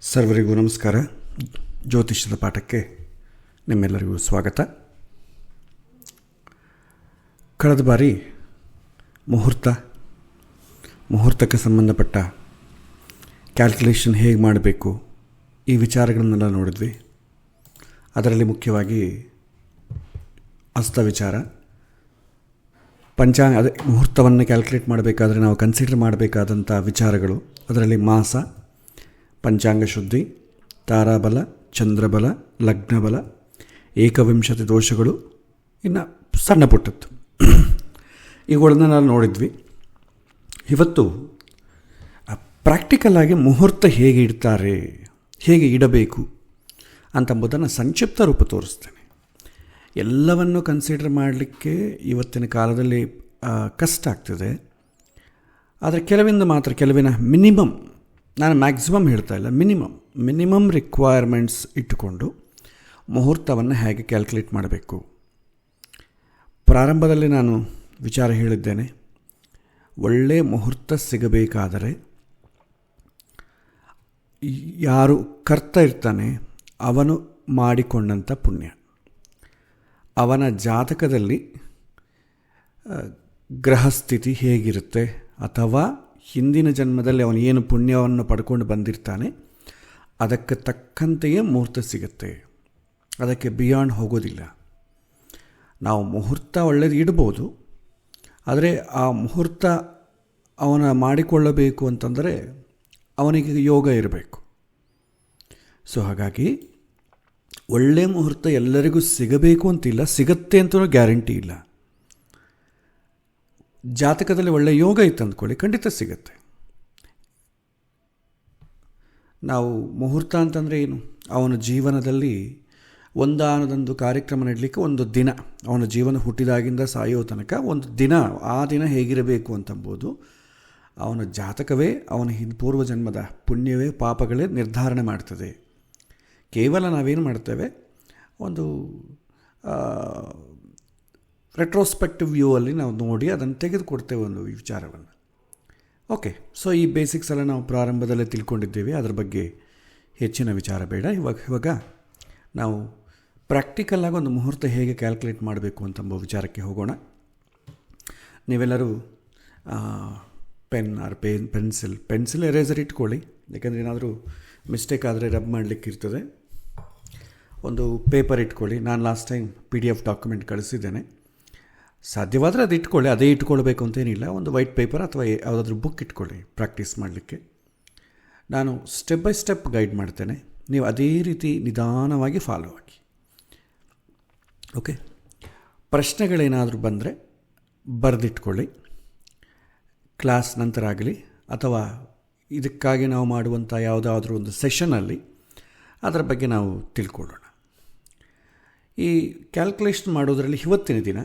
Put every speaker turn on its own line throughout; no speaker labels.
ಸರ್ವರಿಗೂ ನಮಸ್ಕಾರ. ಜ್ಯೋತಿಷ್ಯದ ಪಾಠಕ್ಕೆ ನಿಮ್ಮೆಲ್ಲರಿಗೂ ಸ್ವಾಗತ. ಕಳೆದ ಬಾರಿ ಮುಹೂರ್ತಕ್ಕೆ ಸಂಬಂಧಪಟ್ಟ ಕ್ಯಾಲ್ಕುಲೇಷನ್ ಹೇಗೆ ಮಾಡಬೇಕು ಈ ವಿಚಾರಗಳನ್ನೆಲ್ಲ ನೋಡಿದ್ವಿ. ಅದರಲ್ಲಿ ಮುಖ್ಯವಾಗಿ ಹಸ್ತ ವಿಚಾರ, ಮುಹೂರ್ತವನ್ನು ಕ್ಯಾಲ್ಕುಲೇಟ್ ಮಾಡಬೇಕಾದ್ರೆ ನಾವು ಕನ್ಸಿಡರ್ ಮಾಡಬೇಕಾದಂಥ ವಿಚಾರಗಳು, ಅದರಲ್ಲಿ ಮಾಸ, ಪಂಚಾಂಗ ಶುದ್ಧಿ, ತಾರಾಬಲ, ಚಂದ್ರಬಲ, ಲಗ್ನಬಲ, ಏಕವಿಂಶತಿ ದೋಷಗಳು, ಇನ್ನು ಸಣ್ಣ ಪುಟ್ಟದ್ದು ಇವುಗಳನ್ನ ನಾವು ನೋಡಿದ್ವಿ. ಇವತ್ತು ಪ್ರಾಕ್ಟಿಕಲಾಗಿ ಮುಹೂರ್ತ ಹೇಗೆ ಇಡ್ತಾರೆ, ಹೇಗೆ ಇಡಬೇಕು ಅಂತಂಬುದನ್ನು ಸಂಕ್ಷಿಪ್ತ ರೂಪ ತೋರಿಸ್ತೇನೆ. ಎಲ್ಲವನ್ನು ಕನ್ಸಿಡರ್ ಮಾಡಲಿಕ್ಕೆ ಇವತ್ತಿನ ಕಾಲದಲ್ಲಿ ಕಷ್ಟ ಆಗ್ತದೆ. ಆದರೆ ಕೆಲವಿನ ಮಿನಿಮಮ್, ನಾನು ಮ್ಯಾಕ್ಸಿಮಮ್ ಹೇಳ್ತಾ ಇಲ್ಲ, ಮಿನಿಮಮ್ ರಿಕ್ವೈರ್ಮೆಂಟ್ಸ್ ಇಟ್ಟುಕೊಂಡು ಮುಹೂರ್ತವನ್ನು ಹೇಗೆ ಕ್ಯಾಲ್ಕುಲೇಟ್ ಮಾಡಬೇಕು. ಪ್ರಾರಂಭದಲ್ಲಿ ನಾನು ವಿಚಾರ ಹೇಳಿದ್ದೇನೆ, ಒಳ್ಳೆಯ ಮುಹೂರ್ತ ಸಿಗಬೇಕಾದರೆ ಯಾರು ಕರ್ತ ಇರ್ತಾನೆ ಅವನು ಮಾಡಿಕೊಂಡಂಥ ಪುಣ್ಯ, ಅವನ ಜಾತಕದಲ್ಲಿ ಗ್ರಹಸ್ಥಿತಿ ಹೇಗಿರುತ್ತೆ, ಅಥವಾ ಹಿಂದಿನ ಜನ್ಮದಲ್ಲಿ ಅವನು ಏನು ಪುಣ್ಯವನ್ನು ಪಡ್ಕೊಂಡು ಬಂದಿರ್ತಾನೆ ಅದಕ್ಕೆ ತಕ್ಕಂತೆಯೇ ಮುಹೂರ್ತ ಸಿಗುತ್ತೆ. ಅದಕ್ಕೆ ಬಿಯಾಂಡ್ ಹೋಗೋದಿಲ್ಲ. ನಾವು ಮುಹೂರ್ತ ಒಳ್ಳೆಯದು ಇಡ್ಬೋದು, ಆದರೆ ಆ ಮುಹೂರ್ತ ಅವನ ಮಾಡಿಕೊಳ್ಳಬೇಕು ಅಂತಂದರೆ ಅವನಿಗೆ ಯೋಗ ಇರಬೇಕು. ಸೊ ಹಾಗಾಗಿ ಒಳ್ಳೆಯ ಮುಹೂರ್ತ ಎಲ್ಲರಿಗೂ ಸಿಗಬೇಕು ಅಂತಿಲ್ಲ, ಸಿಗತ್ತೆ ಅಂತಲೂ ಗ್ಯಾರಂಟಿ ಇಲ್ಲ. ಜಾತಕದಲ್ಲಿ ಒಳ್ಳೆಯ ಯೋಗ ಇತ್ತು ಅಂದ್ಕೊಳ್ಳಿ, ಖಂಡಿತ ಸಿಗತ್ತೆ. ನಾವು ಮುಹೂರ್ತ ಅಂತಂದರೆ ಏನು, ಅವನ ಜೀವನದಲ್ಲಿ ಒಂದಾನದೊಂದು ಕಾರ್ಯಕ್ರಮ ನೀಡಲಿಕ್ಕೆ ಒಂದು ದಿನ, ಅವನ ಜೀವನ ಹುಟ್ಟಿದಾಗಿಂದ ಸಾಯೋ ತನಕ ಒಂದು ದಿನ, ಆ ದಿನ ಹೇಗಿರಬೇಕು ಅಂತಂಬೋದು ಅವನ ಜಾತಕವೇ, ಅವನ ಪೂರ್ವಜನ್ಮದ ಪುಣ್ಯವೇ ಪಾಪಗಳೇ ನಿರ್ಧಾರಣೆ ಮಾಡ್ತದೆ. ಕೇವಲ ನಾವೇನು ಮಾಡ್ತೇವೆ, ಒಂದು ರೆಟ್ರೋಸ್ಪೆಕ್ಟಿವ್ ವ್ಯೂ ಅಲ್ಲಿ ನಾವು ನೋಡಿ ಅದನ್ನು ತೆಗೆದುಕೊಡ್ತೇವೆ ಒಂದು ವಿಚಾರವನ್ನು. ಓಕೆ, ಸೊ ಈ ಬೇಸಿಕ್ಸ್ ಎಲ್ಲ ನಾವು ಪ್ರಾರಂಭದಲ್ಲೇ ತಿಳ್ಕೊಂಡಿದ್ದೇವೆ, ಅದರ ಬಗ್ಗೆ ಹೆಚ್ಚಿನ ವಿಚಾರ ಬೇಡ. ಇವಾಗ ನಾವು ಪ್ರಾಕ್ಟಿಕಲ್ಲಾಗಿ ಒಂದು ಮುಹೂರ್ತ ಹೇಗೆ ಕ್ಯಾಲ್ಕುಲೇಟ್ ಮಾಡಬೇಕು ಅಂತಂಬ ವಿಚಾರಕ್ಕೆ ಹೋಗೋಣ. ನೀವೆಲ್ಲರೂ ಪೆನ್ ಆರ್ ಪೆನ್ಸಿಲ್ ಎರೇಸರ್ ಇಟ್ಕೊಳ್ಳಿ, ಯಾಕೆಂದರೆ ಏನಾದರೂ ಮಿಸ್ಟೇಕ್ ಆದರೆ ರಬ್ ಮಾಡಲಿಕ್ಕೆ ಇರ್ತದೆ. ಒಂದು ಪೇಪರ್ ಇಟ್ಕೊಳ್ಳಿ. ನಾನು ಲಾಸ್ಟ್ ಟೈಮ್ PDF ಡಾಕ್ಯುಮೆಂಟ್ ಕಳಿಸಿದ್ದೇನೆ. ಸಾಧ್ಯವಾದರೆ ಅದು ಇಟ್ಕೊಳ್ಳಿ, ಅದೇ ಇಟ್ಕೊಳ್ಬೇಕು ಅಂತೇನಿಲ್ಲ. ಒಂದು ವೈಟ್ ಪೇಪರ್ ಅಥವಾ ಯಾವುದಾದ್ರೂ ಬುಕ್ ಇಟ್ಕೊಳ್ಳಿ ಪ್ರಾಕ್ಟೀಸ್ ಮಾಡಲಿಕ್ಕೆ. ನಾನು ಸ್ಟೆಪ್ ಬೈ ಸ್ಟೆಪ್ ಗೈಡ್ ಮಾಡ್ತೇನೆ, ನೀವು ಅದೇ ರೀತಿ ನಿಧಾನವಾಗಿ ಫಾಲೋ ಆಗಿ. ಓಕೆ, ಪ್ರಶ್ನೆಗಳೇನಾದರೂ ಬಂದರೆ ಬರೆದಿಟ್ಕೊಳ್ಳಿ. ಕ್ಲಾಸ್ ನಂತರ ಆಗಲಿ ಅಥವಾ ಇದಕ್ಕಾಗಿ ನಾವು ಮಾಡುವಂಥ ಯಾವುದಾದ್ರೂ ಒಂದು ಸೆಷನಲ್ಲಿ ಅದರ ಬಗ್ಗೆ ನಾವು ತಿಳ್ಕೊಳ್ಳೋಣ. ಈ ಕ್ಯಾಲ್ಕುಲೇಷನ್ ಮಾಡೋದರಲ್ಲಿ ಇವತ್ತಿನ ದಿನ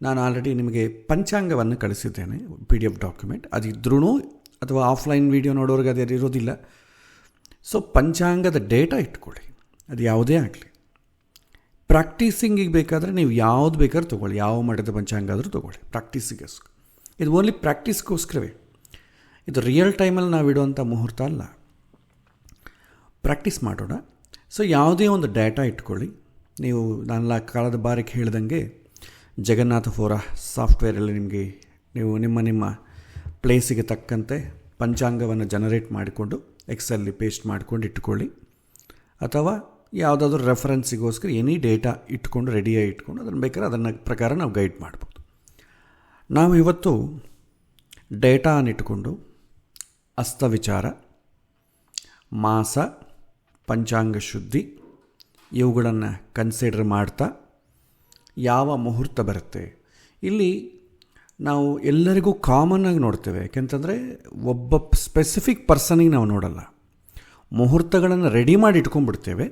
ನಾನು ಆಲ್ರೆಡಿ ನಿಮಗೆ ಪಂಚಾಂಗವನ್ನು ಕಳಿಸಿದ್ದೇನೆ, PDF ಡಾಕ್ಯುಮೆಂಟ್. ಅದಿದ್ರೂ ಅಥವಾ ಆಫ್ಲೈನ್ ವೀಡಿಯೋ ನೋಡೋರಿಗೆ ಅದೇ ಇರೋದಿಲ್ಲ. ಸೊ ಪಂಚಾಂಗದ ಡೇಟಾ ಇಟ್ಕೊಳ್ಳಿ, ಅದು ಯಾವುದೇ ಆಗಲಿ. ಪ್ರಾಕ್ಟೀಸಿಂಗಿಗೆ ಬೇಕಾದರೆ ನೀವು ಯಾವುದು ಬೇಕಾದ್ರೂ ತೊಗೊಳ್ಳಿ, ಯಾವ ಮಠದ ಪಂಚಾಂಗ ಆದರೂ ತೊಗೊಳ್ಳಿ ಪ್ರಾಕ್ಟೀಸಿಗೋಸ್ಕರ. ಇದು ಓನ್ಲಿ ಪ್ರಾಕ್ಟೀಸ್ಗೋಸ್ಕರವೇ, ಇದು ರಿಯಲ್ ಟೈಮಲ್ಲಿ ನಾವು ಇಡುವಂಥ ಮುಹೂರ್ತ ಅಲ್ಲ. ಪ್ರಾಕ್ಟೀಸ್ ಮಾಡೋಣ. ಸೊ ಯಾವುದೇ ಒಂದು ಡೇಟಾ ಇಟ್ಕೊಳ್ಳಿ. ನೀವು ನಾನು ಕಾಲದ ಬಾರಿಗೆ ಹೇಳ್ದಂಗೆ ಜಗನ್ನಾಥ ಫೋರ ಸಾಫ್ಟ್ವೇರಲ್ಲಿ ನೀವು ನಿಮ್ಮ ಪ್ಲೇಸಿಗೆ ತಕ್ಕಂತೆ ಪಂಚಾಂಗವನ್ನು ಜನರೇಟ್ ಮಾಡಿಕೊಂಡು ಎಕ್ಸೆಲ್ಲಿ ಪೇಸ್ಟ್ ಮಾಡ್ಕೊಂಡು ಇಟ್ಕೊಳ್ಳಿ. ಅಥವಾ ಯಾವುದಾದ್ರೂ ರೆಫರೆನ್ಸಿಗೋಸ್ಕರ ಎನಿ ಡೇಟಾ ಇಟ್ಕೊಂಡು ರೆಡಿಯಾಗಿ ಇಟ್ಕೊಂಡು ಅದನ್ನು ಬೇಕಾದ್ರೆ ಅದನ್ನು ಪ್ರಕಾರ ನಾವು ಗೈಡ್ ಮಾಡ್ಬೋದು. ನಾವು ಇವತ್ತು ಡೇಟಾನಿಟ್ಕೊಂಡು ಹಸ್ತ ವಿಚಾರ, ಮಾಸ, ಪಂಚಾಂಗ ಶುದ್ಧಿ ಇವುಗಳನ್ನು ಕನ್ಸಿಡರ್ ಮಾಡ್ತಾ ಯಾವ ಮುಹೂರ್ತ ಬರುತ್ತೆ. ಇಲ್ಲಿ ನಾವು ಎಲ್ಲರಿಗೂ ಕಾಮನ್ನಾಗಿ ನೋಡ್ತೇವೆ, ಯಾಕೆಂತಂದರೆ ಒಬ್ಬ ಸ್ಪೆಸಿಫಿಕ್ ಪರ್ಸನಿಗೆ ನಾವು ನೋಡಲ್ಲ. ಮುಹೂರ್ತಗಳನ್ನು ರೆಡಿ ಮಾಡಿ ಇಟ್ಕೊಂಡ್ಬಿಡ್ತೇವೆ,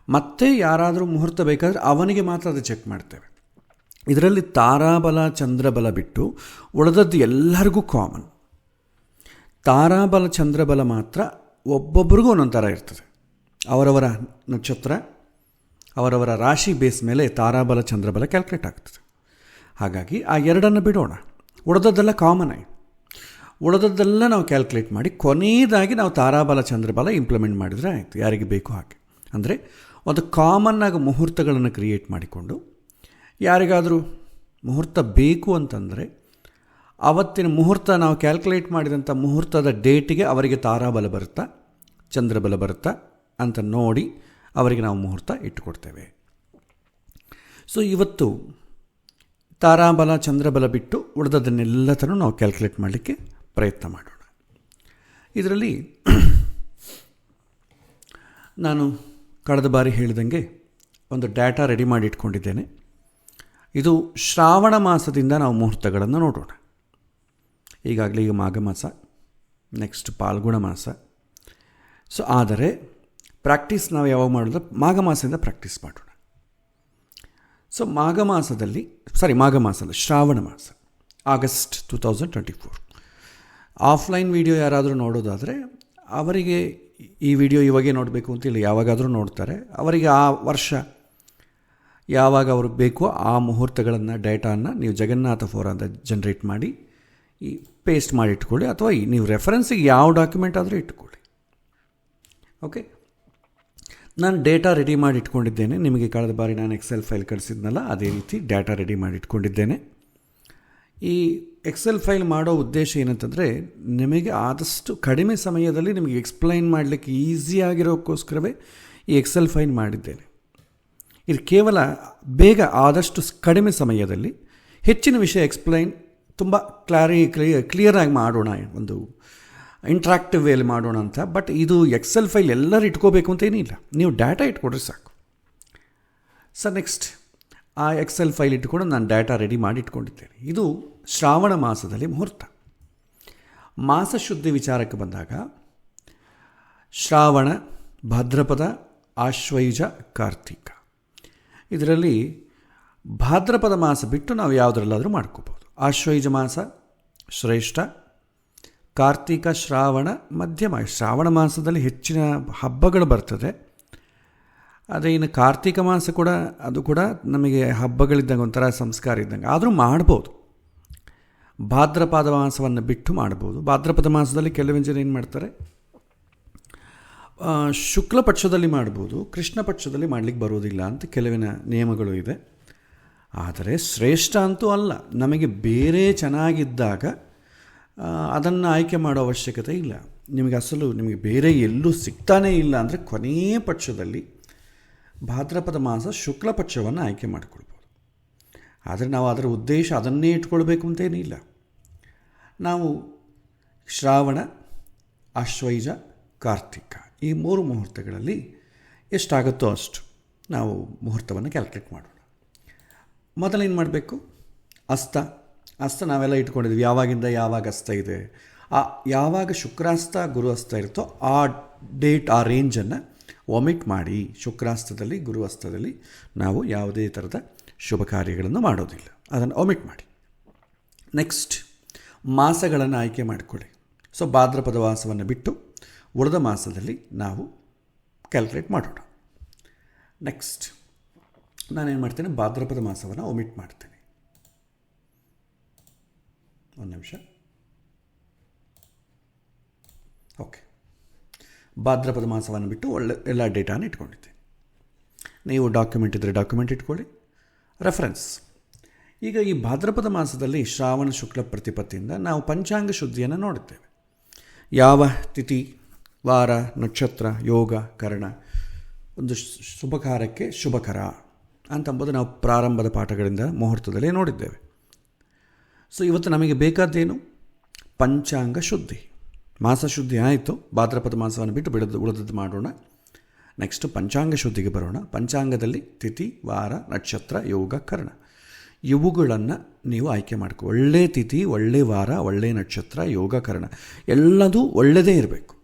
ಮತ್ತು ಯಾರಾದರೂ ಮುಹೂರ್ತ ಬೇಕಾದರೆ ಅವನಿಗೆ ಮಾತ್ರ ಅದು ಚೆಕ್ ಮಾಡ್ತೇವೆ. ಇದರಲ್ಲಿ ತಾರಾಬಲ, ಚಂದ್ರಬಲ ಬಿಟ್ಟು ಉಳಿದದ್ದು ಎಲ್ಲರಿಗೂ ಕಾಮನ್. ತಾರಾಬಲ, ಚಂದ್ರಬಲ ಮಾತ್ರ ಒಬ್ಬೊಬ್ಬರಿಗೂ ಒಂದೊಂದು ಥರ ಇರ್ತದೆ. ಅವರವರ ನಕ್ಷತ್ರ, ಅವರವರ ರಾಶಿ ಬೇಸ್ ಮೇಲೆ ತಾರಾಬಲ, ಚಂದ್ರಬಲ ಕ್ಯಾಲ್ಕುಲೇಟ್ ಆಗ್ತದೆ. ಹಾಗಾಗಿ ಆ ಎರಡನ್ನು ಬಿಡೋಣ, ಉಳಿದದ್ದೆಲ್ಲ ಕಾಮನ್ ಆಗಿ. ಉಳಿದದ್ದೆಲ್ಲ ನಾವು ಕ್ಯಾಲ್ಕುಲೇಟ್ ಮಾಡಿ ಕೊನೆಯದಾಗಿ ನಾವು ತಾರಾಬಲ ಚಂದ್ರಬಲ ಇಂಪ್ಲಿಮೆಂಟ್ ಮಾಡಿದರೆ ಆಯಿತು, ಯಾರಿಗೆ ಬೇಕೋ ಹಾಗೆ. ಅಂದರೆ ಒಂದು ಕಾಮನ್ನಾಗಿ ಮುಹೂರ್ತಗಳನ್ನು ಕ್ರಿಯೇಟ್ ಮಾಡಿಕೊಂಡು ಯಾರಿಗಾದರೂ ಮುಹೂರ್ತ ಬೇಕು ಅಂತಂದರೆ ಅವತ್ತಿನ ಮುಹೂರ್ತ ನಾವು ಕ್ಯಾಲ್ಕುಲೇಟ್ ಮಾಡಿದಂಥ ಮುಹೂರ್ತದ ಡೇಟಿಗೆ ಅವರಿಗೆ ತಾರಾಬಲ ಬರುತ್ತಾ ಚಂದ್ರಬಲ ಬರುತ್ತಾ ಅಂತ ನೋಡಿ ಅವರಿಗೆ ನಾವು ಮುಹೂರ್ತ ಇಟ್ಟುಕೊಡ್ತೇವೆ. ಸೊ ಇವತ್ತು ತಾರಾಬಲ ಚಂದ್ರಬಲ ಬಿಟ್ಟು ಉಳಿದದನ್ನೆಲ್ಲತನೂ ನಾವು ಕ್ಯಾಲ್ಕುಲೇಟ್ ಮಾಡಲಿಕ್ಕೆ ಪ್ರಯತ್ನ ಮಾಡೋಣ. ಇದರಲ್ಲಿ ನಾನು ಕಳೆದ ಬಾರಿ ಹೇಳಿದಂಗೆ ಒಂದು ಡಾಟಾ ರೆಡಿ ಮಾಡಿ ಇಟ್ಕೊಂಡಿದ್ದೇನೆ. ಇದು ಶ್ರಾವಣ ಮಾಸದಿಂದ ನಾವು ಮುಹೂರ್ತಗಳನ್ನು ನೋಡೋಣ. ಈಗಾಗಲೇ ಈಗ ಮಾಘ ಮಾಸ, ನೆಕ್ಸ್ಟ್ ಫಾಲ್ಗುಣ ಮಾಸ. ಸೊ ಆದರೆ ಪ್ರಾಕ್ಟೀಸ್ ನಾವು ಯಾವಾಗ ಮಾಡಿದ್ರೆ ಮಾಘ ಮಾಸದಿಂದ ಪ್ರಾಕ್ಟೀಸ್ ಮಾಡೋಣ. ಸೊ ಮಾಘ ಮಾಸದಲ್ಲಿ ಶ್ರಾವಣ ಮಾಸ ಆಗಸ್ಟ್ 2024. ಆಫ್ಲೈನ್ ವಿಡಿಯೋ ಯಾರಾದರೂ ನೋಡೋದಾದರೆ ಅವರಿಗೆ ಈ ವಿಡಿಯೋ ಇವಾಗೇ ನೋಡಬೇಕು ಅಂತಿಲ್ಲ, ಯಾವಾಗಾದರೂ ನೋಡ್ತಾರೆ. ಅವರಿಗೆ ಆ ವರ್ಷ ಯಾವಾಗ ಅವ್ರಿಗೆ ಬೇಕೋ ಆ ಮುಹೂರ್ತಗಳನ್ನು ಡೇಟಾನ ನೀವು ಜಗನ್ನಾಥ ಫೋರ್ ಅಂತ ಜನ್ರೇಟ್ ಮಾಡಿ ಈ ಪೇಸ್ಟ್ ಮಾಡಿ ಇಟ್ಕೊಳ್ಳಿ, ಅಥವಾ ನೀವು ರೆಫರೆನ್ಸಿಗೆ ಯಾವ ಡಾಕ್ಯುಮೆಂಟ್ ಆದರೂ ಇಟ್ಕೊಳ್ಳಿ. ಓಕೆ, ನಾನು ಡೇಟಾ ರೆಡಿ ಮಾಡಿ ಇಟ್ಕೊಂಡಿದ್ದೇನೆ. ನಿಮಗೆ ಕಳೆದ ಬಾರಿ ನಾನು ಎಕ್ಸೆಲ್ ಫೈಲ್ ಕಳಿಸಿದ್ನಲ್ಲ, ಅದೇ ರೀತಿ ಡೇಟಾ ರೆಡಿ ಮಾಡಿ ಇಟ್ಕೊಂಡಿದ್ದೇನೆ. ಈ ಎಕ್ಸೆಲ್ ಫೈಲ್ ಮಾಡೋ ಉದ್ದೇಶ ಏನಂತಂದರೆ ನಿಮಗೆ ಆದಷ್ಟು ಕಡಿಮೆ ಸಮಯದಲ್ಲಿ ನಿಮಗೆ ಎಕ್ಸ್ಪ್ಲೈನ್ ಮಾಡಲಿಕ್ಕೆ ಈಸಿಯಾಗಿರೋಕ್ಕೋಸ್ಕರವೇ ಈ ಎಕ್ಸೆಲ್ ಫೈಲ್ ಮಾಡಿದ್ದೇನೆ. ಇದು ಕೇವಲ ಬೇಗ ಆದಷ್ಟು ಕಡಿಮೆ ಸಮಯದಲ್ಲಿ ಹೆಚ್ಚಿನ ವಿಷಯ ಎಕ್ಸ್ಪ್ಲೈನ್ ತುಂಬ ಕ್ಲಿಯರಾಗಿ ಮಾಡೋಣ, ಒಂದು ಇಂಟ್ರಾಕ್ಟಿವ್ ವೇಲಿ ಮಾಡೋಣ ಅಂತ. ಬಟ್ ಇದು ಎಕ್ಸೆಲ್ ಫೈಲ್ ಎಲ್ಲರೂ ಇಟ್ಕೋಬೇಕು ಅಂತೇನಿಲ್ಲ, ನೀವು ಡಾಟಾ ಇಟ್ಕೊಡ್ರೆ ಸಾಕು. ಸೊ ನೆಕ್ಸ್ಟ್ ಆ ಎಕ್ಸೆಲ್ ಫೈಲ್ ಇಟ್ಕೊಂಡು ನಾನು ಡಾಟಾ ರೆಡಿ ಮಾಡಿ ಇಟ್ಕೊಂಡಿದ್ದೇನೆ. ಇದು ಶ್ರಾವಣ ಮಾಸದಲ್ಲಿ ಮುಹೂರ್ತ. ಮಾಸಶುದ್ಧಿ ವಿಚಾರಕ್ಕೆ ಬಂದಾಗ ಶ್ರಾವಣ, ಭಾದ್ರಪದ, ಆಶ್ವಯುಜ, ಕಾರ್ತಿಕ. ಇದರಲ್ಲಿ ಭಾದ್ರಪದ ಮಾಸ ಬಿಟ್ಟು ನಾವು ಯಾವುದರಲ್ಲಾದರೂ ಮಾಡ್ಕೋಬೋದು. ಆಶ್ವಯುಜ ಮಾಸ ಶ್ರೇಷ್ಠ, ಕಾರ್ತಿಕ, ಶ್ರಾವಣ ಮಧ್ಯಮ. ಶ್ರಾವಣ ಮಾಸದಲ್ಲಿ ಹೆಚ್ಚಿನ ಹಬ್ಬಗಳು ಬರ್ತದೆ. ಅದೇ ಇನ್ನು ಕಾರ್ತಿಕ ಮಾಸ ಕೂಡ ಅದು ಕೂಡ ನಮಗೆ ಹಬ್ಬಗಳಿದ್ದಂಗೆ ಒಂಥರ ಸಂಸ್ಕಾರ ಇದ್ದಂಗೆ, ಆದರೂ ಮಾಡ್ಬೋದು. ಭಾದ್ರಪದ ಮಾಸವನ್ನು ಬಿಟ್ಟು ಮಾಡ್ಬೋದು. ಭಾದ್ರಪದ ಮಾಸದಲ್ಲಿ ಕೆಲವೊಂದು ಜನ ಏನು ಮಾಡ್ತಾರೆ, ಶುಕ್ಲ ಪಕ್ಷದಲ್ಲಿ ಮಾಡ್ಬೋದು, ಕೃಷ್ಣ ಪಕ್ಷದಲ್ಲಿ ಮಾಡಲಿಕ್ಕೆ ಬರೋದಿಲ್ಲ ಅಂತ ಕೆಲವಿನ ನಿಯಮಗಳು ಇದೆ. ಆದರೆ ಶ್ರೇಷ್ಠ ಅಂತೂ ಅಲ್ಲ. ನಮಗೆ ಬೇರೆ ಚೆನ್ನಾಗಿದ್ದಾಗ ಅದನ್ನು ಆಯ್ಕೆ ಮಾಡೋ ಅವಶ್ಯಕತೆ ಇಲ್ಲ. ನಿಮಗೆ ಬೇರೆ ಎಲ್ಲೂ ಸಿಗ್ತಾನೇ ಇಲ್ಲ ಅಂದರೆ ಕೊನೆಯ ಪಕ್ಷದಲ್ಲಿ ಭಾದ್ರಪದ ಮಾಸ ಶುಕ್ಲ ಪಕ್ಷವನ್ನು ಆಯ್ಕೆ ಮಾಡಿಕೊಳ್ಬೋದು. ಆದರೆ ನಾವು ಅದರ ಉದ್ದೇಶ ಅದನ್ನೇ ಇಟ್ಕೊಳ್ಬೇಕು ಅಂತೇನಿಲ್ಲ. ನಾವು ಶ್ರಾವಣ, ಆಶ್ವಯುಜ, ಕಾರ್ತಿಕ ಈ 3 ಮುಹೂರ್ತಗಳಲ್ಲಿ ಎಷ್ಟಾಗುತ್ತೋ ಅಷ್ಟು ನಾವು ಮುಹೂರ್ತವನ್ನು ಕ್ಯಾಲ್ಕುಲೇಟ್ ಮಾಡೋಣ. ಮೊದಲೇನು ಮಾಡಬೇಕು, ಅಸ್ತ ನಾವೆಲ್ಲ ಇಟ್ಕೊಂಡಿದ್ವಿ. ಯಾವಾಗಿಂದ ಯಾವಾಗ ಅಸ್ತ ಇದೆ, ಯಾವಾಗ ಶುಕ್ರಾಸ್ತ ಗುರು ಅಸ್ತ ಇರುತ್ತೋ ಆ ಡೇಟ್, ಆ ರೇಂಜನ್ನು ಒಮಿಟ್ ಮಾಡಿ. ಶುಕ್ರಾಸ್ತದಲ್ಲಿ ಗುರು ಅಸ್ತದಲ್ಲಿ ನಾವು ಯಾವುದೇ ಥರದ ಶುಭ ಕಾರ್ಯಗಳನ್ನು ಮಾಡೋದಿಲ್ಲ, ಅದನ್ನು ಒಮಿಟ್ ಮಾಡಿ. ನೆಕ್ಸ್ಟ್ ಮಾಸಗಳನ್ನು ಆಯ್ಕೆ ಮಾಡಿಕೊಳ್ಳಿ. ಸೊ ಭಾದ್ರಪದ ಮಾಸವನ್ನು ಬಿಟ್ಟು ಉಳಿದ ಮಾಸದಲ್ಲಿ ನಾವು ಕ್ಯಾಲ್ಕುಲೇಟ್ ಮಾಡೋಣ. ನೆಕ್ಸ್ಟ್ ನಾನೇನು ಮಾಡ್ತೇನೆ, ಭಾದ್ರಪದ ಮಾಸವನ್ನು ಒಮಿಟ್ ಮಾಡ್ತೇನೆ. ಒಂದು ನಿಮಿಷ. ಓಕೆ, ಭಾದ್ರಪದ ಮಾಸವನ್ನು ಬಿಟ್ಟು ಎಲ್ಲ ಡೇಟಾನ ಇಟ್ಕೊಂಡಿದ್ದೆ. ನೀವು ಡಾಕ್ಯುಮೆಂಟ್ ಇದ್ದರೆ ಡಾಕ್ಯುಮೆಂಟ್ ಇಟ್ಕೊಳ್ಳಿ, ರೆಫರೆನ್ಸ್. ಈಗ ಈ ಭಾದ್ರಪದ ಮಾಸದಲ್ಲಿ ಶ್ರಾವಣ ಶುಕ್ಲ ಪ್ರತಿಪತ್ತಿಯಿಂದ ನಾವು ಪಂಚಾಂಗ ಶುದ್ಧಿಯನ್ನು ನೋಡುತ್ತೇವೆ. ಯಾವ ತಿಥಿ, ವಾರ, ನಕ್ಷತ್ರ, ಯೋಗ, ಕರ್ಣ, ಒಂದು ಶುಭಕಾರಕ್ಕೆ ಶುಭಕರ ಅಂತಂಬುದು ನಾವು ಪ್ರಾರಂಭದ ಪಾಠಗಳಿಂದ ಮುಹೂರ್ತದಲ್ಲಿ ನೋಡಿದ್ದೇವೆ. ಸೊ ಇವತ್ತು ನಮಗೆ ಬೇಕಾದ್ದೇನು, ಪಂಚಾಂಗ ಶುದ್ಧಿ. ಮಾಸ ಶುದ್ಧಿ ಆಯಿತು, ಭಾದ್ರಪದ ಮಾಸವನ್ನು ಬಿಟ್ಟು ಉಳಿದದ್ದು ಮಾಡೋಣ. ನೆಕ್ಸ್ಟ್ ಪಂಚಾಂಗ ಶುದ್ಧಿಗೆ ಬರೋಣ. ಪಂಚಾಂಗದಲ್ಲಿ ತಿಥಿ, ವಾರ, ನಕ್ಷತ್ರ, ಯೋಗ, ಕರ್ಣ ಇವುಗಳನ್ನು ನೀವು ಆಯ್ಕೆ ಮಾಡ್ಕೊ. ಒಳ್ಳೆಯ ತಿಥಿ, ಒಳ್ಳೆಯ ವಾರ, ಒಳ್ಳೆಯ ನಕ್ಷತ್ರ, ಯೋಗ, ಕರ್ಣ ಎಲ್ಲದೂ ಒಳ್ಳೆಯದೇ ಇರಬೇಕು.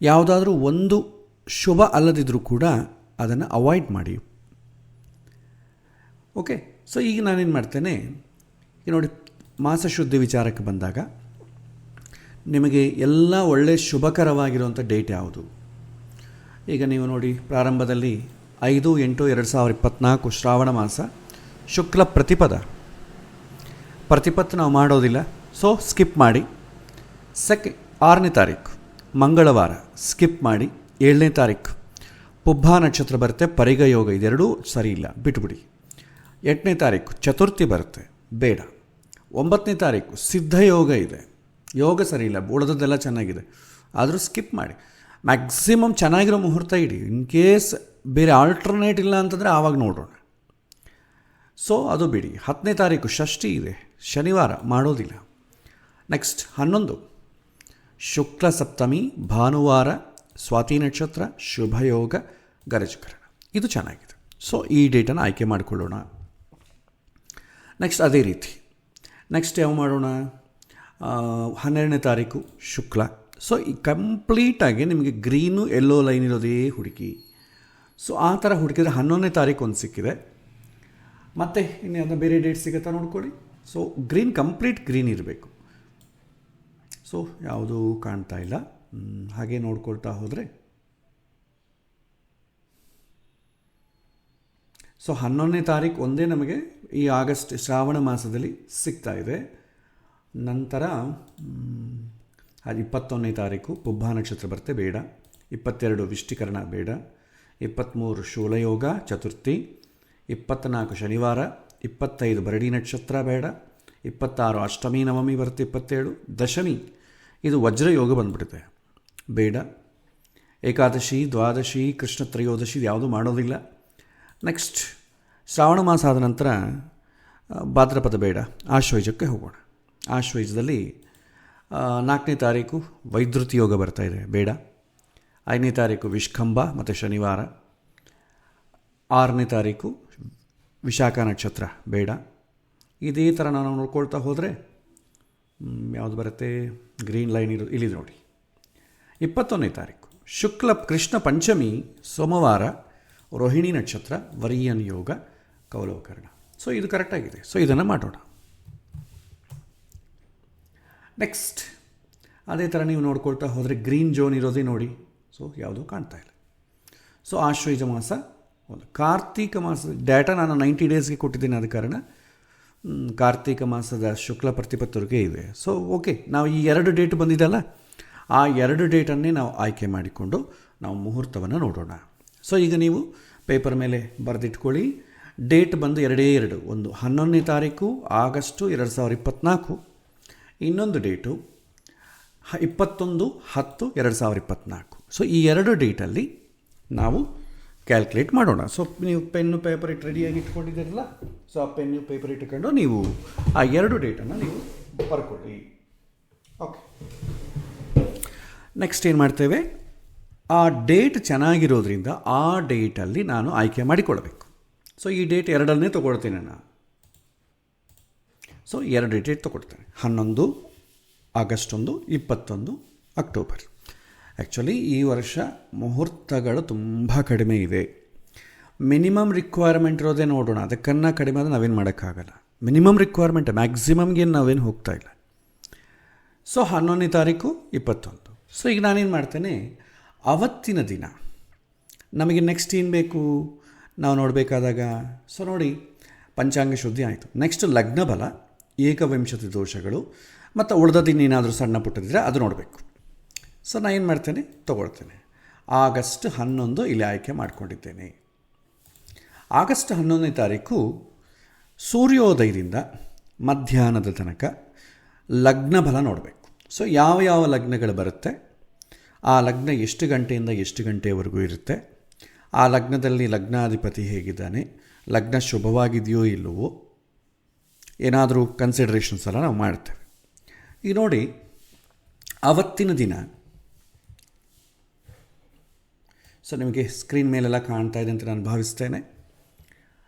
ಯಾವುದಾದ್ರೂ ಒಂದು ಶುಭ ಅಲ್ಲದಿದ್ದರೂ ಕೂಡ ಅದನ್ನು ಅವಾಯ್ಡ್ ಮಾಡಿ. ಓಕೆ, ಸೊ ಈಗ ನಾನೇನು ಮಾಡ್ತೇನೆ, ಈಗ ನೋಡಿ ಮಾಸಶುದ್ಧಿ ವಿಚಾರಕ್ಕೆ ಬಂದಾಗ ನಿಮಗೆ ಎಲ್ಲ ಒಳ್ಳೆಯ ಶುಭಕರವಾಗಿರುವಂಥ ಡೇಟ್ ಯಾವುದು? ಈಗ ನೀವು ನೋಡಿ, ಪ್ರಾರಂಭದಲ್ಲಿ 5/8/2024 ಶ್ರಾವಣ ಮಾಸ ಶುಕ್ಲ ಪ್ರತಿಪದ ನಾವು ಮಾಡೋದಿಲ್ಲ, ಸೊ ಸ್ಕಿಪ್ ಮಾಡಿ. 6ನೇ ತಾರೀಕು ಮಂಗಳವಾರ ಸ್ಕಿಪ್ ಮಾಡಿ. 7ನೇ ತಾರೀಕು ಪುಬ್ಬ ನಕ್ಷತ್ರ ಬರುತ್ತೆ, ಪರಿಗ ಯೋಗ, ಇದೆರಡೂ ಸರಿ ಇಲ್ಲ, ಬಿಟ್ಬಿಡಿ. 8ನೇ ತಾರೀಕು ಚತುರ್ಥಿ ಬರುತ್ತೆ, ಬೇಡ. 9ನೇ ತಾರೀಕು ಸಿದ್ಧಯೋಗ ಇದೆ, ಯೋಗ ಸರಿ ಇಲ್ಲ, ಉಳಿದದ್ದೆಲ್ಲ ಚೆನ್ನಾಗಿದೆ, ಆದರೂ ಸ್ಕಿಪ್ ಮಾಡಿ. ಮ್ಯಾಕ್ಸಿಮಮ್ ಚೆನ್ನಾಗಿರೋ ಮುಹೂರ್ತ ಇಡಿ. ಇನ್ ಕೇಸ್ ಬೇರೆ ಆಲ್ಟರ್ನೇಟ್ ಇಲ್ಲ ಅಂತಂದರೆ ಆವಾಗ ನೋಡೋಣ. ಸೊ ಅದು ಬಿಡಿ. 10ನೇ ತಾರೀಕು ಷಷ್ಠಿ ಇದೆ, ಶನಿವಾರ ಮಾಡೋದಿಲ್ಲ. ನೆಕ್ಸ್ಟ್ 11 ಶುಕ್ಲ ಸಪ್ತಮಿ ಭಾನುವಾರ, ಸ್ವಾತಿ ನಕ್ಷತ್ರ, ಶುಭಯೋಗ, ಗರಜಕರಣ, ಇದು ಚೆನ್ನಾಗಿದೆ. ಸೊ ಈ ಡೇಟನ್ನು ಆಯ್ಕೆ ಮಾಡಿಕೊಳ್ಳೋಣ. ನೆಕ್ಸ್ಟ್ ಅದೇ ರೀತಿ ನೆಕ್ಸ್ಟ್ ಯಾವ ಮಾಡೋಣ, 12ನೇ ತಾರೀಕು ಶುಕ್ಲ. ಸೊ ಈ ಕಂಪ್ಲೀಟಾಗಿ ನಿಮಗೆ ಗ್ರೀನು ಎಲ್ಲೋ ಲೈನ್ ಇರೋದೇ ಹುಡುಕಿ. ಸೊ ಆ ಥರ ಹುಡುಕಿದ್ರೆ 11ನೇ ತಾರೀಕು ಒಂದು ಸಿಕ್ಕಿದೆ. ಮತ್ತು ಇನ್ನು ಅದನ್ನ ಬೇರೆ ಡೇಟ್ ಸಿಗುತ್ತಾ ನೋಡ್ಕೊಳ್ಳಿ. ಸೊ ಗ್ರೀನ್ ಕಂಪ್ಲೀಟ್ ಗ್ರೀನ್ ಇರಬೇಕು. ಸೊ ಯಾವುದೂ ಕಾಣ್ತಾ ಇಲ್ಲ. ಹಾಗೆ ನೋಡ್ಕೊಳ್ತಾ ಹೋದರೆ ಸೊ 11ನೇ ತಾರೀಕು ಒಂದೇ ನಮಗೆ ಈ ಆಗಸ್ಟ್ ಶ್ರಾವಣ ಮಾಸದಲ್ಲಿ ಸಿಗ್ತಾ ಇದೆ. ನಂತರ 21ನೇ ತಾರೀಕು ಪುಬ್ಬ ನಕ್ಷತ್ರ ಬರುತ್ತೆ, ಬೇಡ. 22 ವಿಷ್ಟಿಕರಣ, ಬೇಡ. 23 ಶೂಲಯೋಗ ಚತುರ್ಥಿ, 24 ಶನಿವಾರ, 25 ಭರಣಿ ನಕ್ಷತ್ರ, ಬೇಡ. 26 ಅಷ್ಟಮಿ ನವಮಿ ಬರುತ್ತೆ, 27 ದಶಮಿ, ಇದು ವಜ್ರಯೋಗ ಬಂದ್ಬಿಡುತ್ತೆ, ಬೇಡ. ಏಕಾದಶಿ, ದ್ವಾದಶಿ, ಕೃಷ್ಣ ತ್ರಯೋದಶಿ, ಇದು ಯಾವುದೂ ಮಾಡೋದಿಲ್ಲ. ನೆಕ್ಸ್ಟ್ ಶ್ರಾವಣ ಮಾಸ ಆದ ನಂತರ ಭಾದ್ರಪದ, ಬೇಡ. ಆಶ್ವಯುಜಕ್ಕೆ ಹೋಗೋಣ. ಆಶ್ವಯುಜದಲ್ಲಿ 4ನೇ ತಾರೀಕು ವೈದ್ಯುತಿ ಯೋಗ ಬರ್ತಾಯಿದೆ, ಬೇಡ. 5ನೇ ತಾರೀಕು ವಿಷ್ಕಂಭ ಮತ್ತು ಶನಿವಾರ. 6ನೇ ತಾರೀಕು ವಿಶಾಖ ನಕ್ಷತ್ರ, ಬೇಡ. ಇದೇ ಥರ ನಾನು ನೋಡ್ಕೊಳ್ತಾ ಹೋದರೆ ಯಾವುದು ಬರುತ್ತೆ, ಗ್ರೀನ್ ಲೈನ್ ಇರೋದು ಇಲ್ಲಿದೆ ನೋಡಿ. 21ನೇ ತಾರೀಕು ಶುಕ್ಲ ಕೃಷ್ಣ ಪಂಚಮಿ ಸೋಮವಾರ, ರೋಹಿಣಿ ನಕ್ಷತ್ರ, ವರಿಯನ್ ಯೋಗ, ಕೌಲವಕರ್ಣ. ಸೊ ಇದು ಕರೆಕ್ಟಾಗಿದೆ. ಸೊ ಇದನ್ನು ಮಾಡೋಣ. ನೆಕ್ಸ್ಟ್ ಅದೇ ಥರ ನೀವು ನೋಡ್ಕೊಳ್ತಾ ಹೋದರೆ ಗ್ರೀನ್ ಜೋನ್ ಇರೋದೇ ನೋಡಿ. ಸೊ ಯಾವುದೂ ಕಾಣ್ತಾ ಇಲ್ಲ. ಸೊ ಆಶ್ವಯುಜ ಮಾಸ ಒಂದು. ಕಾರ್ತೀಕ ಮಾಸದ ಡೇಟಾ ನಾನು 90 ಡೇಸ್ಗೆ ಕೊಟ್ಟಿದ್ದೀನಿ, ಆದ ಕಾರಣ ಕಾರ್ತೀಕ ಮಾಸದ ಶುಕ್ಲ ಪ್ರತಿಪತ್ತರಿಗೆ ಇದೆ. ಸೊ ಓಕೆ, ನಾವು ಈ 2 ಡೇಟ್ ಬಂದಿದ್ದಲ್ಲ, ಆ 2 ಡೇಟನ್ನೇ ನಾವು ಆಯ್ಕೆ ಮಾಡಿಕೊಂಡು ನಾವು ಮುಹೂರ್ತವನ್ನು ನೋಡೋಣ. ಸೊ ಈಗ ನೀವು ಪೇಪರ್ ಮೇಲೆ ಬರೆದಿಟ್ಕೊಳ್ಳಿ. ಡೇಟ್ ಬಂದು 2 ಒಂದು 11ನೇ ತಾರೀಕು ಆಗಸ್ಟು 2024, ಇನ್ನೊಂದು ಡೇಟು 21/10/2024. ಸೊ ಈ 2 ಡೇಟಲ್ಲಿ ನಾವು ಕ್ಯಾಲ್ಕುಲೇಟ್ ಮಾಡೋಣ. ಸೊ ನೀವು ಪೆನ್ನು ಪೇಪರ್ ಇಟ್ಟು ರೆಡಿಯಾಗಿ ಇಟ್ಕೊಂಡಿದ್ದೀರಲ್ಲ, ಸೊ ಆ ಪೆನ್ನು ಪೇಪರ್ ಇಟ್ಕೊಂಡು ನೀವು ಆ 2 ಡೇಟನ್ನು ನೀವು ಬರ್ಕೊಳ್ಳಿ. ಓಕೆ, ನೆಕ್ಸ್ಟ್ ಏನು ಮಾಡ್ತೇವೆ, ಆ ಡೇಟ್ ಚೆನ್ನಾಗಿರೋದ್ರಿಂದ ಆ ಡೇಟಲ್ಲಿ ನಾನು ಆಯ್ಕೆ ಮಾಡಿಕೊಳ್ಬೇಕು. ಸೊ ಈ ಡೇಟ್ 2 ತೊಗೊಳ್ತೇನೆ ನಾನು. ಸೊ 2 ಡೇಟ್ ತೊಗೊಳ್ತೇನೆ, 11 ಆಗಸ್ಟ್, 21 ಅಕ್ಟೋಬರ್. ಆ್ಯಕ್ಚುಲಿ ಈ ವರ್ಷ ಮುಹೂರ್ತಗಳು ತುಂಬ ಕಡಿಮೆ ಇದೆ. ಮಿನಿಮಮ್ ರಿಕ್ವೈರ್ಮೆಂಟ್ ಇರೋದೇ ನೋಡೋಣ, ಅದಕ್ಕನ್ನು ಕಡಿಮೆ ಆದರೆ ನಾವೇನು ಮಾಡೋಕ್ಕಾಗಲ್ಲ. ಮಿನಿಮಮ್ ರಿಕ್ವೈರ್ಮೆಂಟ್, ಮ್ಯಾಕ್ಸಿಮಮ್ಗೆ ನಾವೇನು ಹೋಗ್ತಾ ಇಲ್ಲ. ಸೊ 11ನೇ ತಾರೀಕು 21. ಸೊ ಈಗ ನಾನೇನು ಮಾಡ್ತೇನೆ, ಅವತ್ತಿನ ದಿನ ನಮಗೆ ನೆಕ್ಸ್ಟ್ ಏನು ಬೇಕು ನಾವು ನೋಡಬೇಕಾದಾಗ, ಸೊ ನೋಡಿ ಪಂಚಾಂಗ ಶುದ್ಧಿ ಆಯಿತು. ನೆಕ್ಸ್ಟ್ ಲಗ್ನ ಬಲ, ಏಕವಿಂಶತಿ ದೋಷಗಳು ಮತ್ತು ಉಳಿದದಿನ್ನೇನಾದರೂ ಸಣ್ಣ ಪುಟ್ಟದಿದ್ದರೆ ಅದು ನೋಡಬೇಕು. ಸೊ ನಾನು ಏನು ಮಾಡ್ತೇನೆ, ತೊಗೊಳ್ತೇನೆ. ಆಗಸ್ಟ್ 11 ಇಲ್ಲಿ ಆಯ್ಕೆ ಮಾಡಿಕೊಂಡಿದ್ದೇನೆ. ಆಗಸ್ಟ್ 11ನೇ ತಾರೀಕು ಸೂರ್ಯೋದಯದಿಂದ ಮಧ್ಯಾಹ್ನದ ತನಕ ಲಗ್ನ ಬಲ ನೋಡಬೇಕು. ಸೊ ಯಾವ ಯಾವ ಲಗ್ನಗಳು ಬರುತ್ತೆ, ಆ ಲಗ್ನ ಎಷ್ಟು ಗಂಟೆಯಿಂದ ಎಷ್ಟು ಗಂಟೆಯವರೆಗೂ ಇರುತ್ತೆ, ಆ ಲಗ್ನದಲ್ಲಿ ಲಗ್ನಾಧಿಪತಿ ಹೇಗಿದ್ದಾನೆ, ಲಗ್ನ ಶುಭವಾಗಿದೆಯೋ ಇಲ್ಲವೋ, ಏನಾದರೂ ಕನ್ಸಿಡರೇಷನ್ಸ್ ಎಲ್ಲ ನಾವು ಮಾಡ್ತೇವೆ. ಈಗ ನೋಡಿ, ಅವತ್ತಿನ ದಿನ, ಸೊ ನಿಮಗೆ ಸ್ಕ್ರೀನ್ ಮೇಲೆಲ್ಲ ಕಾಣ್ತಾ ಇದೆ ಅಂತ ನಾನು ಭಾವಿಸ್ತೇನೆ.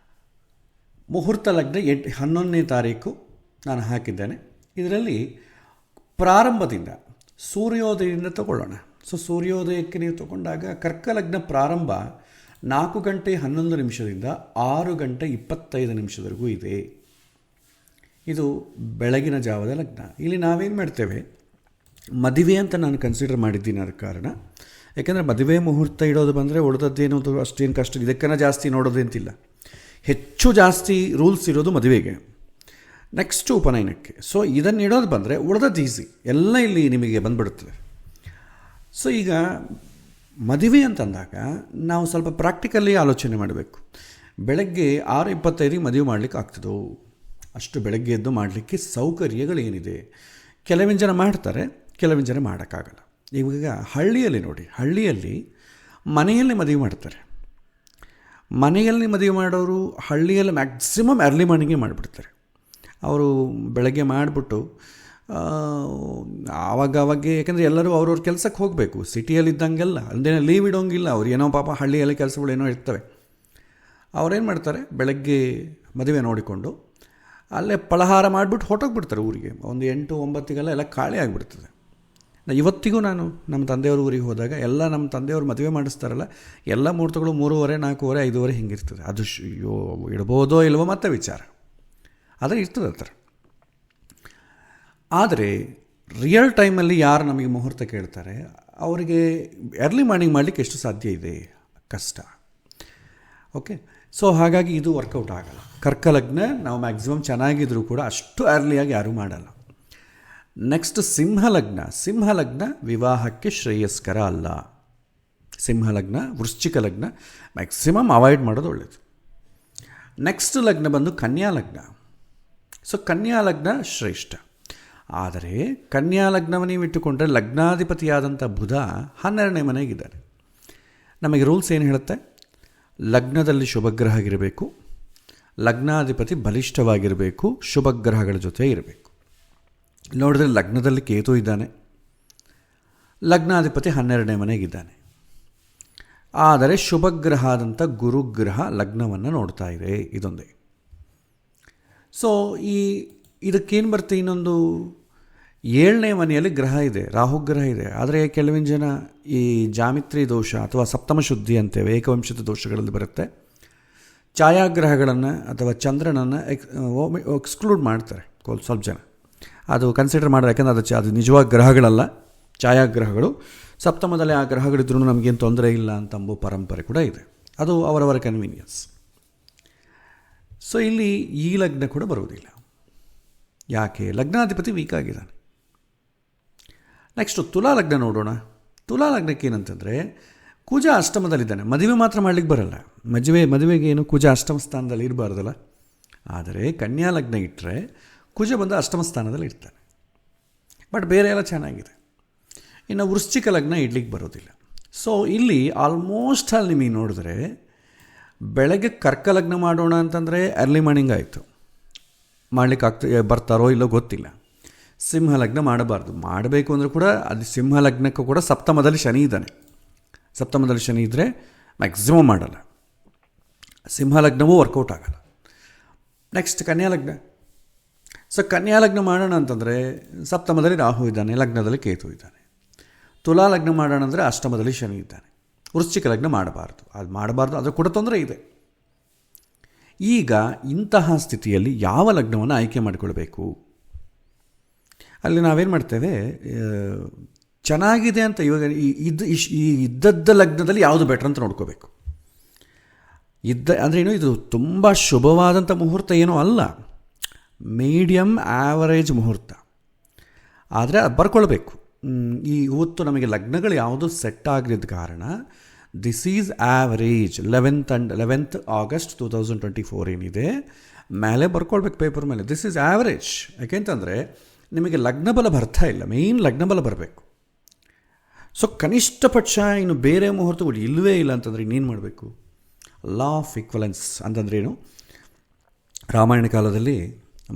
ಮುಹೂರ್ತ ಲಗ್ನ 11ನೇ ತಾರೀಕು ನಾನು ಹಾಕಿದ್ದೇನೆ. ಇದರಲ್ಲಿ ಪ್ರಾರಂಭದಿಂದ ಸೂರ್ಯೋದಯದಿಂದ ತಗೊಳ್ಳೋಣ. ಸೊ ಸೂರ್ಯೋದಯಕ್ಕೆ ನೀವು ತಗೊಂಡಾಗ ಕರ್ಕ ಲಗ್ನ ಪ್ರಾರಂಭ 4 ಗಂಟೆ 11 ನಿಮಿಷದಿಂದ 6 ಗಂಟೆ 25 ನಿಮಿಷದವರೆಗೂ ಇದೆ. ಇದು ಬೆಳಗಿನ ಜಾವದ ಲಗ್ನ. ಇಲ್ಲಿ ನಾವೇನು ಮಾಡ್ತೇವೆ, ಮದುವೆ ಅಂತ ನಾನು ಕನ್ಸಿಡರ್ ಮಾಡಿದ್ದೀನಿ. ಆದ ಕಾರಣ ಯಾಕೆಂದರೆ ಮದುವೆ ಮುಹೂರ್ತ ಇಡೋದು ಬಂದರೆ ಉಳಿದದ್ದೇನು ಅಷ್ಟೇನು ಕಷ್ಟ, ಇದಕ್ಕನ್ನ ಜಾಸ್ತಿ ನೋಡೋದೇಂತಿಲ್ಲ. ಹೆಚ್ಚು ಜಾಸ್ತಿ ರೂಲ್ಸ್ ಇರೋದು ಮದುವೆಗೆ. ನೆಕ್ಸ್ಟು ಉಪನಯನಕ್ಕೆ. ಸೊ ಇದನ್ನು ಇಡೋದು ಬಂದರೆ ಉಳಿದದ್ದು ಈಸಿ, ಎಲ್ಲ ಇಲ್ಲಿ ನಿಮಗೆ ಬಂದುಬಿಡುತ್ತದೆ. ಸೊ ಈಗ ಮದುವೆ ಅಂತಂದಾಗ ನಾವು ಸ್ವಲ್ಪ ಪ್ರಾಕ್ಟಿಕಲಿ ಆಲೋಚನೆ ಮಾಡಬೇಕು. ಬೆಳಗ್ಗೆ 6:25 ಮದುವೆ ಮಾಡಲಿಕ್ಕೆ ಆಗ್ತದೋ? ಅಷ್ಟು ಬೆಳಗ್ಗೆ ಎದ್ದು ಮಾಡಲಿಕ್ಕೆ ಸೌಕರ್ಯಗಳೇನಿದೆ? ಕೆಲವಿನ ಜನ ಮಾಡ್ತಾರೆ, ಕೆಲವಿನ ಜನ ಮಾಡೋಕ್ಕಾಗಲ್ಲ. ಇವಾಗ ಹಳ್ಳಿಯಲ್ಲಿ ನೋಡಿ, ಹಳ್ಳಿಯಲ್ಲಿ ಮನೆಯಲ್ಲೇ ಮದುವೆ ಮಾಡ್ತಾರೆ. ಮನೆಯಲ್ಲಿ ಮದುವೆ ಮಾಡೋರು ಹಳ್ಳಿಯಲ್ಲಿ ಮ್ಯಾಕ್ಸಿಮಮ್ ಅರ್ಲಿ ಮಾರ್ನಿಂಗೇ ಮಾಡಿಬಿಡ್ತಾರೆ. ಅವರು ಬೆಳಗ್ಗೆ ಮಾಡಿಬಿಟ್ಟು ಆವಾಗವಾಗೆ, ಯಾಕಂದರೆ ಎಲ್ಲರೂ ಅವ್ರವ್ರ ಕೆಲಸಕ್ಕೆ ಹೋಗಬೇಕು. ಸಿಟಿಯಲ್ಲಿ ಇದ್ದಂಗೆಲ್ಲ ಅಂದೇನೋ ಲೀವ್ ಇಡೋಂಗಿಲ್ಲ. ಅವ್ರು ಏನೋ ಪಾಪ ಹಳ್ಳಿಯಲ್ಲಿ ಕೆಲಸಗಳು ಏನೋ ಇರ್ತವೆ. ಅವ್ರೇನು ಮಾಡ್ತಾರೆ, ಬೆಳಗ್ಗೆ ಮದುವೆ ನೋಡಿಕೊಂಡು ಅಲ್ಲೇ ಫಲಹಾರ ಮಾಡಿಬಿಟ್ಟು ಹೊರಟೋಗ್ಬಿಡ್ತಾರೆ ಊರಿಗೆ. ಒಂದು 8-9 ಎಲ್ಲ ಖಾಲಿ ಆಗಿಬಿಡ್ತದೆ. ಇವತ್ತಿಗೂ ನಾನು ನಮ್ಮ ತಂದೆಯವ್ರ ಊರಿಗೆ ಹೋದಾಗ ಎಲ್ಲ ನಮ್ಮ ತಂದೆಯವ್ರು ಮದುವೆ ಮಾಡಿಸ್ತಾರಲ್ಲ, ಎಲ್ಲ ಮುಹೂರ್ತಗಳು 3:30, 4:30, 5:00 ಹಿಂಗಿರ್ತದೆ. ಅದು ಇಡ್ಬೋದೋ ಇಲ್ವೋ ಮತ್ತೆ ವಿಚಾರ, ಆದರೆ ಇರ್ತದೆ ಆ ಥರ. ಆದರೆ ರಿಯಲ್ ಟೈಮಲ್ಲಿ ಯಾರು ನಮಗೆ ಮುಹೂರ್ತ ಕೇಳ್ತಾರೆ ಅವರಿಗೆ ಎರ್ಲಿ ಮಾರ್ನಿಂಗ್ ಮಾಡಲಿಕ್ಕೆ ಎಷ್ಟು ಸಾಧ್ಯ ಇದೆ? ಕಷ್ಟ. ಓಕೆ, ಸೊ ಹಾಗಾಗಿ ಇದು ವರ್ಕೌಟ್ ಆಗಲ್ಲ. ಕರ್ಕಲಗ್ನ ನಾವು ಮ್ಯಾಕ್ಸಿಮಮ್ ಚೆನ್ನಾಗಿದ್ರೂ ಕೂಡ ಅಷ್ಟು ಅರ್ಲಿಯಾಗಿ ಯಾರೂ ಮಾಡಲ್ಲ. ನೆಕ್ಸ್ಟ್ ಸಿಂಹಲಗ್ನ. ಸಿಂಹಲಗ್ನ ವಿವಾಹಕ್ಕೆ ಶ್ರೇಯಸ್ಕರ ಅಲ್ಲ. ಸಿಂಹಲಗ್ನ, ವೃಶ್ಚಿಕ ಲಗ್ನ ಮ್ಯಾಕ್ಸಿಮಮ್ ಅವಾಯ್ಡ್ ಮಾಡೋದು ಒಳ್ಳೆಯದು. ನೆಕ್ಸ್ಟ್ ಲಗ್ನ ಬಂದು ಕನ್ಯಾ ಲಗ್ನ. ಸೊ ಕನ್ಯಾ ಲಗ್ನ ಶ್ರೇಷ್ಠ. ಆದರೆ ಕನ್ಯಾ ಲಗ್ನವನ್ನು ನೀವು ಇಟ್ಟುಕೊಂಡ್ರೆ ಲಗ್ನಾಧಿಪತಿಯಾದಂಥ ಬುಧ 12ನೇ ಮನೆಗಿದ್ದಾರೆ. ನಮಗೆ ರೂಲ್ಸ್ ಏನು ಹೇಳುತ್ತೆ? ಲಗ್ನದಲ್ಲಿ ಶುಭಗ್ರಹ ಇರಬೇಕು, ಲಗ್ನಾಧಿಪತಿ ಬಲಿಷ್ಠವಾಗಿರಬೇಕು, ಶುಭಗ್ರಹಗಳ ಜೊತೆ ಇರಬೇಕು. ನೋಡಿದ್ರೆ ಲಗ್ನದಲ್ಲಿ ಕೇತು ಇದ್ದಾನೆ, ಲಗ್ನಾಧಿಪತಿ 12ನೇ ಮನೆಗಿದ್ದಾನೆ. ಆದರೆ ಶುಭಗ್ರಹ ಆದಂಥ ಗುರುಗ್ರಹ ಲಗ್ನವನ್ನು ನೋಡ್ತಾ ಇದೆ. ಇದೊಂದೇ. ಸೊ ಇದಕ್ಕೇನು ಬರುತ್ತೆ? ಇನ್ನೊಂದು 7ನೇ ಮನೆಯಲ್ಲಿ ಗ್ರಹ ಇದೆ, ರಾಹುಗ್ರಹ ಇದೆ. ಆದರೆ ಕೆಲವಿನ ಜನ ಈ ಜಾಮಿತ್ರಿ ದೋಷ ಅಥವಾ ಸಪ್ತಮ ಶುದ್ಧಿ ಅಂತೇವೆ, ಏಕವಂಶದ ದೋಷಗಳಲ್ಲಿ ಬರುತ್ತೆ. ಛಾಯಾಗ್ರಹಗಳನ್ನು ಅಥವಾ ಚಂದ್ರನನ್ನು ಎಕ್ಸ್ಕ್ಲೂಡ್ ಮಾಡ್ತಾರೆ ಸ್ವಲ್ಪ ಜನ. ಅದು ಕನ್ಸಿಡರ್ ಮಾಡೋದು, ಯಾಕೆಂದರೆ ಅದು ನಿಜವಾದ ಗ್ರಹಗಳಲ್ಲ, ಛಾಯಾಗ್ರಹಗಳು. ಸಪ್ತಮದಲ್ಲಿ ಆ ಗ್ರಹಗಳಿದ್ರೂ ನಮಗೇನು ತೊಂದರೆ ಇಲ್ಲ ಅಂತಂಬೋ ಪರಂಪರೆ ಕೂಡ ಇದೆ. ಅದು ಅವರವರ ಕನ್ವೀನಿಯನ್ಸ್. ಸೊ ಇಲ್ಲಿ ಈ ಲಗ್ನ ಕೂಡ ಬರುವುದಿಲ್ಲ. ಯಾಕೆ? ಲಗ್ನಾಧಿಪತಿ ವೀಕ್ ಆಗಿದ್ದಾನೆ. ನೆಕ್ಸ್ಟು ತುಲಾ ಲಗ್ನ ನೋಡೋಣ. ತುಲಾ ಲಗ್ನಕ್ಕೆ ಏನಂತಂದರೆ ಕುಜ ಅಷ್ಟಮದಲ್ಲಿದ್ದಾನೆ. ಮದುವೆ ಮಾತ್ರ ಮಾಡಲಿಕ್ಕೆ ಬರಲ್ಲ. ಮದುವೆಗೆ ಏನು ಕುಜ ಅಷ್ಟಮ ಸ್ಥಾನದಲ್ಲಿ ಇರಬಾರ್ದಲ್ಲ. ಆದರೆ ಕನ್ಯಾ ಲಗ್ನ ಇಟ್ಟರೆ ಕುಜ ಬಂದು ಅಷ್ಟಮ ಸ್ಥಾನದಲ್ಲಿ ಇರ್ತಾನೆ. ಬಟ್ ಬೇರೆ ಎಲ್ಲ ಚೆನ್ನಾಗಿದೆ. ಇನ್ನು ವೃಶ್ಚಿಕ ಲಗ್ನ ಇಡ್ಲಿಕ್ಕೆ ಬರೋದಿಲ್ಲ. ಸೊ ಇಲ್ಲಿ ಆಲ್ಮೋಸ್ಟ್ ಅಲ್ಲಿ ನಿಮಗೆ ನೋಡಿದ್ರೆ ಬೆಳಗ್ಗೆ ಕರ್ಕ ಲಗ್ನ ಮಾಡೋಣ ಅಂತಂದರೆ ಅರ್ಲಿ ಮಾರ್ನಿಂಗ್ ಆಯಿತು. ಮಾಡಲಿಕ್ಕೆ ಬರ್ತಾರೋ ಇಲ್ಲೋ ಗೊತ್ತಿಲ್ಲ. ಸಿಂಹಲಗ್ನ ಮಾಡಬಾರ್ದು. ಮಾಡಬೇಕು ಅಂದರೆ ಕೂಡ ಅದು ಸಿಂಹಲಗ್ನಕ್ಕೂ ಕೂಡ ಸಪ್ತಮದಲ್ಲಿ ಶನಿ ಇದ್ದಾನೆ. ಸಪ್ತಮದಲ್ಲಿ ಶನಿ ಇದ್ದರೆ ಮ್ಯಾಕ್ಸಿಮಮ್ ಮಾಡಲ್ಲ. ಸಿಂಹಲಗ್ನವೂ ವರ್ಕೌಟ್ ಆಗಲ್ಲ. ನೆಕ್ಸ್ಟ್ ಕನ್ಯಾ ಲಗ್ನ. ಸೊ ಕನ್ಯಾ ಲಗ್ನ ಮಾಡೋಣ ಅಂತಂದರೆ ಸಪ್ತಮದಲ್ಲಿ ರಾಹು ಇದ್ದಾನೆ, ಲಗ್ನದಲ್ಲಿ ಕೇತು ಇದ್ದಾನೆ. ತುಲಾ ಲಗ್ನ ಮಾಡೋಣ ಅಂದರೆ ಅಷ್ಟಮದಲ್ಲಿ ಶನಿ ಇದ್ದಾನೆ. ವೃಶ್ಚಿಕ ಲಗ್ನ ಮಾಡಬಾರ್ದು. ಅದು ಮಾಡಬಾರ್ದು, ಅದು ಕೂಡ ತೊಂದರೆ ಇದೆ. ಈಗ ಇಂತಹ ಸ್ಥಿತಿಯಲ್ಲಿ ಯಾವ ಲಗ್ನವನ್ನು ಆಯ್ಕೆ ಮಾಡಿಕೊಳ್ಬೇಕು? ಅಲ್ಲಿ ನಾವೇನು ಮಾಡ್ತೇವೆ, ಚೆನ್ನಾಗಿದೆ ಅಂತ ಇವಾಗ ಇದ್ದದ್ದ ಲಗ್ನದಲ್ಲಿ ಯಾವುದು ಬೆಟ್ರ್ ಅಂತ ನೋಡ್ಕೋಬೇಕು. ಅಂದರೆ ಏನು, ಇದು ತುಂಬ ಶುಭವಾದಂಥ ಮುಹೂರ್ತ ಏನೂ ಅಲ್ಲ, ಮೀಡಿಯಮ್ ಆ್ಯಾವರೇಜ್ ಮುಹೂರ್ತ. ಆದರೆ ಅದು ಬರ್ಕೊಳ್ಬೇಕು. ಇವತ್ತು ನಮಗೆ ಲಗ್ನಗಳು ಯಾವುದು ಸೆಟ್ ಆಗಿದ್ದ ಕಾರಣ this is average. 11th August 2024 ಏನಿದೆ ಮೇಲೆ ಬರ್ಕೊಳ್ಬೇಕು ಪೇಪರ್ ಮೇಲೆ. This is average. ಯಾಕೆಂತಂದರೆ ನಿಮಗೆ ಲಗ್ನಬಲ ಬರ್ತಾ ಇಲ್ಲ, ಮೇಯ್ನ್ ಲಗ್ನಬಲ ಬರಬೇಕು. ಸೊ ಕನಿಷ್ಠ ಪಕ್ಷ ಇನ್ನು ಬೇರೆ ಮುಹೂರ್ತಗಳು ಇಲ್ಲವೇ ಇಲ್ಲ ಅಂತಂದರೆ ಇನ್ನೇನು ಮಾಡಬೇಕು? ಲಾ ಆಫ್ ಈಕ್ವಲೆನ್ಸ್ ಅಂತಂದ್ರೆ ಏನು? ರಾಮಾಯಣ ಕಾಲದಲ್ಲಿ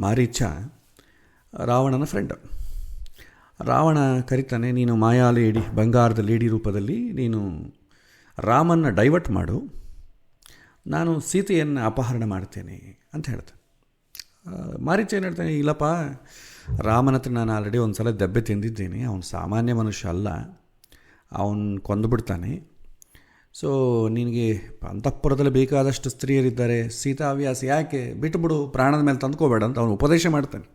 ಮಾರೀಚ ರಾವಣನ ಫ್ರೆಂಡ್. ರಾವಣ ಕರಿತಾನೆ, ನೀನು ಮಾಯಾ ಲೇಡಿ, ಬಂಗಾರದ ಲೇಡಿ ರೂಪದಲ್ಲಿ ನೀನು ರಾಮನ್ನ ಡೈವರ್ಟ್ ಮಾಡು, ನಾನು ಸೀತೆಯನ್ನು ಅಪಹರಣ ಮಾಡ್ತೇನೆ ಅಂತ ಹೇಳ್ತಾನೆ. ಮಾರೀಚ ಏನು ಹೇಳ್ತಾನೆ, ಇಲ್ಲಪ್ಪ, ರಾಮನ ಹತ್ರ ನಾನು ಆಲ್ರೆಡಿ ಒಂದು ಸಲ ದೆಬ್ಬೆ ತಿಂದಿದ್ದೇನೆ, ಅವನು ಸಾಮಾನ್ಯ ಮನುಷ್ಯ ಅಲ್ಲ, ಅವನು ಕೊಂದುಬಿಡ್ತಾನೆ. ಸೊ ನಿನಗೆ ಅಂತಃಪುರದಲ್ಲಿ ಬೇಕಾದಷ್ಟು ಸ್ತ್ರೀಯರಿದ್ದಾರೆ, ಸೀತಾವ್ಯಾಸ ಯಾಕೆ, ಬಿಟ್ಟುಬಿಡು, ಪ್ರಾಣದ ಮೇಲೆ ತಂದ್ಕೋಬೇಡ ಅಂತ ಅವನು ಉಪದೇಶ ಮಾಡ್ತಾನೆ.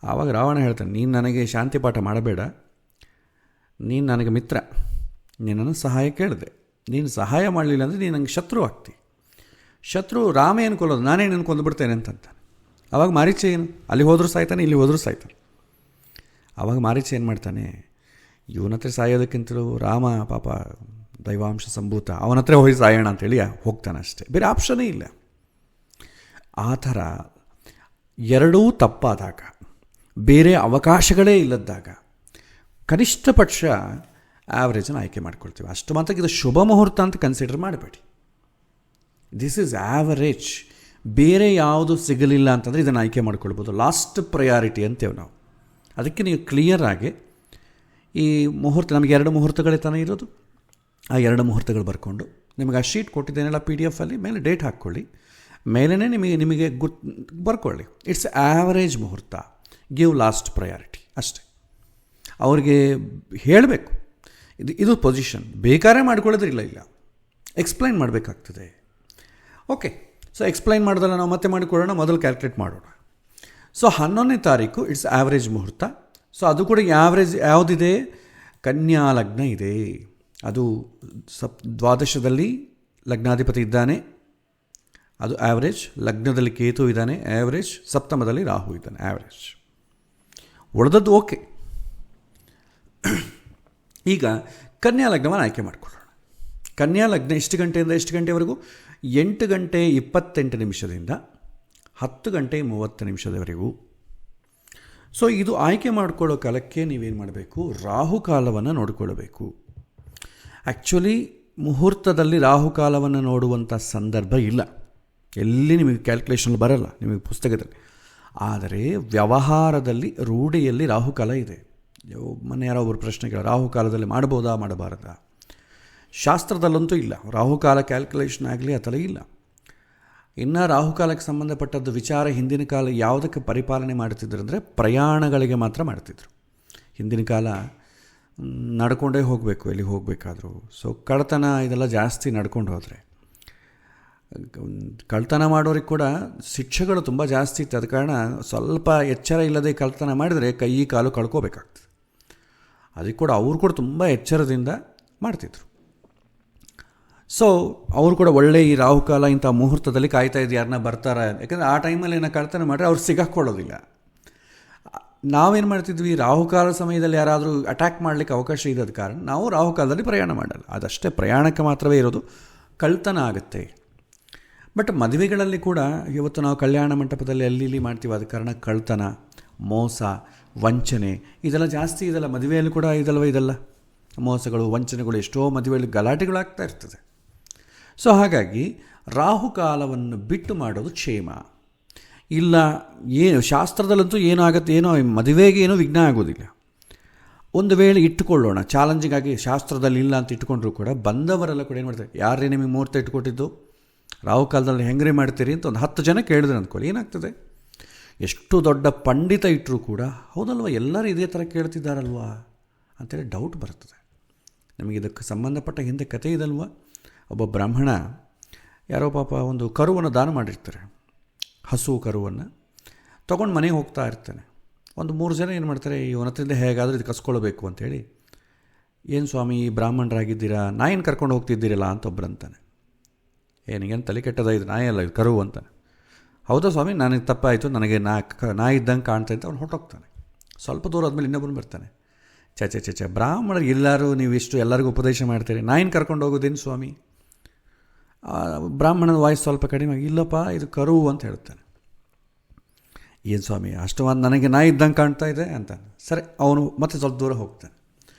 ಆವಾಗ ರಾವಣ ಹೇಳ್ತಾನೆ, ನೀನು ನನಗೆ ಶಾಂತಿ ಪಾಠ ಮಾಡಬೇಡ, ನೀನು ನನಗೆ ಮಿತ್ರ, ನೀನನ್ನು ಸಹಾಯ ಕೇಳಿದೆ, ನೀನು ಸಹಾಯ ಮಾಡಲಿಲ್ಲ ಅಂದರೆ ನೀನು ನನಗೆ ಶತ್ರು ಆಗ್ತಿ. ಶತ್ರು ರಾಮ ಏನು ಕೊಲ್ಲೋದು, ನಾನೇ ನಿನ್ನ ಕೊಂದುಬಿಡ್ತೇನೆ ಅಂತಂತಾನೆ. ಆವಾಗ ಮಾರೀಚ ಏನು, ಅಲ್ಲಿ ಹೋದರೂ ಸಾಯ್ತಾನೆ, ಇಲ್ಲಿ ಹೋದರೂ ಸಾಯ್ತಾನೆ. ಆವಾಗ ಮಾರೀಚ ಏನು ಮಾಡ್ತಾನೆ, ಇವನ ಹತ್ರ ಸಾಯೋದಕ್ಕಿಂತಲೂ ರಾಮ ಪಾಪ ದೈವಾಂಶ ಸಂಭೂತ, ಅವನ ಹತ್ರ ಹೋಗಿ ಸಾಯೋಣ ಅಂತೇಳಿ ಹೋಗ್ತಾನೆ ಅಷ್ಟೇ, ಬೇರೆ ಆಪ್ಷನ್ನೇ ಇಲ್ಲ. ಆ ಥರ ಎರಡೂ ತಪ್ಪಾದಾಗ, ಬೇರೆ ಅವಕಾಶಗಳೇ ಇಲ್ಲದಾಗ ಕನಿಷ್ಠ ಪಕ್ಷ ಆ್ಯಾವ್ರೇಜನ್ನು ಆಯ್ಕೆ ಮಾಡ್ಕೊಳ್ತೀವಿ. ಅಷ್ಟು ಮಾತ್ರಕ್ಕೆ ಇದು ಶುಭ ಮುಹೂರ್ತ ಅಂತ ಕನ್ಸಿಡರ್ ಮಾಡಬೇಡಿ. This is average. ಬೇರೆ ಯಾವುದು ಸಿಗಲಿಲ್ಲ ಅಂತಂದರೆ ಇದನ್ನು ಆಯ್ಕೆ ಮಾಡ್ಕೊಳ್ಬೋದು. ಲಾಸ್ಟ್ ಪ್ರಯಾರಿಟಿ ಅಂತೇವೆ ನಾವು. ಅದಕ್ಕೆ ನೀವು ಕ್ಲಿಯರಾಗಿ ಈ ಮುಹೂರ್ತ, ನಮಗೆ 2 ಮುಹೂರ್ತಗಳೇ ತಾನೇ ಇರೋದು, ಆ 2 ಮುಹೂರ್ತಗಳು ಬರ್ಕೊಂಡು ನಿಮಗೆ ಆ ಶೀಟ್ ಕೊಟ್ಟಿದ್ದೇನೆಲ್ಲ PDF ಅಲ್ಲಿ ಮೇಲೆ ಡೇಟ್ ಹಾಕ್ಕೊಳ್ಳಿ, ಮೇಲೇ ನಿಮಗೆ ಬರ್ಕೊಳ್ಳಿ. ಇಟ್ಸ್ ಆ್ಯಾವರೇಜ್ ಮುಹೂರ್ತ, ಗಿವ್ ಲಾಸ್ಟ್ ಪ್ರಯಾರಿಟಿ ಅಷ್ಟೇ. ಅವ್ರಿಗೆ ಹೇಳಬೇಕು ಇದು ಪೊಸಿಷನ್, ಬೇಕಾದ್ರೆ ಮಾಡ್ಕೊಳ್ಳೋದ್ರೆ ಇಲ್ಲ ಎಕ್ಸ್ಪ್ಲೈನ್ ಮಾಡಬೇಕಾಗ್ತದೆ. ಓಕೆ, ಸೊ ಎಕ್ಸ್ಪ್ಲೈನ್ ಮಾಡೋದಲ್ಲ, ನಾವು ಮತ್ತೆ ಮಾಡಿಕೊಳ್ಳೋಣ, ಮೊದಲು ಕ್ಯಾಲ್ಕುಲೇಟ್ ಮಾಡೋಣ. ಸೊ 11ನೇ ತಾರೀಕು ಇಟ್ಸ್ ಆ್ಯಾವ್ರೇಜ್ ಮುಹೂರ್ತ. ಸೊ ಅದು ಕೂಡ ಆ್ಯಾವ್ರೇಜ್ ಯಾವುದಿದೆ, ಕನ್ಯಾ ಲಗ್ನ ಇದೆ. ಅದು ದ್ವಾದಶದಲ್ಲಿ ಲಗ್ನಾಧಿಪತಿ ಇದ್ದಾನೆ, ಅದು ಆ್ಯಾವ್ರೇಜ್. ಲಗ್ನದಲ್ಲಿ ಕೇತು ಇದ್ದಾನೆ, ಆ್ಯಾವ್ರೇಜ್. ಸಪ್ತಮದಲ್ಲಿ ರಾಹು ಇದ್ದಾನೆ, ಆ್ಯಾವ್ರೇಜ್. ಉಳಿದದ್ದು ಓಕೆ. ಈಗ ಕನ್ಯಾ ಲಗ್ನವನ್ನು ಆಯ್ಕೆ ಮಾಡಿಕೊಳ್ಳೋಣ. ಕನ್ಯಾ ಲಗ್ನ ಎಷ್ಟು ಗಂಟೆಯಿಂದ ಎಷ್ಟು ಗಂಟೆವರೆಗೂ? 8 ಗಂಟೆ 28 ನಿಮಿಷದಿಂದ 10 ಗಂಟೆ 30 ನಿಮಿಷದವರೆಗೂ. ಸೊ ಇದು ಆಯ್ಕೆ ಮಾಡಿಕೊಳ್ಳೋ ಕಾಲಕ್ಕೆ ನೀವೇನು ಮಾಡಬೇಕು, ರಾಹುಕಾಲವನ್ನು ನೋಡಿಕೊಳ್ಳಬೇಕು. ಆ್ಯಕ್ಚುಲಿ ಮುಹೂರ್ತದಲ್ಲಿ ರಾಹುಕಾಲವನ್ನು ನೋಡುವಂಥ ಸಂದರ್ಭ ಇಲ್ಲ, ಎಲ್ಲಿ ನಿಮಗೆ ಕ್ಯಾಲ್ಕುಲೇಷನ್ ಬರಲ್ಲ ನಿಮಗೆ ಪುಸ್ತಕದಲ್ಲಿ. ಆದರೆ ವ್ಯವಹಾರದಲ್ಲಿ ರೂಢಿಯಲ್ಲಿ ರಾಹುಕಾಲ ಇದೆ. ಮೊನ್ನೆ ಯಾರೋ ಒಬ್ಬರು ಪ್ರಶ್ನೆ ಕೇಳ, ರಾಹುಕಾಲದಲ್ಲಿ ಮಾಡ್ಬೋದಾ ಮಾಡಬಾರದಾ? ಶಾಸ್ತ್ರದಲ್ಲಂತೂ ಇಲ್ಲ, ರಾಹುಕಾಲ ಕ್ಯಾಲ್ಕುಲೇಷನ್ ಆಗಲಿ ಆ ಥರ ಇಲ್ಲ. ಇನ್ನು ರಾಹುಕಾಲಕ್ಕೆ ಸಂಬಂಧಪಟ್ಟದ್ದು ವಿಚಾರ ಹಿಂದಿನ ಕಾಲ ಯಾವುದಕ್ಕೆ ಪರಿಪಾಲನೆ ಮಾಡ್ತಿದ್ರು ಅಂದರೆ ಪ್ರಯಾಣಗಳಿಗೆ ಮಾತ್ರ ಮಾಡ್ತಿದ್ರು. ಹಿಂದಿನ ಕಾಲ ನಡ್ಕೊಂಡೇ ಹೋಗಬೇಕು ಎಲ್ಲಿಗೆ ಹೋಗಬೇಕಾದ್ರೂ. ಸೊ ಕಳ್ತನ ಇದೆಲ್ಲ ಜಾಸ್ತಿ ನಡ್ಕೊಂಡು ಹೋದರೆ, ಕಳ್ತನ ಮಾಡೋರಿಗೆ ಕೂಡ ಶಿಕ್ಷೆಗಳು ತುಂಬ ಜಾಸ್ತಿ ಇತ್ತು. ಆದ ಕಾರಣ ಸ್ವಲ್ಪ ಎಚ್ಚರ ಇಲ್ಲದೆ ಕಳ್ತನ ಮಾಡಿದರೆ ಕೈ ಕಾಲು ಕಳ್ಕೋಬೇಕಾಗ್ತದೆ. ಅದಕ್ಕೆ ಕೂಡ ಅವರು ಕೂಡ ತುಂಬ ಎಚ್ಚರದಿಂದ ಮಾಡ್ತಿದ್ರು. ಸೊ ಅವರು ಕೂಡ ಒಳ್ಳೆ ಈ ರಾಹುಕಾಲ ಇಂಥ ಮುಹೂರ್ತದಲ್ಲಿ ಕಾಯ್ತಾ ಇದ್ದು ಯಾರನ್ನ ಬರ್ತಾರೆ, ಯಾಕಂದರೆ ಆ ಟೈಮಲ್ಲಿ ಏನೋ ಕಳ್ತನ ಮಾಡಿದ್ರೆ ಅವ್ರು ಸಿಗಾಕೊಳ್ಳೋದಿಲ್ಲ. ನಾವೇನು ಮಾಡ್ತಿದ್ವಿ, ರಾಹುಕಾಲ ಸಮಯದಲ್ಲಿ ಯಾರಾದರೂ ಅಟ್ಯಾಕ್ ಮಾಡಲಿಕ್ಕೆ ಅವಕಾಶ ಇರೋದ ಕಾರಣ ನಾವು ರಾಹುಕಾಲದಲ್ಲಿ ಪ್ರಯಾಣ ಮಾಡಲ್ಲ. ಅದಷ್ಟೇ, ಪ್ರಯಾಣಕ್ಕೆ ಮಾತ್ರವೇ ಇರೋದು, ಕಳ್ತನ ಆಗುತ್ತೆ. ಬಟ್ ಮದುವೆಗಳಲ್ಲಿ ಕೂಡ ಇವತ್ತು ನಾವು ಕಲ್ಯಾಣ ಮಂಟಪದಲ್ಲಿ ಅಲ್ಲಿ ಮಾಡ್ತೀವಿ, ಆದ ಕಾರಣ ಕಳ್ತನ, ಮೋಸ, ವಂಚನೆ ಇದೆಲ್ಲ ಜಾಸ್ತಿ ಇದೆಲ್ಲ. ಮದುವೆಯಲ್ಲಿ ಕೂಡ ಇದೆಲ್ಲ ಮೋಸಗಳು, ವಂಚನೆಗಳು, ಎಷ್ಟೋ ಮದುವೆಯಲ್ಲಿ ಗಲಾಟೆಗಳಾಗ್ತಾ ಇರ್ತದೆ. ಸೊ ಹಾಗಾಗಿ ರಾಹುಕಾಲವನ್ನು ಬಿಟ್ಟು ಮಾಡೋದು ಕ್ಷೇಮ. ಇಲ್ಲ, ಏನು ಶಾಸ್ತ್ರದಲ್ಲಂತೂ ಏನಾಗುತ್ತೆ, ಏನೋ ಮದುವೆಗೆ ಏನೋ ವಿಘ್ನ ಆಗೋದಿಲ್ಲ. ಒಂದು ವೇಳೆ ಇಟ್ಟುಕೊಳ್ಳೋಣ ಚಾಲೆಂಜಿಂಗ್ ಆಗಿ, ಶಾಸ್ತ್ರದಲ್ಲಿ ಇಲ್ಲ ಅಂತ ಇಟ್ಕೊಂಡ್ರು ಕೂಡ ಬಂದವರೆಲ್ಲ ಕೂಡ ಏನು ಮಾಡ್ತಾರೆ, ಯಾರೇ ನಿಮಗೆ ಮುಹೂರ್ತ ಇಟ್ಕೊಟ್ಟಿದ್ದು, ರಾಹುಕಾಲದಲ್ಲಿ ಹೆಂಗ್ರೆ ಮಾಡ್ತೀರಿ ಅಂತ ಒಂದು 10 ಜನ ಕೇಳಿದ್ರೆ ಅಂದ್ಕೊಳ್ಳಿ, ಏನಾಗ್ತದೆ? ಎಷ್ಟು ದೊಡ್ಡ ಪಂಡಿತ ಇಟ್ಟರೂ ಕೂಡ ಹೌದಲ್ವ ಎಲ್ಲರೂ ಇದೇ ಥರ ಕೇಳ್ತಿದ್ದಾರಲ್ವಾ ಅಂತೇಳಿ ಡೌಟ್ ಬರ್ತದೆ. ನಮಗೆ ಇದಕ್ಕೆ ಸಂಬಂಧಪಟ್ಟ ಹಿಂದೆ ಕಥೆ ಇದಲ್ವ, ಒಬ್ಬ ಬ್ರಾಹ್ಮಣ ಯಾರೋ ಪಾಪ ಒಂದು ಕರುವನ್ನು ದಾನ ಮಾಡಿರ್ತಾರೆ, ಹಸು ಕರುವನ್ನು ತೊಗೊಂಡು ಮನೆಗೆ ಹೋಗ್ತಾ ಇರ್ತಾನೆ. ಒಂದು 3 ಜನ ಏನು ಮಾಡ್ತಾರೆ, ಇವನ ಹತ್ರದಿಂದ ಹೇಗಾದರೂ ಇದು ಕಸ್ಕೊಳ್ಬೇಕು ಅಂತೇಳಿ, ಏನು ಸ್ವಾಮಿ ಬ್ರಾಹ್ಮಣರಾಗಿದ್ದೀರಾ, ನಾಯಿನ ಕರ್ಕೊಂಡು ಹೋಗ್ತಿದ್ದೀರಲ್ಲ ಅಂತ ಒಬ್ಬರು ಅಂತಾನೆ. ಏನಿಗೇನು ತಲೆ ಕೆಟ್ಟದ, ಇದು ನಾಯಿ ಅಲ್ಲ, ಇದು ಕರು ಅಂತಾನೆ. ಹೌದಾ ಸ್ವಾಮಿ, ನನಗೆ ತಪ್ಪಾಯಿತು, ನನಗೆ ನಾಯಿ ಇದ್ದಂಗೆ ಕಾಣ್ತಾ ಅಂತ ಅವ್ನು ಹೊರಟೋಗ್ತಾನೆ. ಸ್ವಲ್ಪ ದೂರ ಆದಮೇಲೆ ಇನ್ನೊಬ್ಬನು ಬರ್ತಾನೆ, ಚ ಬ್ರಾಹ್ಮಣರಿಗೆ ಎಲ್ಲರೂ ನೀವು ಇಷ್ಟು ಎಲ್ಲರಿಗೂ ಉಪದೇಶ ಮಾಡ್ತೀರಿ, ನಾಯಿನ ಕರ್ಕೊಂಡು ಹೋಗೋದೇನು ಸ್ವಾಮಿ? ಬ್ರಾಹ್ಮಣನ ವಾಯ್ಸ್ ಸ್ವಲ್ಪ ಕಡಿಮೆ, ಇಲ್ಲಪ್ಪ ಇದು ಕರು ಅಂತ ಹೇಳ್ತಾನೆ. ಏನು ಸ್ವಾಮಿ ಅಷ್ಟು ನನಗೆ ನಾಯಿ ಇದ್ದಂಗೆ ಕಾಣ್ತಾ ಇದೆ ಅಂತಾನೆ. ಸರಿ, ಅವನು ಮತ್ತೆ ಸ್ವಲ್ಪ ದೂರ ಹೋಗ್ತಾನೆ.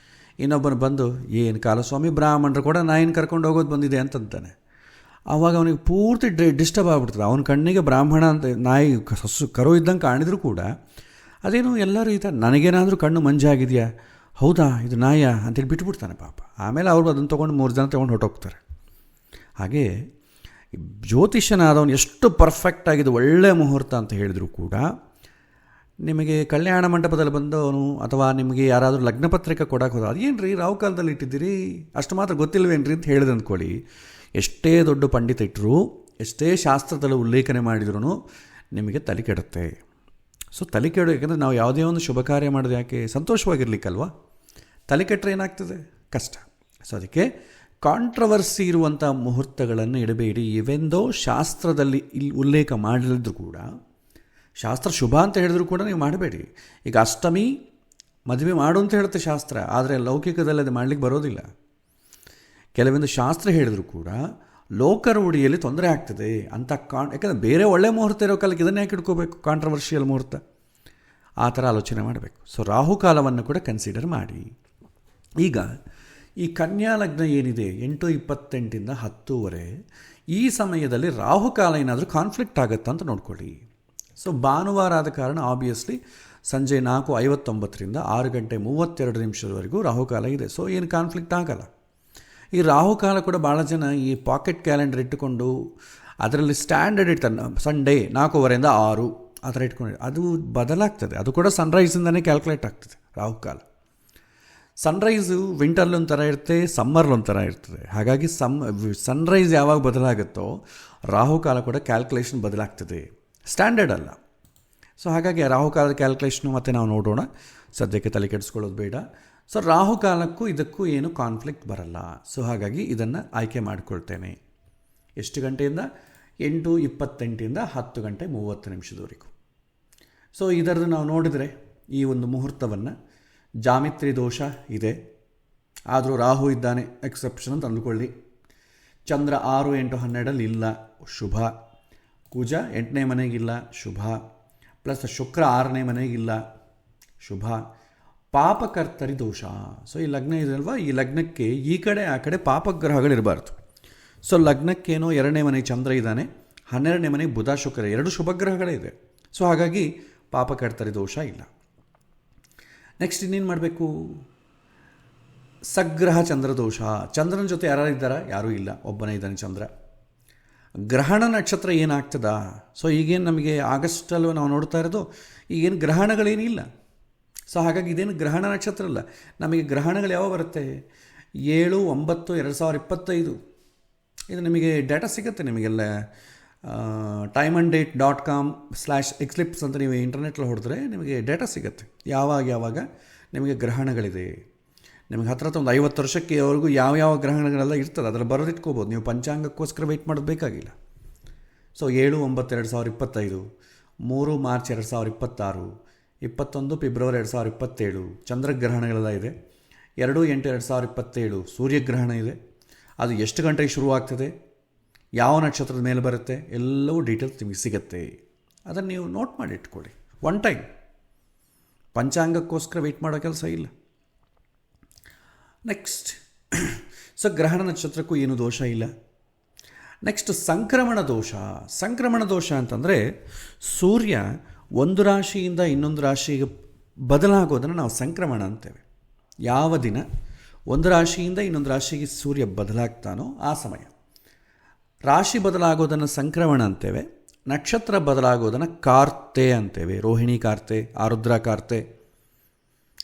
ಇನ್ನೊಬ್ಬನು ಬಂದು, ಏನು ಕಾಲ ಸ್ವಾಮಿ, ಬ್ರಾಹ್ಮಣರು ಕೂಡ ನಾಯಿನ ಕರ್ಕೊಂಡು ಹೋಗೋದು ಬಂದಿದೆ ಅಂತಂತಾನೆ. ಆವಾಗ ಅವನಿಗೆ ಪೂರ್ತಿ ಡಿಸ್ಟರ್ಬ್ ಆಗಿಬಿಡ್ತದೆ. ಅವನ ಕಣ್ಣಿಗೆ ಬ್ರಾಹ್ಮಣ ಅಂತ ನಾಯಿ ಹಸು ಕರು ಇದ್ದಂಗೆ ಕಾಣಿದ್ರು ಕೂಡ ಅದೇನು ಎಲ್ಲರೂ ಈ ಥರ, ನನಗೇನಾದರೂ ಕಣ್ಣು ಮಂಜಾಗಿದೆಯಾ, ಹೌದಾ ಇದು ನಾಯ ಅಂತೇಳಿ ಬಿಟ್ಬಿಡ್ತಾನೆ ಪಾಪ. ಆಮೇಲೆ ಅವರು ಅದನ್ನು ತೊಗೊಂಡು 3 ಜನ ತೊಗೊಂಡು ಹೊರಟೋಗ್ತಾರೆ. ಹಾಗೆ ಜ್ಯೋತಿಷ್ಯನಾದವನು ಎಷ್ಟು ಪರ್ಫೆಕ್ಟ್ ಆಗಿದೆ, ಒಳ್ಳೆಯ ಮುಹೂರ್ತ ಅಂತ ಹೇಳಿದರೂ ಕೂಡ ನಿಮಗೆ ಕಲ್ಯಾಣ ಮಂಟಪದಲ್ಲಿ ಬಂದವನು ಅಥವಾ ನಿಮಗೆ ಯಾರಾದರೂ ಲಗ್ನ ಪತ್ರಿಕೆ ಕೊಡೋಕೆ ಹೋದ, ಅದೇನು ರೀ ರಾಹುಕಾಲದಲ್ಲಿ ಇಟ್ಟಿದ್ದೀರಿ, ಅಷ್ಟು ಮಾತ್ರ ಗೊತ್ತಿಲ್ವೇನ್ರಿ ಅಂತ ಹೇಳಿದೆ ಅಂದ್ಕೊಳ್ಳಿ, ಎಷ್ಟೇ ದೊಡ್ಡ ಪಂಡಿತ ಇಟ್ಟರು, ಎಷ್ಟೇ ಶಾಸ್ತ್ರದಲ್ಲಿ ಉಲ್ಲೇಖನೆ ಮಾಡಿದ್ರೂ ನಿಮಗೆ ತಲೆ ಕೆಡುತ್ತೆ. ಸೊ ತಲೆ ಕೆಡು, ಯಾಕೆಂದರೆ ನಾವು ಯಾವುದೇ ಒಂದು ಶುಭ ಕಾರ್ಯ ಮಾಡೋದು ಯಾಕೆ, ಸಂತೋಷವಾಗಿರ್ಲಿಕ್ಕಲ್ವಾ? ತಲೆ ಕೆಟ್ಟರೆ ಏನಾಗ್ತದೆ, ಕಷ್ಟ. ಸೊ ಅದಕ್ಕೆ ಕಾಂಟ್ರವರ್ಸಿ ಇರುವಂಥ ಮುಹೂರ್ತಗಳನ್ನು ಇಡಬೇಡಿ. ಇವೆಂದೋ ಶಾಸ್ತ್ರದಲ್ಲಿ ಇಲ್ಲಿ ಉಲ್ಲೇಖ ಮಾಡಲಿದ್ರು ಕೂಡ ಶಾಸ್ತ್ರ ಶುಭ ಅಂತ ಹೇಳಿದ್ರು ಕೂಡ ನೀವು ಮಾಡಬೇಡಿ. ಈಗ ಅಷ್ಟಮಿ ಮದುವೆ ಮಾಡು ಅಂತ ಹೇಳುತ್ತೆ ಶಾಸ್ತ್ರ, ಆದರೆ ಲೌಕಿಕದಲ್ಲಿ ಅದು ಮಾಡಲಿಕ್ಕೆ ಬರೋದಿಲ್ಲ. ಕೆಲವೊಂದು ಶಾಸ್ತ್ರ ಹೇಳಿದ್ರು ಕೂಡ ಲೋಕರೂಢಿಯಲ್ಲಿ ತೊಂದರೆ ಆಗ್ತದೆ ಅಂತ ಯಾಕಂದರೆ ಬೇರೆ ಒಳ್ಳೆ ಮುಹೂರ್ತ ಇರೋ ಕಾಲಕ್ಕೆ ಇದನ್ನೇ ಯಾಕೆ ಇಟ್ಕೋಬೇಕು, ಕಾಂಟ್ರವರ್ಷಿಯಲ್ ಮುಹೂರ್ತ, ಆ ಥರ ಆಲೋಚನೆ ಮಾಡಬೇಕು. ಸೊ ರಾಹುಕಾಲವನ್ನು ಕೂಡ ಕನ್ಸಿಡರ್ ಮಾಡಿ. ಈಗ ಈ ಕನ್ಯಾ ಲಗ್ನ ಏನಿದೆ 8:28 10:00 ಈ ಸಮಯದಲ್ಲಿ ರಾಹುಕಾಲ ಏನಾದರೂ ಕಾನ್ಫ್ಲಿಕ್ಟ್ ಆಗುತ್ತಾ ಅಂತ ನೋಡ್ಕೊಳ್ಳಿ. ಸೊ ಭಾನುವಾರ ಆದ ಕಾರಣ ಆಬ್ವಿಯಸ್ಲಿ ಸಂಜೆ 4:59 6:32 ರಾಹುಕಾಲ ಇದೆ. ಸೊ ಏನು ಕಾನ್ಫ್ಲಿಕ್ಟ್ ಆಗಲ್ಲ. ಈ ರಾಹುಕಾಲ ಕೂಡ ಭಾಳ ಜನ ಈ ಪಾಕೆಟ್ ಕ್ಯಾಲೆಂಡರ್ ಇಟ್ಟುಕೊಂಡು ಅದರಲ್ಲಿ ಸ್ಟ್ಯಾಂಡರ್ಡ್ ಇಡ್ತಾನೆ, ಸಂಡೇ 4:15 6 ಆ ಥರ ಇಟ್ಕೊಂಡು, ಅದು ಬದಲಾಗ್ತದೆ. ಅದು ಕೂಡ ಸನ್ರೈಸಿಂದನೇ ಕ್ಯಾಲ್ಕುಲೇಟ್ ಆಗ್ತದೆ ರಾಹುಕಾಲ. ಸನ್ರೈಸು ವಿಂಟರ್ಲೊಂಥರ ಇರುತ್ತೆ, ಸಮ್ಮರ್ಲೊಂಥರ ಇರ್ತದೆ. ಹಾಗಾಗಿ ಸನ್ರೈಸ್ ಯಾವಾಗ ಬದಲಾಗುತ್ತೋ ರಾಹುಕಾಲ ಕೂಡ ಕ್ಯಾಲ್ಕುಲೇಷನ್ ಬದಲಾಗ್ತದೆ, ಸ್ಟ್ಯಾಂಡರ್ಡ್ ಅಲ್ಲ. ಸೊ ಹಾಗಾಗಿ ರಾಹುಕಾಲದ ಕ್ಯಾಲ್ಕುಲೇಷನು ಮತ್ತು ನಾವು ನೋಡೋಣ, ಸದ್ಯಕ್ಕೆ ತಲೆ ಕೆಡಿಸ್ಕೊಳ್ಳೋದು ಬೇಡ. ಸೊ ರಾಹುಕಾಲಕ್ಕೂ ಇದಕ್ಕೂ ಏನು ಕಾನ್ಫ್ಲಿಕ್ಟ್ ಬರಲ್ಲ. ಸೊ ಹಾಗಾಗಿ ಇದನ್ನು ಆಯ್ಕೆ ಮಾಡಿಕೊಳ್ತೇನೆ. ಎಷ್ಟು ಗಂಟೆಯಿಂದ? 8:28 10:30 ಸೊ ಇದರದ್ದು ನಾವು ನೋಡಿದರೆ ಈ ಒಂದು ಮುಹೂರ್ತವನ್ನು ಜಾಮಿತ್ರಿ ದೋಷ ಇದೆ, ಆದರೂ ರಾಹು ಇದ್ದಾನೆ, ಎಕ್ಸೆಪ್ಷನ್ ಅಂತ ಅಂದುಕೊಳ್ಳಿ. ಚಂದ್ರ 6, 8, 12 ಇಲ್ಲ, ಶುಭ. ಕುಜ 8ನೇ ಮನೆಗಿಲ್ಲ, ಶುಭ. ಪ್ಲಸ್ ಶುಕ್ರ 6ನೇ ಮನೆಗಿಲ್ಲ, ಶುಭ. ಪಾಪಕರ್ತರಿ ದೋಷ. ಸೊ ಈ ಲಗ್ನ ಇದಲ್ವಾ, ಈ ಲಗ್ನಕ್ಕೆ ಈ ಕಡೆ ಆ ಕಡೆ ಪಾಪಗ್ರಹಗಳಿರಬಾರ್ದು. ಸೊ ಲಗ್ನಕ್ಕೇನೋ 2ನೇ ಮನೆ ಚಂದ್ರ ಇದ್ದಾನೆ, 12ನೇ ಮನೆಗೆ ಬುಧ ಶುಕ್ರ 2 ಶುಭಗ್ರಹಗಳೇ ಇದೆ. ಸೊ ಹಾಗಾಗಿ ಪಾಪಕರ್ತರಿ ದೋಷ ಇಲ್ಲ. ನೆಕ್ಸ್ಟ್ ಇನ್ನೇನು ಮಾಡಬೇಕು? ಸಗ್ರಹ ಚಂದ್ರ ದೋಷ. ಚಂದ್ರನ ಜೊತೆ ಯಾರಿದ್ದಾರಾ? ಯಾರೂ ಇಲ್ಲ, ಒಬ್ಬನೇ ಇದ್ದಾನೆ ಚಂದ್ರ. ಗ್ರಹಣ ನಕ್ಷತ್ರ ಏನಾಗ್ತದ? ಸೊ ಈಗೇನು ನಮಗೆ ಆಗಸ್ಟಲ್ಲೂ ನಾವು ನೋಡ್ತಾ ಇರೋದು ಈಗೇನು ಗ್ರಹಣಗಳೇನಿಲ್ಲ. ಸೊ ಹಾಗಾಗಿ ಇದೇನು ಗ್ರಹಣ ನಕ್ಷತ್ರ ಅಲ್ಲ. ನಮಗೆ ಗ್ರಹಣಗಳು ಯಾವ ಬರುತ್ತೆ? 7/9/2025 ಇದು ನಿಮಗೆ ಡೇಟಾ ಸಿಗುತ್ತೆ. ನಿಮಗೆಲ್ಲ timeanddate.com/eclipse ಅಂತ ನೀವು ಇಂಟರ್ನೆಟ್ಟಲ್ಲಿ ಹೊಡೆದ್ರೆ ನಿಮಗೆ ಡೇಟಾ ಸಿಗುತ್ತೆ, ಯಾವಾಗ ನಿಮಗೆ ಗ್ರಹಣಗಳಿದೆ. ನಿಮಗೆ ಹತ್ರ ಒಂದು 50 ವರ್ಷಕ್ಕೆವರೆಗೂ ಯಾವ ಗ್ರಹಣಗಳೆಲ್ಲ ಇರ್ತದೆ, ಅದರಲ್ಲಿ ಬರೋದಿಟ್ಕೋಬೋದು. ನೀವು ಪಂಚಾಂಗಕ್ಕೋಸ್ಕರ ವೆಯ್ಟ್ ಮಾಡೋದು ಬೇಕಾಗಿಲ್ಲ. ಸೊ 7/9/2025, 3 ಮಾರ್ಚ್ 2026, 21 ಫೆಬ್ರವರಿ 2027 ಚಂದ್ರಗ್ರಹಣಗಳೆಲ್ಲ ಇದೆ. 2/8/2027 ಸೂರ್ಯಗ್ರಹಣ ಇದೆ. ಅದು ಎಷ್ಟು ಗಂಟೆಗೆ ಶುರುವಾಗ್ತದೆ, ಯಾವ ನಕ್ಷತ್ರದ ಮೇಲೆ ಬರುತ್ತೆ, ಎಲ್ಲವೂ ಡೀಟೇಲ್ಸ್ ನಿಮಗೆ ಸಿಗುತ್ತೆ. ಅದನ್ನು ನೀವು ನೋಟ್ ಮಾಡಿ ಇಟ್ಕೊಳ್ಳಿ. ಒನ್ ಟೈಮ್ ಪಂಚಾಂಗಕ್ಕೋಸ್ಕರ ವೆಯ್ಟ್ ಮಾಡೋ ಕೆಲಸ ಇಲ್ಲ. ನೆಕ್ಸ್ಟ್ ಸೊ ಗ್ರಹಣ ನಕ್ಷತ್ರಕ್ಕೂ ಏನು ದೋಷ ಇಲ್ಲ. ನೆಕ್ಸ್ಟ್ ಸಂಕ್ರಮಣ ದೋಷ. ಸಂಕ್ರಮಣ ದೋಷ ಅಂತಂದರೆ ಸೂರ್ಯ ಒಂದು ರಾಶಿಯಿಂದ ಇನ್ನೊಂದು ರಾಶಿಗೆ ಬದಲಾಗೋದನ್ನು ನಾವು ಸಂಕ್ರಮಣ ಅಂತೇವೆ. ಯಾವ ದಿನ ಒಂದು ರಾಶಿಯಿಂದ ಇನ್ನೊಂದು ರಾಶಿಗೆ ಸೂರ್ಯ ಬದಲಾಗ್ತಾನೋ ಆ ಸಮಯ. ರಾಶಿ ಬದಲಾಗೋದನ್ನು ಸಂಕ್ರಮಣ ಅಂತೇವೆ, ನಕ್ಷತ್ರ ಬದಲಾಗೋದನ್ನು ಕಾರ್ತೆ ಅಂತೇವೆ. ರೋಹಿಣಿ ಕಾರ್ತೆ, ಆರುದ್ರ ಕಾರ್ತೆ,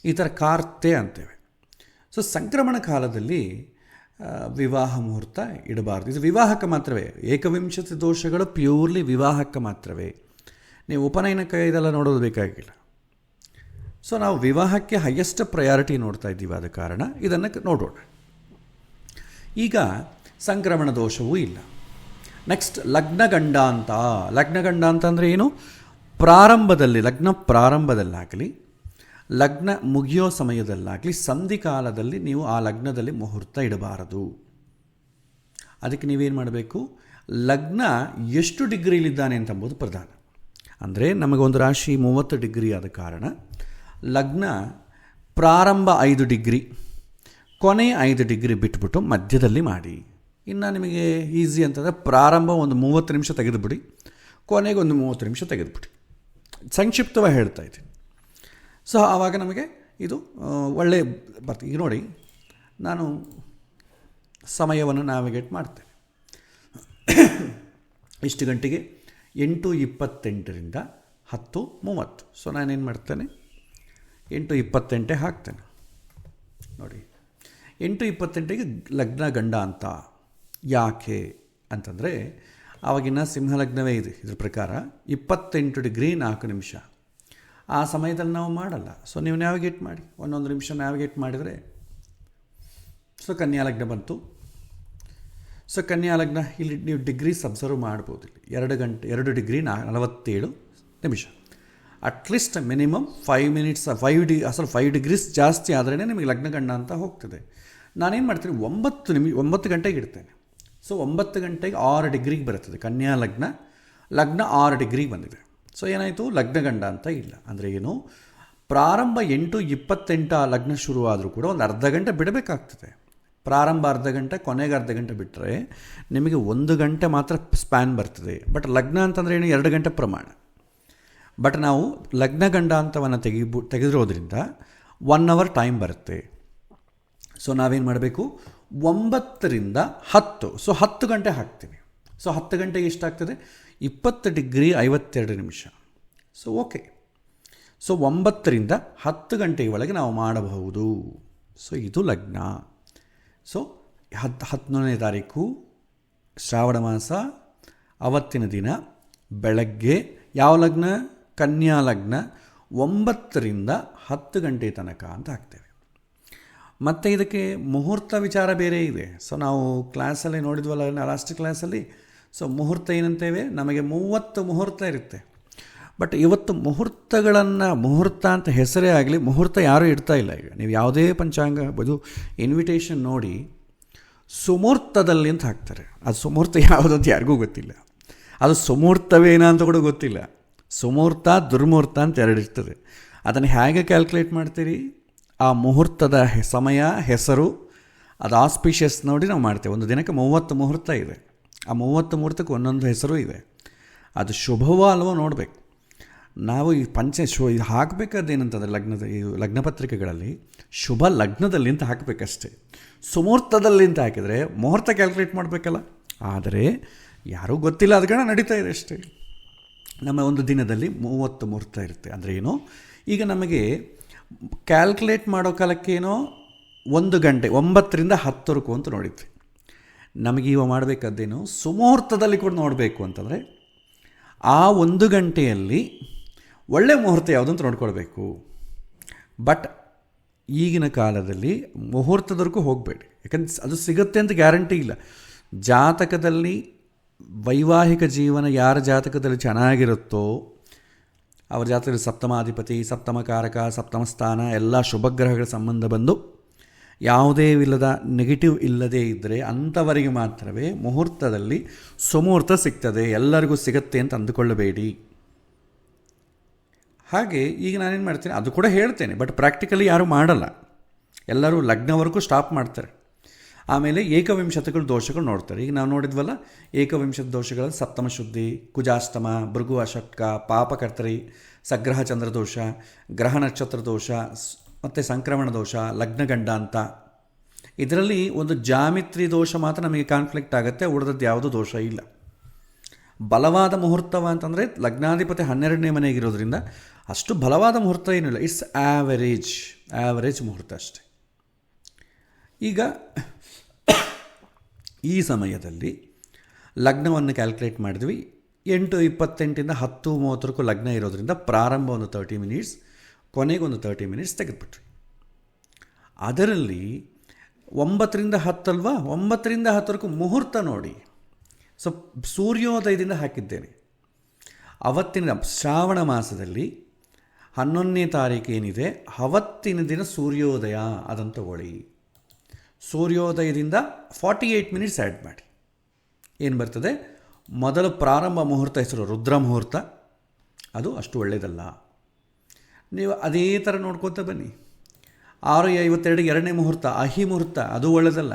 ಈ ಥರ ಕಾರ್ತೆ ಅಂತೇವೆ. ಸೊ ಸಂಕ್ರಮಣ ಕಾಲದಲ್ಲಿ ವಿವಾಹ ಮುಹೂರ್ತ ಇಡಬಾರ್ದು. ಇದು ವಿವಾಹಕ್ಕೆ ಮಾತ್ರವೇ. ಏಕವಿಂಶತಿ ದೋಷಗಳು ಪ್ಯೂರ್ಲಿ ವಿವಾಹಕ್ಕೆ ಮಾತ್ರವೇ. ನೀವು ಉಪನಯನಕ್ಕೆ ಇದೆಲ್ಲ ನೋಡೋದು ಬೇಕಾಗಿಲ್ಲ. ಸೊ ನಾವು ವಿವಾಹಕ್ಕೆ ಹೈಯೆಸ್ಟ್ ಪ್ರಯಾರಿಟಿ ನೋಡ್ತಾ ಇದ್ದೀವಿ, ಆದ ಕಾರಣ ಇದನ್ನು ನೋಡೋಣ. ಈಗ ಸಂಕ್ರಮಣ ದೋಷವೂ ಇಲ್ಲ. ನೆಕ್ಸ್ಟ್ ಲಗ್ನಗಂಡಾಂತ. ಲಗ್ನಗಂಡಾಂತ ಅಂದರೆ ಏನು? ಪ್ರಾರಂಭದಲ್ಲಿ, ಲಗ್ನ ಪ್ರಾರಂಭದಲ್ಲಾಗಲಿ ಲಗ್ನ ಮುಗಿಯೋ ಸಮಯದಲ್ಲಾಗಲಿ ಸಂಧಿಕಾಲದಲ್ಲಿ ನೀವು ಆ ಲಗ್ನದಲ್ಲಿ ಮುಹೂರ್ತ ಇಡಬಾರದು. ಅದಕ್ಕೆ ನೀವೇನು ಮಾಡಬೇಕು? ಲಗ್ನ ಎಷ್ಟು ಡಿಗ್ರಿಲಿದ್ದಾನೆ ಅಂತಂಬುದು ಪ್ರಧಾನ. ಅಂದರೆ ನಮಗೊಂದು ರಾಶಿ 30 ಡಿಗ್ರಿ ಆದ ಕಾರಣ ಲಗ್ನ ಪ್ರಾರಂಭ 5 ಡಿಗ್ರಿ, ಕೊನೆ 5 ಡಿಗ್ರಿ ಬಿಟ್ಬಿಟ್ಟು ಮಧ್ಯದಲ್ಲಿ ಮಾಡಿ. ಇನ್ನು ನಿಮಗೆ ಈಸಿ ಅಂತಂದರೆ ಪ್ರಾರಂಭ ಒಂದು 30 ನಿಮಿಷ ತೆಗೆದುಬಿಡಿ, ಕೊನೆಗೆ ಒಂದು 30 ನಿಮಿಷ ತೆಗೆದುಬಿಡಿ. ಸಂಕ್ಷಿಪ್ತವಾಗಿ ಹೇಳ್ತಾ ಇದ್ದೀನಿ. ಸೊ ಆವಾಗ ನಮಗೆ ಇದು ಒಳ್ಳೆ ಬರ್ತೀವಿ. ಈಗ ನೋಡಿ, ನಾನು ಸಮಯವನ್ನು ನ್ಯಾವಿಗೇಟ್ ಮಾಡ್ತೇನೆ. ಇಷ್ಟು ಗಂಟೆಗೆ 8:28 10:30. ಸೊ ನಾನೇನು ಮಾಡ್ತೇನೆ, 8:28 ಹಾಕ್ತೇನೆ. ನೋಡಿ, 8:28ಗೆ ಲಗ್ನ ಗಂಡ ಅಂತ. ಯಾಕೆ ಅಂತಂದರೆ ಆವಾಗಿನ ಸಿಂಹಲಗ್ನವೇ ಇದೆ. ಇದ್ರ ಪ್ರಕಾರ 28 ಡಿಗ್ರಿ 4 ನಿಮಿಷ. ಆ ಸಮಯದಲ್ಲಿ ನಾವು ಮಾಡಲ್ಲ. ಸೊ ನೀವು ನ್ಯಾವಿಗೇಟ್ ಮಾಡಿ, 1 ನಿಮಿಷ ನ್ಯಾವಿಗೇಟ್ ಮಾಡಿದರೆ ಸೊ ಕನ್ಯಾ ಲಗ್ನ ಬಂತು. ಸೊ ಕನ್ಯಾ ಲಗ್ನ ಇಲ್ಲಿ ನೀವು ಡಿಗ್ರೀಸ್ ಅಬ್ಸರ್ವ್ ಮಾಡ್ಬೋದು. ಇಲ್ಲಿ 2 ಡಿಗ್ರಿ 47 ನಿಮಿಷ. ಅಟ್ಲೀಸ್ಟ್ ಮಿನಿಮಮ್ 5 ಡಿಗ್ರೀಸ್ ಜಾಸ್ತಿ ಆದ್ರೇ ನಿಮಗೆ ಲಗ್ನಗಂಡ ಅಂತ ಹೋಗ್ತದೆ. ನಾನೇನು ಮಾಡ್ತೀನಿ, 9 ಗಂಟೆಗೆ ಇಡ್ತೇನೆ. ಸೊ 9 ಗಂಟೆಗೆ 6 ಡಿಗ್ರಿಗೆ ಬರ್ತದೆ ಕನ್ಯಾ ಲಗ್ನ 6 ಡಿಗ್ರಿಗೆ ಬಂದಿದೆ. ಸೊ ಏನಾಯಿತು, ಲಗ್ನಗಂಡ ಅಂತ ಇಲ್ಲ. ಅಂದರೆ ಏನು, ಪ್ರಾರಂಭ 8:28 ಆ ಲಗ್ನ ಶುರುವಾದರೂ ಕೂಡ ಒಂದು ಅರ್ಧ ಗಂಟೆ ಬಿಡಬೇಕಾಗ್ತದೆ. ಪ್ರಾರಂಭ ಅರ್ಧ ಗಂಟೆ, ಕೊನೆಗೆ ಅರ್ಧ ಗಂಟೆ ಬಿಟ್ಟರೆ ನಿಮಗೆ 1 ಗಂಟೆ ಮಾತ್ರ ಸ್ಪ್ಯಾನ್ ಬರ್ತದೆ. ಬಟ್ ಲಗ್ನ ಅಂತಂದರೆ ಏನು, 2 ಗಂಟೆ ಪ್ರಮಾಣ. ಬಟ್ ನಾವು ಲಗ್ನ ಗಂಡಾಂತವನ್ನು ತೆಗೆದಿರೋದ್ರಿಂದ 1 ಅವರ್ ಟೈಮ್ ಬರುತ್ತೆ. ಸೊ ನಾವೇನು ಮಾಡಬೇಕು, 9 ರಿಂದ 10, ಸೊ 10 ಗಂಟೆ ಹಾಕ್ತೀವಿ. ಸೊ 10 ಗಂಟೆಗೆ ಎಷ್ಟಾಗ್ತದೆ, 20 ಡಿಗ್ರಿ 52 ನಿಮಿಷ. So okay. ಸೊ 9 ರಿಂದ 10 ಗಂಟೆಯ ಒಳಗೆ ನಾವು ಮಾಡಬಹುದು. ಸೊ ಇದು ಲಗ್ನ. ಸೊ 11ನೇ ತಾರೀಕು ಶ್ರಾವಣ ಮಾಸ, ಅವತ್ತಿನ ದಿನ ಬೆಳಗ್ಗೆ ಯಾವ ಲಗ್ನ, ಕನ್ಯಾ ಲಗ್ನ, 9 ರಿಂದ 10 ಗಂಟೆ ತನಕ ಅಂತ ಹಾಕ್ತೇವೆ. ಮತ್ತು ಇದಕ್ಕೆ ಮುಹೂರ್ತ ವಿಚಾರ ಬೇರೆ ಇದೆ. ಸೊ ನಾವು ಕ್ಲಾಸಲ್ಲಿ ನೋಡಿದ್ವಲ್ಲ, ಲಾಸ್ಟ್ ಕ್ಲಾಸಲ್ಲಿ. ಸೊ ಮುಹೂರ್ತ ಏನಂತೇವೆ, ನಮಗೆ 30 ಮುಹೂರ್ತ ಇರುತ್ತೆ. ಬಟ್ ಇವತ್ತು ಮುಹೂರ್ತ ಅಂತ ಹೆಸರೇ ಆಗಲಿ, ಮುಹೂರ್ತ ಯಾರೂ ಇಡ್ತಾ ಇಲ್ಲ. ಈಗ ನೀವು ಯಾವುದೇ ಪಂಚಾಂಗ ಇದು ಇನ್ವಿಟೇಷನ್ ನೋಡಿ ಸುಮೂರ್ತದಲ್ಲಿ ಅಂತ ಹಾಕ್ತಾರೆ. ಅದು ಸುಮೂರ್ತ ಯಾವುದಂತ ಯಾರಿಗೂ ಗೊತ್ತಿಲ್ಲ. ಅದು ಸುಮೂರ್ತವೇನ ಅಂತ ಕೂಡ ಗೊತ್ತಿಲ್ಲ. ಸುಮೂರ್ತ, ದುರ್ಮೂರ್ತ ಅಂತ 2 ಇರ್ತದೆ. ಅದನ್ನು ಹೇಗೆ ಕ್ಯಾಲ್ಕುಲೇಟ್ ಮಾಡ್ತೀರಿ, ಆ ಮುಹೂರ್ತದ ಸಮಯ, ಹೆಸರು, ಅದು ಆಸ್ಪಿಷಿಯಸ್ ನೋಡಿ ನಾವು ಮಾಡ್ತೇವೆ. ಒಂದು ದಿನಕ್ಕೆ 30 ಮುಹೂರ್ತ ಇದೆ. ಆ 30 ಮುಹೂರ್ತಕ್ಕೆ ಒಂದೊಂದು ಹೆಸರು ಇದೆ. ಅದು ಶುಭವೋ ಅಲ್ವೋ ನೋಡಬೇಕು. ನಾವು ಈ ಇದು ಹಾಕಬೇಕಾದೇನಂತಂದರೆ ಲಗ್ನ ಪತ್ರಿಕೆಗಳಲ್ಲಿ ಶುಭ ಲಗ್ನದಲ್ಲಿ ಅಂತ ಹಾಕಬೇಕಷ್ಟೇ. ಸುಮೂರ್ತದಲ್ಲಿ ಅಂತ ಹಾಕಿದರೆ ಮುಹೂರ್ತ ಕ್ಯಾಲ್ಕುಲೇಟ್ ಮಾಡಬೇಕಲ್ಲ. ಆದರೆ ಯಾರೂ ಗೊತ್ತಿಲ್ಲ, ಅದಕ್ಕೆ ನಡೀತಾ ಇದೆ ಅಷ್ಟೇ. ನಮ್ಮ ಒಂದು ದಿನದಲ್ಲಿ 30 ಮುಹೂರ್ತ ಇರುತ್ತೆ. ಅಂದರೆ ಏನು, ಈಗ ನಮಗೆ ಕ್ಯಾಲ್ಕುಲೇಟ್ ಮಾಡೋ ಕಾಲಕ್ಕೇನೋ 1 ಗಂಟೆ 9 ರಿಂದ 10 ಅಂತ ನೋಡಿದ್ವಿ. ನಮಗೆ ಇವಾಗ ಮಾಡಬೇಕಾದ್ದೇನು, ಸುಮುಹೂರ್ತದಲ್ಲಿ ಕೂಡ ನೋಡಬೇಕು ಅಂತಂದರೆ ಆ 1 ಗಂಟೆಯಲ್ಲಿ ಒಳ್ಳೆಯ ಮುಹೂರ್ತ ಯಾವುದು ಅಂತ ನೋಡ್ಕೊಳ್ಬೇಕು. ಬಟ್ ಈಗಿನ ಕಾಲದಲ್ಲಿ ಮುಹೂರ್ತದವರೆಗೂ ಹೋಗಬೇಡಿ, ಯಾಕಂದ್ರೆ ಅದು ಸಿಗುತ್ತೆ ಅಂತ ಗ್ಯಾರಂಟಿ ಇಲ್ಲ. ಜಾತಕದಲ್ಲಿ ವೈವಾಹಿಕ ಜೀವನ ಯಾರ ಜಾತಕದಲ್ಲಿ ಚೆನ್ನಾಗಿರುತ್ತೋ ಅವರ ಜಾತಕದಲ್ಲಿ ಸಪ್ತಮಾಧಿಪತಿ, ಸಪ್ತಮಕಾರಕ, ಸಪ್ತಮ ಸ್ಥಾನ ಎಲ್ಲ ಶುಭಗ್ರಹಗಳ ಸಂಬಂಧ ಬಂದು ಯಾವುದೇ ಇಲ್ಲದ ನೆಗೆಟಿವ್ ಇಲ್ಲದೇ ಇದ್ದರೆ ಅಂಥವರಿಗೆ ಮಾತ್ರವೇ ಮುಹೂರ್ತದಲ್ಲಿ ಸುಮುಹೂರ್ತ ಸಿಗ್ತದೆ. ಎಲ್ಲರಿಗೂ ಸಿಗುತ್ತೆ ಅಂತ ಅಂದುಕೊಳ್ಳಬೇಡಿ. ಹಾಗೆ ಈಗ ನಾನೇನು ಮಾಡ್ತೀನಿ, ಅದು ಕೂಡ ಹೇಳ್ತೇನೆ, ಬಟ್ ಪ್ರಾಕ್ಟಿಕಲಿ ಯಾರೂ ಮಾಡಲ್ಲ. ಎಲ್ಲರೂ ಲಗ್ನವರೆಗೂ ಸ್ಟಾಪ್ ಮಾಡ್ತಾರೆ. ಆಮೇಲೆ ಏಕವಿಂಶತಿಗಳು ದೋಷಗಳು ನೋಡ್ತಾರೆ. ಈಗ ನಾವು ನೋಡಿದ್ವಲ್ಲ, ಏಕವಿಂಶತಿ ದೋಷಗಳಲ್ಲಿ ಸಪ್ತಮ ಶುದ್ಧಿ, ಕುಜಾಷ್ಟಮ, ಭೃಗು ಅಷಟ್ಕ, ಪಾಪಕರ್ತರಿ, ಸಗ್ರಹ ಚಂದ್ರದೋಷ, ಗ್ರಹ ನಕ್ಷತ್ರ ದೋಷ ಮತ್ತು ಸಂಕ್ರಮಣ ದೋಷ, ಲಗ್ನಗಂಡ ಅಂತ. ಇದರಲ್ಲಿ ಒಂದು ಜಾಮಿತ್ರಿ ದೋಷ ಮಾತ್ರ ನಮಗೆ ಕಾನ್ಫ್ಲಿಕ್ಟ್ ಆಗುತ್ತೆ, ಉಳಿದದ್ದು ಯಾವುದೂ ದೋಷ ಇಲ್ಲ. ಬಲವಾದ ಮುಹೂರ್ತವ ಅಂತಂದರೆ ಲಗ್ನಾಧಿಪತಿ 12ನೇ ಮನೆಗಿರೋದ್ರಿಂದ ಅಷ್ಟು ಬಲವಾದ ಮುಹೂರ್ತ ಏನಿಲ್ಲ. ಇಟ್ಸ್ ಆ್ಯಾವರೇಜ್ ಮುಹೂರ್ತ ಅಷ್ಟೆ. ಈಗ ಈ ಸಮಯದಲ್ಲಿ ಲಗ್ನವನ್ನು ಕ್ಯಾಲ್ಕುಲೇಟ್ ಮಾಡಿದ್ವಿ. 8:28 10:30 ಲಗ್ನ ಇರೋದ್ರಿಂದ ಪ್ರಾರಂಭ ಒಂದು 30 ಮಿನಿಟ್ಸ್, ಕೊನೆಗೊಂದು 30 ಮಿನಿಟ್ಸ್ ತೆಗೆದುಬಿಟ್ವಿ. ಅದರಲ್ಲಿ 9 ರಿಂದ 10 ಅಲ್ವಾ, 9 ರಿಂದ 10 ಮುಹೂರ್ತ ನೋಡಿ. ಸೊ ಸೂರ್ಯೋದಯದಿಂದ ಹಾಕಿದ್ದೇನೆ. ಅವತ್ತಿನ ಶ್ರಾವಣ ಮಾಸದಲ್ಲಿ 11ನೇ ತಾರೀಕು ಏನಿದೆ, ಅವತ್ತಿನ ದಿನ ಸೂರ್ಯೋದಯ, ಅದನ್ನು ತಗೊಳ್ಳಿ. ಸೂರ್ಯೋದಯದಿಂದ 48 ಮಿನಿಟ್ಸ್ ಆ್ಯಡ್ ಮಾಡಿ. ಏನು ಬರ್ತದೆ, ಮೊದಲು ಪ್ರಾರಂಭ ಮುಹೂರ್ತ ಹೆಸರು ರುದ್ರ ಮುಹೂರ್ತ, ಅದು ಅಷ್ಟು ಒಳ್ಳೆಯದಲ್ಲ. ನೀವು ಅದೇ ಥರ ನೋಡ್ಕೊತ ಬನ್ನಿ. 6:52 ಎರಡನೇ ಮುಹೂರ್ತ ಅಹಿ ಮುಹೂರ್ತ, ಅದು ಒಳ್ಳೆಯದಲ್ಲ.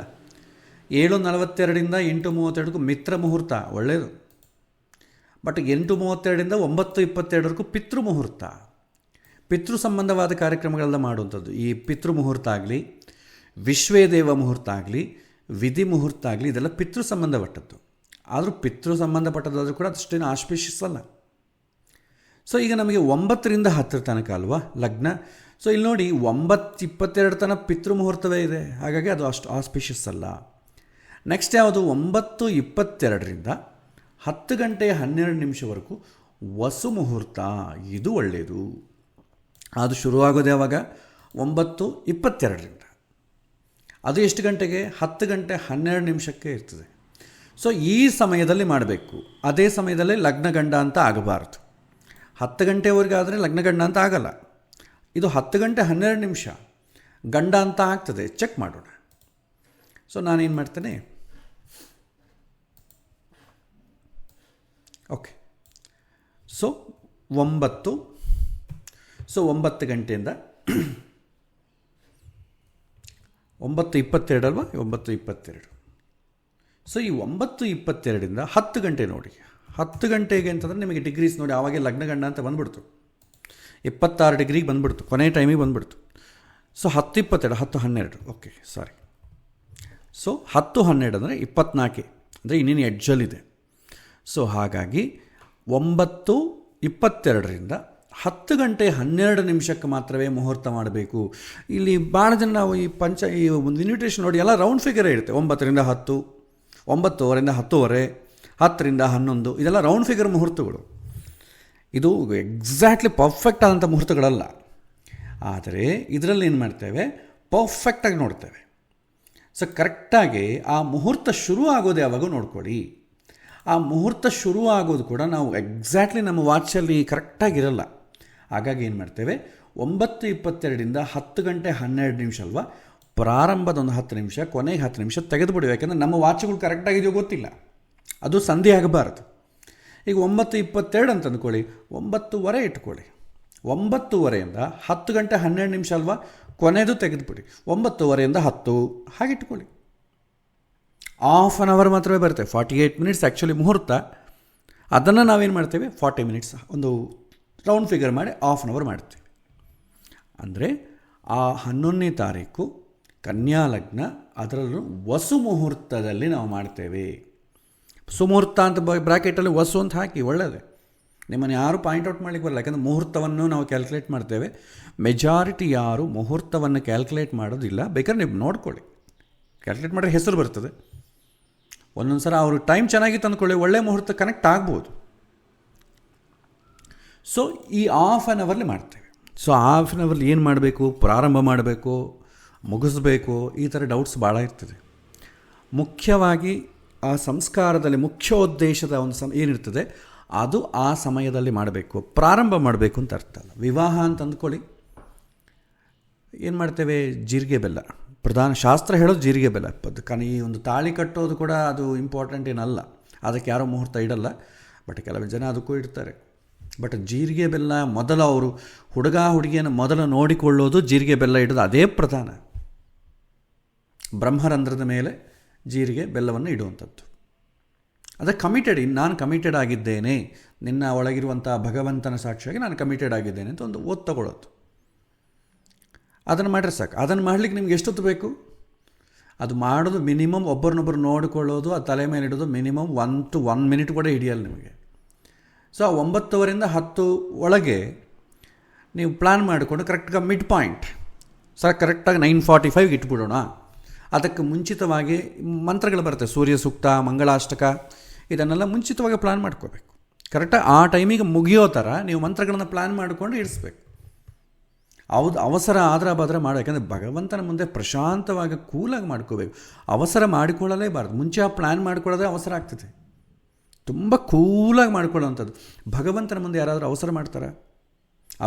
7:42 8:32 ಮಿತ್ರ ಮುಹೂರ್ತ ಒಳ್ಳೆಯದು. ಬಟ್ 8:32 9:22 ಪಿತೃ ಮುಹೂರ್ತ. ಪಿತೃ ಸಂಬಂಧವಾದ ಕಾರ್ಯಕ್ರಮಗಳೆಲ್ಲ ಮಾಡುವಂಥದ್ದು. ಈ ಪಿತೃ ಮುಹೂರ್ತ ಆಗಲಿ, ವಿಶ್ವೇದೇವ ಮುಹೂರ್ತ ಆಗಲಿ, ವಿಧಿ ಮುಹೂರ್ತ ಆಗಲಿ, ಇದೆಲ್ಲ ಪಿತೃ ಸಂಬಂಧಪಟ್ಟದ್ದು. ಆದರೂ ಪಿತೃ ಸಂಬಂಧಪಟ್ಟದ್ದಾದರೂ ಕೂಡ ಅಷ್ಟೇನು ಆಸ್ಪಿಷಿಯಸ್ ಅಲ್ಲ. ಸೊ ಈಗ ನಮಗೆ 9 ರಿಂದ 10 ತನಕ ಅಲ್ವಾ ಲಗ್ನ. ಸೊ ಇಲ್ಲಿ ನೋಡಿ 9:22 ತನಕ ಪಿತೃ ಮುಹೂರ್ತವೇ ಇದೆ, ಹಾಗಾಗಿ ಅದು ಅಷ್ಟು ಆಸ್ಪಿಷಿಯಸ್ ಅಲ್ಲ. ನೆಕ್ಸ್ಟ್ ಯಾವುದು, 9:22 10:12 ವಸು ಮುಹೂರ್ತ, ಇದು ಒಳ್ಳೆಯದು. ಅದು ಶುರುವಾಗೋದು ಯಾವಾಗ, 9:22. ಅದು ಎಷ್ಟು ಗಂಟೆಗೆ, 10:12 ಇರ್ತದೆ. ಸೊ ಈ ಸಮಯದಲ್ಲಿ ಮಾಡಬೇಕು. ಅದೇ ಸಮಯದಲ್ಲಿ ಲಗ್ನಗಂಡ ಅಂತ ಆಗಬಾರ್ದು. 10 ಗಂಟೆವರೆಗೆ ಆದರೆ ಲಗ್ನ ಗಂಡ ಅಂತ ಆಗಲ್ಲ. ಇದು 10 ಗಂಟೆ 12 ನಿಮಿಷ ಗಂಡ ಅಂತ ಆಗ್ತದೆ. ಚೆಕ್ ಮಾಡೋಣ. ಸೊ ನಾನೇನು ಮಾಡ್ತೇನೆ, ಓಕೆ, ಸೊ 9 ಗಂಟೆಯಿಂದ 9:22 ಅಲ್ವಾ, 9:22. ಸೊ ಈ 9:22 10 ಗಂಟೆ ನೋಡಿ. 10 ಗಂಟೆಗೆ ಅಂತಂದರೆ ನಿಮಗೆ ಡಿಗ್ರೀಸ್ ನೋಡಿ, ಆವಾಗೆ ಲಗ್ನ ಗಂಡ ಅಂತ ಬಂದ್ಬಿಡ್ತು, 26 ಡಿಗ್ರಿಗೆ ಬಂದ್ಬಿಡ್ತು, ಕೊನೆ ಟೈಮಿಗೆ ಬಂದ್ಬಿಡ್ತು. So 10:22, 10:12, okay sorry. ಸೊ 10:12 ಅಂದರೆ 24, ಅಂದರೆ ಇನ್ನೇನು ಎಡ್ಜಲ್ಲಿದೆ. ಸೊ ಹಾಗಾಗಿ 9:22 10 ಗಂಟೆ 12 ನಿಮಿಷಕ್ಕೆ ಮಾತ್ರವೇ ಮುಹೂರ್ತ ಮಾಡಬೇಕು. ಇಲ್ಲಿ ಭಾಳ ಜನ ನಾವು ಈ ಒಂದು ಇನ್ವಿಟೇಷನ್ ನೋಡಿ ಎಲ್ಲ ರೌಂಡ್ ಫಿಗರೇ ಇರುತ್ತೆ. 9ರಿಂದ 10, 9:15 10:30, 10ರಿಂದ 11, ಇದೆಲ್ಲ ರೌಂಡ್ ಫಿಗರ್ ಮುಹೂರ್ತಗಳು. ಇದು ಎಕ್ಸಾಕ್ಟ್ಲಿ ಪರ್ಫೆಕ್ಟ್ ಆದಂಥ ಮುಹೂರ್ತಗಳಲ್ಲ. ಆದರೆ ಇದರಲ್ಲಿ ಏನು ಮಾಡ್ತೇವೆ, ಪರ್ಫೆಕ್ಟಾಗಿ ನೋಡ್ತೇವೆ. ಸೊ ಕರೆಕ್ಟಾಗಿ ಆ ಮುಹೂರ್ತ ಶುರು ಆಗೋದು ಯಾವಾಗ ನೋಡ್ಕೊಳ್ಳಿ. ಆ ಮುಹೂರ್ತ ಶುರು ಆಗೋದು ಕೂಡ ನಾವು ಎಕ್ಸಾಕ್ಟ್ಲಿ ನಮ್ಮ ವಾಚಲ್ಲಿ ಕರೆಕ್ಟಾಗಿರಲ್ಲ. ಹಾಗಾಗಿ ಏನು ಮಾಡ್ತೇವೆ, 9:22 10 ಗಂಟೆ 12 ನಿಮಿಷ ಅಲ್ವಾ, ಪ್ರಾರಂಭದ ಒಂದು 10 ನಿಮಿಷ, ಕೊನೆಗೆ 10 ನಿಮಿಷ ತೆಗೆದುಬಿಡುವ. ಯಾಕೆಂದರೆ ನಮ್ಮ ವಾಚ್ಗಳು ಕರೆಕ್ಟಾಗಿದೆಯೋ ಗೊತ್ತಿಲ್ಲ, ಅದು ಸಂಧಿ ಆಗಬಾರ್ದು. ಈಗ 9:22 ಅಂತ ಅಂದ್ಕೊಳ್ಳಿ, 9:15 ಇಟ್ಕೊಳ್ಳಿ. 9:15 10 ಗಂಟೆ 12 ನಿಮಿಷ ಅಲ್ವಾ, ಕೊನೆಯದು ತೆಗೆದುಬಿಡಿ. 9:15 10 ಹಾಗೆ ಇಟ್ಕೊಳ್ಳಿ. ಹಾಫ್ ಆನ್ ಅವರ್ ಮಾತ್ರವೇ ಬರುತ್ತೆ. 48 ಮಿನಿಟ್ಸ್ ಆ್ಯಕ್ಚುಲಿ ಮುಹೂರ್ತ. ಅದನ್ನು ನಾವೇನು ಮಾಡ್ತೇವೆ, 40 ಮಿನಿಟ್ಸ್ ಒಂದು ರೌಂಡ್ ಫಿಗರ್ ಮಾಡಿ ಹಾಫ್ ಆನ್ ಅವರ್ ಮಾಡ್ತೀವಿ. ಅಂದರೆ ಆ 11ನೇ ತಾರೀಕು ಕನ್ಯಾ ಲಗ್ನ, ಅದರಲ್ಲೂ ವಸು ಮುಹೂರ್ತದಲ್ಲಿ ನಾವು ಮಾಡ್ತೇವೆ. ಸುಮುಹೂರ್ತ ಅಂತ ಬ್ರ್ಯಾಕೆಟಲ್ಲಿ ವಸು ಅಂತ ಹಾಕಿ, ಒಳ್ಳೆಯದೇ. ನಿಮ್ಮನ್ನು ಯಾರು ಪಾಯಿಂಟ್ಔಟ್ ಮಾಡಲಿಕ್ಕೆ ಬರಲ್ಲ, ಯಾಕಂದರೆ ಮುಹೂರ್ತವನ್ನು ನಾವು ಕ್ಯಾಲ್ಕುಲೇಟ್ ಮಾಡ್ತೇವೆ. ಮೆಜಾರಿಟಿ ಯಾರು ಮುಹೂರ್ತವನ್ನು ಕ್ಯಾಲ್ಕುಲೇಟ್ ಮಾಡೋದಿಲ್ಲ. ಬೇಕಾದ್ರೆ ನೀವು ನೋಡ್ಕೊಳ್ಳಿ, ಕ್ಯಾಲ್ಕುಲೇಟ್ ಮಾಡಿದ್ರೆ ಹೆಸರು ಬರ್ತದೆ. ಒಂದೊಂದು ಸಲ ಅವರು ಟೈಮ್ ಚೆನ್ನಾಗಿತ್ತು ಅಂದ್ಕೊಳ್ಳಿ, ಒಳ್ಳೆ ಮುಹೂರ್ತ ಕನೆಕ್ಟ್ ಆಗ್ಬೋದು. ಸೊ ಈ ಹಾಫ್ ಆನ್ ಅವರ್ಲಿ ಮಾಡ್ತೇವೆ. ಸೊ ಹಾಫ್ ಆನ್ ಅವರ್ಲಿ ಏನು ಮಾಡಬೇಕು, ಪ್ರಾರಂಭ ಮಾಡಬೇಕು, ಮುಗಿಸ್ಬೇಕು, ಈ ಥರ ಡೌಟ್ಸ್ ಭಾಳ ಇರ್ತದೆ. ಮುಖ್ಯವಾಗಿ ಆ ಸಂಸ್ಕಾರದಲ್ಲಿ ಮುಖ್ಯೋದ್ದೇಶದ ಒಂದು ಏನಿರ್ತದೆ ಅದು ಆ ಸಮಯದಲ್ಲಿ ಮಾಡಬೇಕು, ಪ್ರಾರಂಭ ಮಾಡಬೇಕು ಅಂತ ಅರ್ಥ ಅಲ್ಲ. ವಿವಾಹ ಅಂತ ಅಂದ್ಕೊಳ್ಳಿ, ಏನು ಮಾಡ್ತೇವೆ, ಜೀರಿಗೆ ಬೆಲ್ಲ ಪ್ರಧಾನ. ಶಾಸ್ತ್ರ ಹೇಳೋದು ಜೀರಿಗೆ ಬೆಲ್ಲ. ಈ ಒಂದು ತಾಳಿ ಕಟ್ಟೋದು ಕೂಡ ಅದು ಇಂಪಾರ್ಟೆಂಟ್ ಏನಲ್ಲ, ಅದಕ್ಕೆ ಯಾರೋ ಮುಹೂರ್ತ ಇಡಲ್ಲ. ಬಟ್ ಕೆಲವು ಜನ ಅದಕ್ಕೂ ಇಡ್ತಾರೆ. ಬಟ್ ಜೀರಿಗೆ ಬೆಲ್ಲ ಮೊದಲು ಅವರು ಹುಡುಗ ಹುಡುಗಿಯನ್ನು ಮೊದಲು ನೋಡಿಕೊಳ್ಳೋದು ಜೀರಿಗೆ ಬೆಲ್ಲ ಇಡೋದು, ಅದೇ ಪ್ರಧಾನ. ಬ್ರಹ್ಮರಂಧ್ರದ ಮೇಲೆ ಜೀರಿಗೆ ಬೆಲ್ಲವನ್ನು ಇಡುವಂಥದ್ದು. ಅದಕ್ಕೆ ಕಮಿಟೆಡ್, ನಾನು ಕಮಿಟೆಡ್ ಆಗಿದ್ದೇನೆ, ನಿನ್ನ ಒಳಗಿರುವಂಥ ಭಗವಂತನ ಸಾಕ್ಷಿಯಾಗಿ ನಾನು ಕಮಿಟೆಡ್ ಆಗಿದ್ದೇನೆ ಅಂತ ಒಂದು ಓದ್ ತಗೊಳ್ಳೋದು. ಅದನ್ನು ಮಾಡಿದ್ರೆ ಸಾಕು. ಅದನ್ನು ಮಾಡಲಿಕ್ಕೆ ನಿಮ್ಗೆ ಎಷ್ಟೊತ್ತು ಬೇಕು, ಅದು ಮಾಡೋದು ಮಿನಿಮಮ್ ಒಬ್ಬರನ್ನೊಬ್ಬರು ನೋಡಿಕೊಳ್ಳೋದು, ಆ ತಲೆ ಮೇಲೆ ಇಡೋದು ಮಿನಿಮಮ್ 1 to 1 ಮಿನಿಟ್ ಕೂಡ ಹಿಡಿಯಲ್ಲ ನಿಮಗೆ. ಸೊ 9:00ರಿಂದ 10 ಒಳಗೆ ನೀವು ಪ್ಲ್ಯಾನ್ ಮಾಡಿಕೊಂಡು ಕರೆಕ್ಟಾಗಿ ಮಿಡ್ ಪಾಯಿಂಟ್ ಸರ್ ಕರೆಕ್ಟಾಗಿ 9:45 ಇಟ್ಬಿಡೋಣ. ಅದಕ್ಕೆ ಮುಂಚಿತವಾಗಿ ಮಂತ್ರಗಳು ಬರುತ್ತೆ, ಸೂರ್ಯ ಸೂಕ್ತ, ಮಂಗಳಾಷ್ಟಕ, ಇದನ್ನೆಲ್ಲ ಮುಂಚಿತವಾಗಿ ಪ್ಲ್ಯಾನ್ ಮಾಡ್ಕೋಬೇಕು. ಕರೆಕ್ಟಾಗಿ ಆ ಟೈಮಿಗೆ ಮುಗಿಯೋ ಥರ ನೀವು ಮಂತ್ರಗಳನ್ನು ಪ್ಲ್ಯಾನ್ ಮಾಡಿಕೊಂಡು ಇಡಿಸ್ಬೇಕು. ಹೌದು, ಅವಸರ ಆದ್ರೆ ಬಾದ್ರೆ ಮಾಡೋ. ಯಾಕಂದರೆ ಭಗವಂತನ ಮುಂದೆ ಪ್ರಶಾಂತವಾಗಿ ಕೂಲಾಗಿ ಮಾಡ್ಕೋಬೇಕು. ಅವಸರ ಮಾಡಿಕೊಳ್ಳಲೇಬಾರ್ದು. ಮುಂಚೆ ಆ ಪ್ಲ್ಯಾನ್ ಮಾಡ್ಕೊಳ್ಳೋದೇ ಅವಸರ ಆಗ್ತದೆ. ತುಂಬ ಕೂಲಾಗಿ ಮಾಡ್ಕೊಳ್ಳೋವಂಥದ್ದು. ಭಗವಂತನ ಮುಂದೆ ಯಾರಾದರೂ ಅವಸರ ಮಾಡ್ತಾರಾ?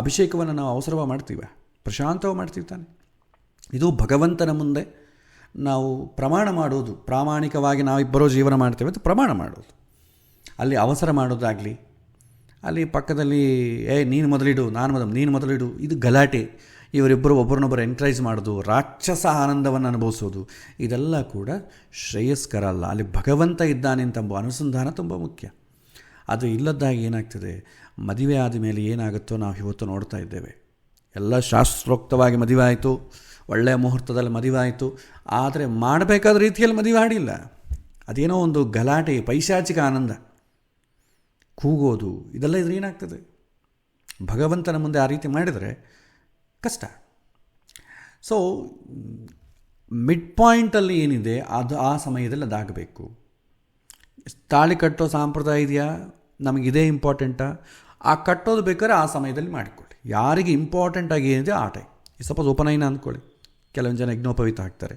ಅಭಿಷೇಕವನ್ನು ನಾವು ಅವಸರವಾಗಿ ಮಾಡ್ತೀವ, ಪ್ರಶಾಂತವಾಗಿ ಮಾಡ್ತೀವಿ ತಾನೆ. ಇದು ಭಗವಂತನ ಮುಂದೆ ನಾವು ಪ್ರಮಾಣ ಮಾಡೋದು, ಪ್ರಾಮಾಣಿಕವಾಗಿ ನಾವಿಬ್ಬರೂ ಜೀವನ ಮಾಡ್ತೇವೆ ಅಂತ ಪ್ರಮಾಣ ಮಾಡೋದು. ಅಲ್ಲಿ ಅವಸರ ಮಾಡೋದಾಗಲಿ, ಅಲ್ಲಿ ಪಕ್ಕದಲ್ಲಿ ನೀನು ಮೊದಲಿಡು, ನೀನು ಮೊದಲಿಡು, ಇದು ಗಲಾಟೆ. ಇವರಿಬ್ಬರು ಒಬ್ಬರನ್ನೊಬ್ಬರು ಎನ್ಕರೇಜ್ ಮಾಡೋದು, ರಾಕ್ಷಸ ಆನಂದವನ್ನು ಅನುಭವಿಸೋದು, ಇದೆಲ್ಲ ಕೂಡ ಶ್ರೇಯಸ್ಕರ ಅಲ್ಲ. ಅಲ್ಲಿ ಭಗವಂತ ಇದ್ದಾನೆ ಎಂಬ ಅನುಸಂಧಾನ ತುಂಬ ಮುಖ್ಯ. ಅದು ಇಲ್ಲದ್ದಾಗಿ ಏನಾಗ್ತದೆ, ಮದುವೆ ಆದ ಮೇಲೆ ಏನಾಗುತ್ತೋ ನಾವು ಇವತ್ತು ನೋಡ್ತಾ ಇದ್ದೇವೆ. ಎಲ್ಲ ಶಾಸ್ತ್ರೋಕ್ತವಾಗಿ ಮದುವೆ ಆಯಿತು, ಒಳ್ಳೆಯ ಮುಹೂರ್ತದಲ್ಲಿ ಮದುವೆ ಆಯಿತು, ಆದರೆ ಮಾಡಬೇಕಾದ ರೀತಿಯಲ್ಲಿ ಮದುವೆ ಆಡಿಲ್ಲ. ಅದೇನೋ ಒಂದು ಗಲಾಟೆ, ಪೈಶಾಚಿಕ ಆನಂದ, ಕೂಗೋದು, ಇದೆಲ್ಲ ಇದ್ರೆ ಏನಾಗ್ತದೆ? ಭಗವಂತನ ಮುಂದೆ ಆ ರೀತಿ ಮಾಡಿದರೆ ಕಷ್ಟ. ಸೊ ಮಿಡ್ ಪಾಯಿಂಟಲ್ಲಿ ಏನಿದೆ ಅದು ಆ ಸಮಯದಲ್ಲಿ ಅದಾಗಬೇಕು. ತಾಳಿ ಕಟ್ಟೋ ಸಂಪ್ರದಾಯ ಇದೆಯಾ, ನಮಗಿದೇ ಇಂಪಾರ್ಟೆಂಟಾ? ಆ ಕಟ್ಟೋದು ಬೇಕಾದ್ರೆ ಆ ಸಮಯದಲ್ಲಿ ಮಾಡಿಕೊಳ್ಳಿ. ಯಾರಿಗೆ ಇಂಪಾರ್ಟೆಂಟಾಗಿ ಏನಿದೆ ಆ ಟೈಮ್. ಸಪೋಸ್ ಉಪನಯನ ಅಂದ್ಕೊಳ್ಳಿ, ಕೆಲವೊಂದು ಜನ ಯಜ್ಞೋಪವೀತ ಹಾಕ್ತಾರೆ,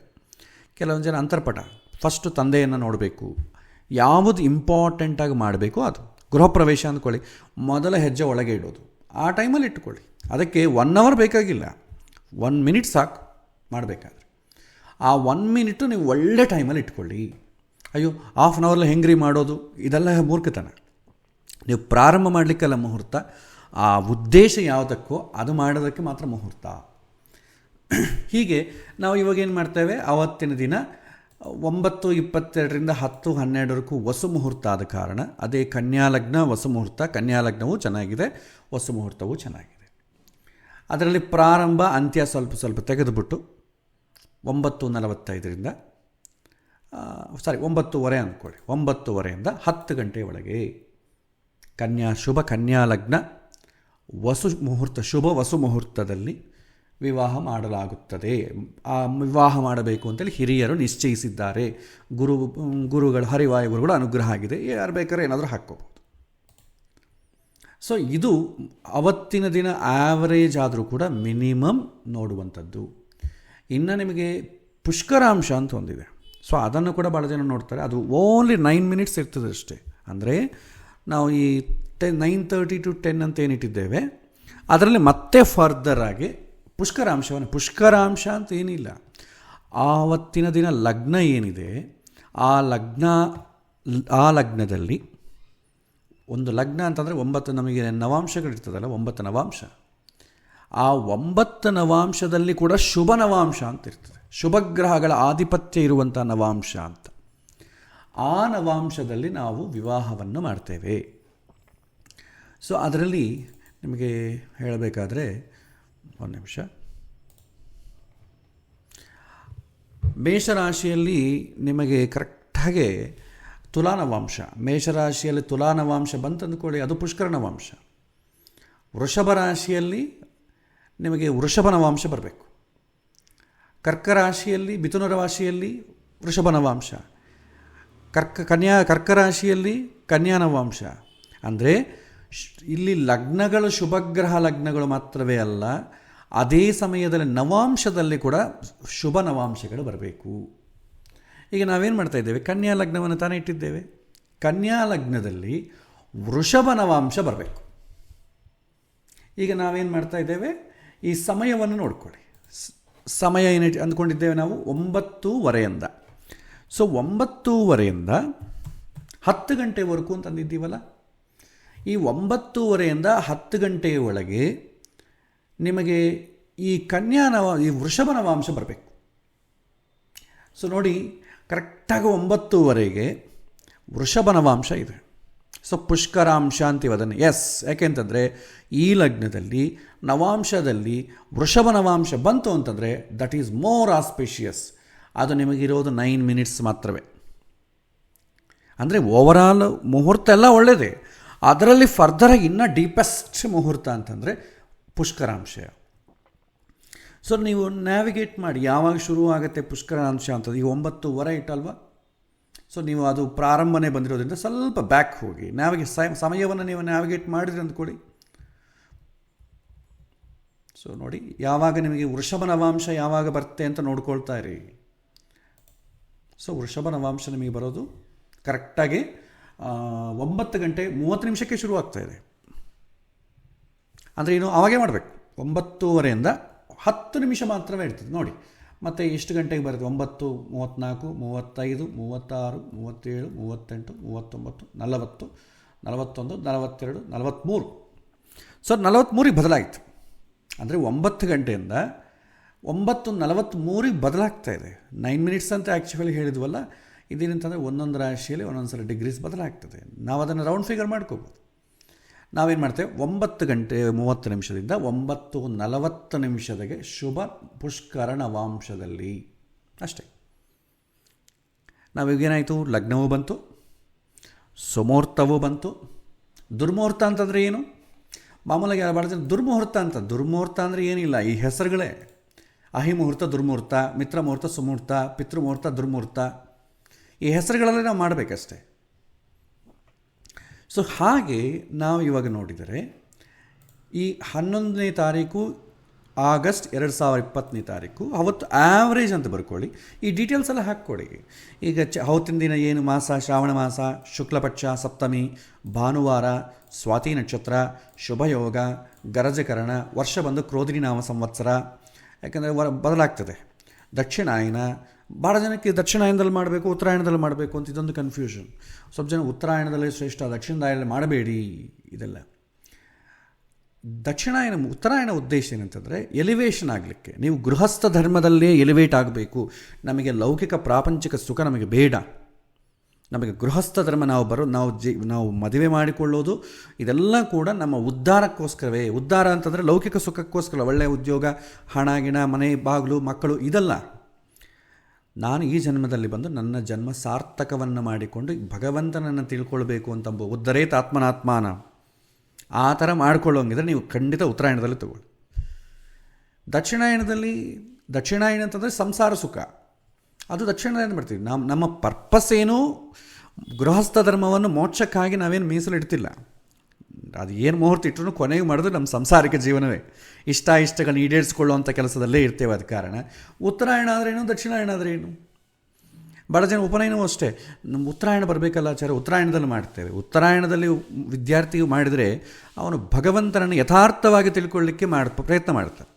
ಕೆಲವೊಂದು ಜನ ಅಂತರ್ಪಟ. ಫಸ್ಟು ತಂದೆಯನ್ನು ನೋಡಬೇಕು, ಯಾವುದು ಇಂಪಾರ್ಟೆಂಟಾಗಿ ಮಾಡಬೇಕು ಅದು ಗೃಹ ಪ್ರವೇಶ ಅಂದ್ಕೊಳ್ಳಿ, ಮೊದಲ ಹೆಜ್ಜೆ ಒಳಗೆ ಇಡೋದು, ಆ ಟೈಮಲ್ಲಿ ಇಟ್ಕೊಳ್ಳಿ. ಅದಕ್ಕೆ 1 ಅವರ್ ಬೇಕಾಗಿಲ್ಲ, 1 ಮಿನಿಟ್ ಸಾಕು ಮಾಡಬೇಕಾದ್ರೆ. ಆ 1 ಮಿನಿಟು ನೀವು ಒಳ್ಳೆ ಟೈಮಲ್ಲಿ ಇಟ್ಕೊಳ್ಳಿ. ಅಯ್ಯೋ ಹಾಫ್ ಆನ್ ಅವರ್ಲಿ ಹೆಂಗ್ರಿ ಮಾಡೋದು, ಇದೆಲ್ಲ ಮೂರ್ಖತನ. ನೀವು ಪ್ರಾರಂಭ ಮಾಡಲಿಕ್ಕೆಲ್ಲ ಮುಹೂರ್ತ, ಆ ಉದ್ದೇಶ ಯಾವುದಕ್ಕೋ ಅದು ಮಾಡೋದಕ್ಕೆ ಮಾತ್ರ ಮುಹೂರ್ತ. ಹೀಗೆ ನಾವು ಇವಾಗ ಏನು ಮಾಡ್ತೇವೆ, ಆವತ್ತಿನ ದಿನ 9:22ರಿಂದ 10:12 ವಸು ಮುಹೂರ್ತ ಆದ ಕಾರಣ ಅದೇ ಕನ್ಯಾ ಲಗ್ನ ವಸು ಮುಹೂರ್ತ. ಕನ್ಯಾ ಲಗ್ನವೂ ಚೆನ್ನಾಗಿದೆ, ವಸು ಮುಹೂರ್ತವೂ ಚೆನ್ನಾಗಿದೆ. ಅದರಲ್ಲಿ ಪ್ರಾರಂಭ ಅಂತ್ಯ ಸ್ವಲ್ಪ ತೆಗೆದುಬಿಟ್ಟು 9:45ರಿಂದ 9:30 ಅಂದ್ಕೊಳ್ಳಿ, 9:30ರಿಂದ 10 ಗಂಟೆ ಒಳಗೆ ಕನ್ಯಾ ಲಗ್ನ ವಸು ಮುಹೂರ್ತ, ಶುಭ ವಸು ಮುಹೂರ್ತದಲ್ಲಿ ವಿವಾಹ ಮಾಡಲಾಗುತ್ತದೆ. ಆ ವಿವಾಹ ಮಾಡಬೇಕು ಅಂತೇಳಿ ಹಿರಿಯರು ನಿಶ್ಚಯಿಸಿದ್ದಾರೆ. ಗುರುಗಳು ಹರಿವಾಯು ಗುರುಗಳು ಅನುಗ್ರಹ ಆಗಿದೆ, ಯಾರು ಬೇಕಾದ್ರೆ ಏನಾದರೂ ಹಾಕ್ಕೋಬೋದು. ಸೊ ಇದು ಅವತ್ತಿನ ದಿನ ಆ್ಯಾವರೇಜ್ ಆದರೂ ಕೂಡ ಮಿನಿಮಮ್ ನೋಡುವಂಥದ್ದು. ಇನ್ನು ನಿಮಗೆ ಪುಷ್ಕರಾಂಶ ಅಂತ ಒಂದಿದೆ. ಸೊ ಅದನ್ನು ಕೂಡ ಭಾಳ ಜನ ನೋಡ್ತಾರೆ. ಅದು ಓನ್ಲಿ 9 ಮಿನಿಟ್ಸ್ ಇರ್ತದೆ ಅಷ್ಟೇ. ಅಂದರೆ ನಾವು ಈ 9:30 to 10 ಅಂತ ಏನಿಟ್ಟಿದ್ದೇವೆ, ಅದರಲ್ಲಿ ಮತ್ತೆ ಫರ್ದರ್ ಆಗಿ ಪುಷ್ಕರಾಂಶ ಅಂತ ಏನಿಲ್ಲ. ಆವತ್ತಿನ ದಿನ ಲಗ್ನ ಏನಿದೆ, ಆ ಲಗ್ನದಲ್ಲಿ ಒಂದು ಲಗ್ನ ಅಂತಂದರೆ 9 ನಮಗೆ ನವಾಂಶಗಳಿರ್ತದಲ್ಲ, 9 ನವಾಂಶ. ಆ 9 ನವಾಂಶದಲ್ಲಿ ಕೂಡ ಶುಭ ನವಾಂಶ ಅಂತ ಇರ್ತದೆ, ಶುಭಗ್ರಹಗಳ ಆಧಿಪತ್ಯ ಇರುವಂಥ ನವಾಂಶ ಅಂತ. ಆ ನವಾಂಶದಲ್ಲಿ ನಾವು ವಿವಾಹವನ್ನು ಮಾಡ್ತೇವೆ. ಸೊ ಅದರಲ್ಲಿ ನಿಮಗೆ ಹೇಳಬೇಕಾದ್ರೆ, ಒಂದು ನಿಮಿಷ, ಮೇಷರಾಶಿಯಲ್ಲಿ ನಿಮಗೆ ಕರೆಕ್ಟಾಗಿ ತುಲಾನವಾಂಶ, ಮೇಷರಾಶಿಯಲ್ಲಿ ತುಲಾನವಾಂಶ ಬಂತಂದುಕೊಳ್ಳಿ, ಅದು ಪುಷ್ಕರ ನವಾಂಶ. ವೃಷಭ ರಾಶಿಯಲ್ಲಿ ನಿಮಗೆ ವೃಷಭ ನವಾಂಶ ಬರಬೇಕು. ಕರ್ಕರಾಶಿಯಲ್ಲಿ, ಮಿಥುನ ರಾಶಿಯಲ್ಲಿ ವೃಷಭ ನವಾಂಶ, ಕರ್ಕರಾಶಿಯಲ್ಲಿ ಕನ್ಯಾ ನವಾಂಶ. ಅಂದರೆ ಇಲ್ಲಿ ಲಗ್ನಗಳು ಶುಭಗ್ರಹ ಲಗ್ನಗಳು ಮಾತ್ರವೇ ಅಲ್ಲ, ಅದೇ ಸಮಯದಲ್ಲಿ ನವಾಂಶದಲ್ಲಿ ಕೂಡ ಶುಭ ನವಾಂಶಗಳು ಬರಬೇಕು. ಈಗ ನಾವೇನು ಮಾಡ್ತಾ ಇದ್ದೇವೆ, ಕನ್ಯಾ ಲಗ್ನವನ್ನು ತಾನೇ ಇಟ್ಟಿದ್ದೇವೆ. ಕನ್ಯಾ ಲಗ್ನದಲ್ಲಿ ವೃಷಭ ನವಾಂಶ ಬರಬೇಕು. ಈಗ ನಾವೇನು ಮಾಡ್ತಾ ಇದ್ದೇವೆ, ಈ ಸಮಯವನ್ನು ನೋಡ್ಕೊಳ್ಳಿ. ಸಮಯ ಏನು ಅಂದ್ಕೊಂಡಿದ್ದೇವೆ ನಾವು, 9:30ಯಿಂದ. ಸೊ 9:30ಯಿಂದ 10 ಗಂಟೆವರೆಗೂ ಅಂತಂದಿದ್ದೀವಲ್ಲ, ಈ 9:30ರಿಂದ 10 ಗಂಟೆಯ ಒಳಗೆ ನಿಮಗೆ ಈ ಈ ವೃಷಭ ನವಾಂಶ ಬರಬೇಕು. ಸೊ ನೋಡಿ, ಕರೆಕ್ಟಾಗಿ 9:30ಗೆ ವೃಷಭ ನವಾಂಶ ಇದೆ. ಸೊ ಪುಷ್ಕರಾಂಶ ಅಂತೀವಿ ಅದನ್ನು. ಯಾಕೆಂತಂದರೆ ಈ ಲಗ್ನದಲ್ಲಿ ನವಾಂಶದಲ್ಲಿ ವೃಷಭ ನವಾಂಶ ಬಂತು ಅಂತಂದರೆ ದಟ್ ಈಸ್ ಮೋರ್ ಆಸ್ಪೇಷಿಯಸ್. ಅದು ನಿಮಗಿರೋದು 9 ಮಿನಿಟ್ಸ್ ಮಾತ್ರವೇ. ಅಂದರೆ ಓವರಾಲ್ ಮುಹೂರ್ತ ಎಲ್ಲ ಒಳ್ಳೆಯದೇ, ಅದರಲ್ಲಿ ಫರ್ದರಾಗಿ ಇನ್ನೂ ಡೀಪೆಸ್ಟ್ ಮುಹೂರ್ತ ಅಂತಂದರೆ ಪುಷ್ಕರಾಂಶ. ಸೊ ನೀವು ನ್ಯಾವಿಗೇಟ್ ಮಾಡಿ, ಯಾವಾಗ ಶುರು ಆಗುತ್ತೆ ಪುಷ್ಕರಾಂಶ ಅಂತದ್ದು. ಈಗ 9:30 ಇಟ್ಟಲ್ವ, ಸೊ ನೀವು ಅದು ಪ್ರಾರಂಭನೇ ಬಂದಿರೋದ್ರಿಂದ ಸ್ವಲ್ಪ ಬ್ಯಾಕ್ ಹೋಗಿ ಸಮಯವನ್ನು ನೀವು ನ್ಯಾವಿಗೇಟ್ ಮಾಡಿದ್ರಿ ಅಂದ್ಕೊಳ್ಳಿ. ಸೊ ನೋಡಿ, ಯಾವಾಗ ನಿಮಗೆ ವೃಷಭ ನವಾಂಶ ಯಾವಾಗ ಬರುತ್ತೆ ಅಂತ ನೋಡ್ಕೊಳ್ತಾ ಇರಿ. ಸೊ ವೃಷಭ ನವಾಂಶ ನಿಮಗೆ ಬರೋದು ಕರೆಕ್ಟಾಗಿ 9:30 ಶುರುವಾಗ್ತಾಯಿದೆ. ಅಂದರೆ ಏನು, ಆವಾಗೇ ಮಾಡಬೇಕು. 9:30ರಿಂದ 10 ನಿಮಿಷ ಮಾತ್ರವೇ ಇರ್ತದೆ ನೋಡಿ. ಮತ್ತು ಎಷ್ಟು ಗಂಟೆಗೆ ಬರುತ್ತೆ, 9:34, 35, 36, 37, 38, 39, 40, 41, 42, 43. ಸೊ 43ಗೆ ಬದಲಾಯಿತು. ಅಂದರೆ 9 ಗಂಟೆಯಿಂದ 9:43ಗೆ ಬದಲಾಗ್ತಾ ಇದೆ. 9 ಮಿನಿಟ್ಸ್ ಅಂತ ಆ್ಯಕ್ಚುಲಿ ಹೇಳಿದ್ವಲ್ಲ, ಇದೇನಂತಂದರೆ ಒಂದೊಂದು ರಾಶಿಯಲ್ಲಿ ಒಂದೊಂದು ಸಲ ಡಿಗ್ರೀಸ್ ಬದಲಾಗ್ತದೆ. ನಾವು ಅದನ್ನು ರೌಂಡ್ ಫಿಗರ್ ಮಾಡ್ಕೋಬೋದು. ನಾವೇನು ಮಾಡ್ತೇವೆ, 9:30 9:40 ಶುಭ ಪುಷ್ಕರ ನವಾಂಶದಲ್ಲಿ ಅಷ್ಟೇ. ನಾವೀಗೇನಾಯಿತು, ಲಗ್ನವೂ ಬಂತು, ಸುಮುಹೂರ್ತವೂ ಬಂತು. ದುರ್ಮುಹೂರ್ತ ಅಂತಂದರೆ ಏನು, ಮಾಮೂಲಾಗಿ ಭಾಳ ಜನ ದುರ್ಮುಹೂರ್ತ ಅಂದರೆ ಏನಿಲ್ಲ, ಈ ಹೆಸರುಗಳೇ. ಅಹಿಮುಹೂರ್ತ ದುರ್ಮುಹೂರ್ತ, ಮಿತ್ರ ಮುಹೂರ್ತ ಸುಮುಹೂರ್ತ, ಪಿತೃಮುಹೂರ್ತ ದುರ್ಮುಹೂರ್ತ, ಈ ಹೆಸರುಗಳಲ್ಲೇ ನಾವು ಮಾಡಬೇಕಷ್ಟೆ. ಸೊ ಹಾಗೆ ನಾವು ಇವಾಗ ನೋಡಿದರೆ ಈ 11ನೇ ತಾರೀಕು ಆಗಸ್ಟ್ 2020 ಅವತ್ತು ಆ್ಯಾವ್ರೇಜ್ ಅಂತ ಬರ್ಕೊಳ್ಳಿ. ಈ ಡೀಟೇಲ್ಸ್ ಎಲ್ಲ ಹಾಕ್ಕೊಳ್ಳಿ. ಈಗ ಅವತ್ತಿನ ದಿನ ಏನು ಮಾಸ, ಶ್ರಾವಣ ಮಾಸ, ಶುಕ್ಲಪಕ್ಷ, ಸಪ್ತಮಿ, ಭಾನುವಾರ, ಸ್ವಾತಿ ನಕ್ಷತ್ರ, ಶುಭಯೋಗ, ಗರಜಕರಣ, ವರ್ಷ ಬಂದು ಕ್ರೋಧಿನಿ ನಾಮ ಸಂವತ್ಸರ, ಯಾಕಂದರೆ ಬದಲಾಗ್ತದೆ. ದಕ್ಷಿಣಾಯನ, ಭಾಳ ಜನಕ್ಕೆ ದಕ್ಷಿಣಾಯನದಲ್ಲಿ ಮಾಡಬೇಕು, ಉತ್ತರಾಯಣದಲ್ಲಿ ಮಾಡಬೇಕು ಅಂತ ಇದೊಂದು ಕನ್ಫ್ಯೂಷನ್. ಸ್ವಲ್ಪ ಜನ ಉತ್ತರಾಯಣದಲ್ಲಿ ಶ್ರೇಷ್ಠ, ದಕ್ಷಿಣದಾಯನಲ್ಲಿ ಮಾಡಬೇಡಿ. ಇದೆಲ್ಲ ಉತ್ತರಾಯಣ ಉದ್ದೇಶ ಏನಂತಂದರೆ ಎಲಿವೇಷನ್ ಆಗಲಿಕ್ಕೆ. ನೀವು ಗೃಹಸ್ಥ ಧರ್ಮದಲ್ಲೇ ಎಲಿವೇಟ್ ಆಗಬೇಕು. ನಮಗೆ ಲೌಕಿಕ ಪ್ರಾಪಂಚಿಕ ಸುಖ ನಮಗೆ ಬೇಡ. ನಮಗೆ ಗೃಹಸ್ಥ ಧರ್ಮ ನಾವು ಮದುವೆ ಮಾಡಿಕೊಳ್ಳೋದು ಇದೆಲ್ಲ ಕೂಡ ನಮ್ಮ ಉದ್ಧಾರಕ್ಕೋಸ್ಕರವೇ. ಉದ್ಧಾರ ಅಂತಂದರೆ ಲೌಕಿಕ ಸುಖಕ್ಕೋಸ್ಕರ, ಒಳ್ಳೆಯ ಉದ್ಯೋಗ, ಹಣ ಗಿಣ, ಮನೆ ಬಾಗಿಲು, ಮಕ್ಕಳು, ಇದಲ್ಲ. ನಾನು ಈ ಜನ್ಮದಲ್ಲಿ ಬಂದು ನನ್ನ ಜನ್ಮ ಸಾರ್ಥಕವನ್ನು ಮಾಡಿಕೊಂಡು ಭಗವಂತನನ್ನು ತಿಳ್ಕೊಳ್ಬೇಕು ಅಂತ ಉದ್ಧರೇತ್ ಆತ್ಮನಾತ್ಮಾನ, ಆ ಥರ ಮಾಡ್ಕೊಳ್ಳೋಂಗಿದ್ರೆ ನೀವು ಖಂಡಿತ ಉತ್ತರಾಯಣದಲ್ಲಿ ತಗೊಳ್ಳಿ. ದಕ್ಷಿಣಾಯನ ಅಂತಂದರೆ ಸಂಸಾರ ಸುಖ, ಅದು ದಕ್ಷಿಣಾಯನ ಮಾಡ್ತೀವಿ. ನಮ್ಮ ಪರ್ಪಸ್ ಏನು, ಗೃಹಸ್ಥ ಧರ್ಮವನ್ನು ಮೋಕ್ಷಕ್ಕಾಗಿ ನಾವೇನು ಮೀಸಲಿಡ್ತಿಲ್ಲ. ಅದು ಏನು ಮುಹೂರ್ತ ಇಟ್ಟರು ಕೊನೆಗೆ ಮಾಡಿದ್ರೆ ನಮ್ಮ ಸಂಸಾರಿಕ ಜೀವನವೇ, ಇಷ್ಟಗಳನ್ನ ಈಡೇರಿಸ್ಕೊಳ್ಳುವಂಥ ಕೆಲಸದಲ್ಲೇ ಇರ್ತೇವೆ. ಆದ ಕಾರಣ ಉತ್ತರಾಯಣ ಆದ್ರೇನು, ದಕ್ಷಿಣಾಯಣ ಆದ್ರೇನು. ಭಾಳ ಜನ ಉಪನಯನವೂ ಅಷ್ಟೇ, ನಮ್ಮ ಉತ್ತರಾಯಣ ಬರಬೇಕಲ್ಲ ಆಚಾರ್ಯ, ಉತ್ತರಾಯಣದಲ್ಲಿ ಮಾಡ್ತೇವೆ. ಉತ್ತರಾಯಣದಲ್ಲಿ ವಿದ್ಯಾರ್ಥಿಯು ಮಾಡಿದರೆ ಅವನು ಭಗವಂತನನ್ನು ಯಥಾರ್ಥವಾಗಿ ತಿಳ್ಕೊಳ್ಳಿಕ್ಕೆ ಪ್ರಯತ್ನ ಮಾಡ್ತಾನೆ.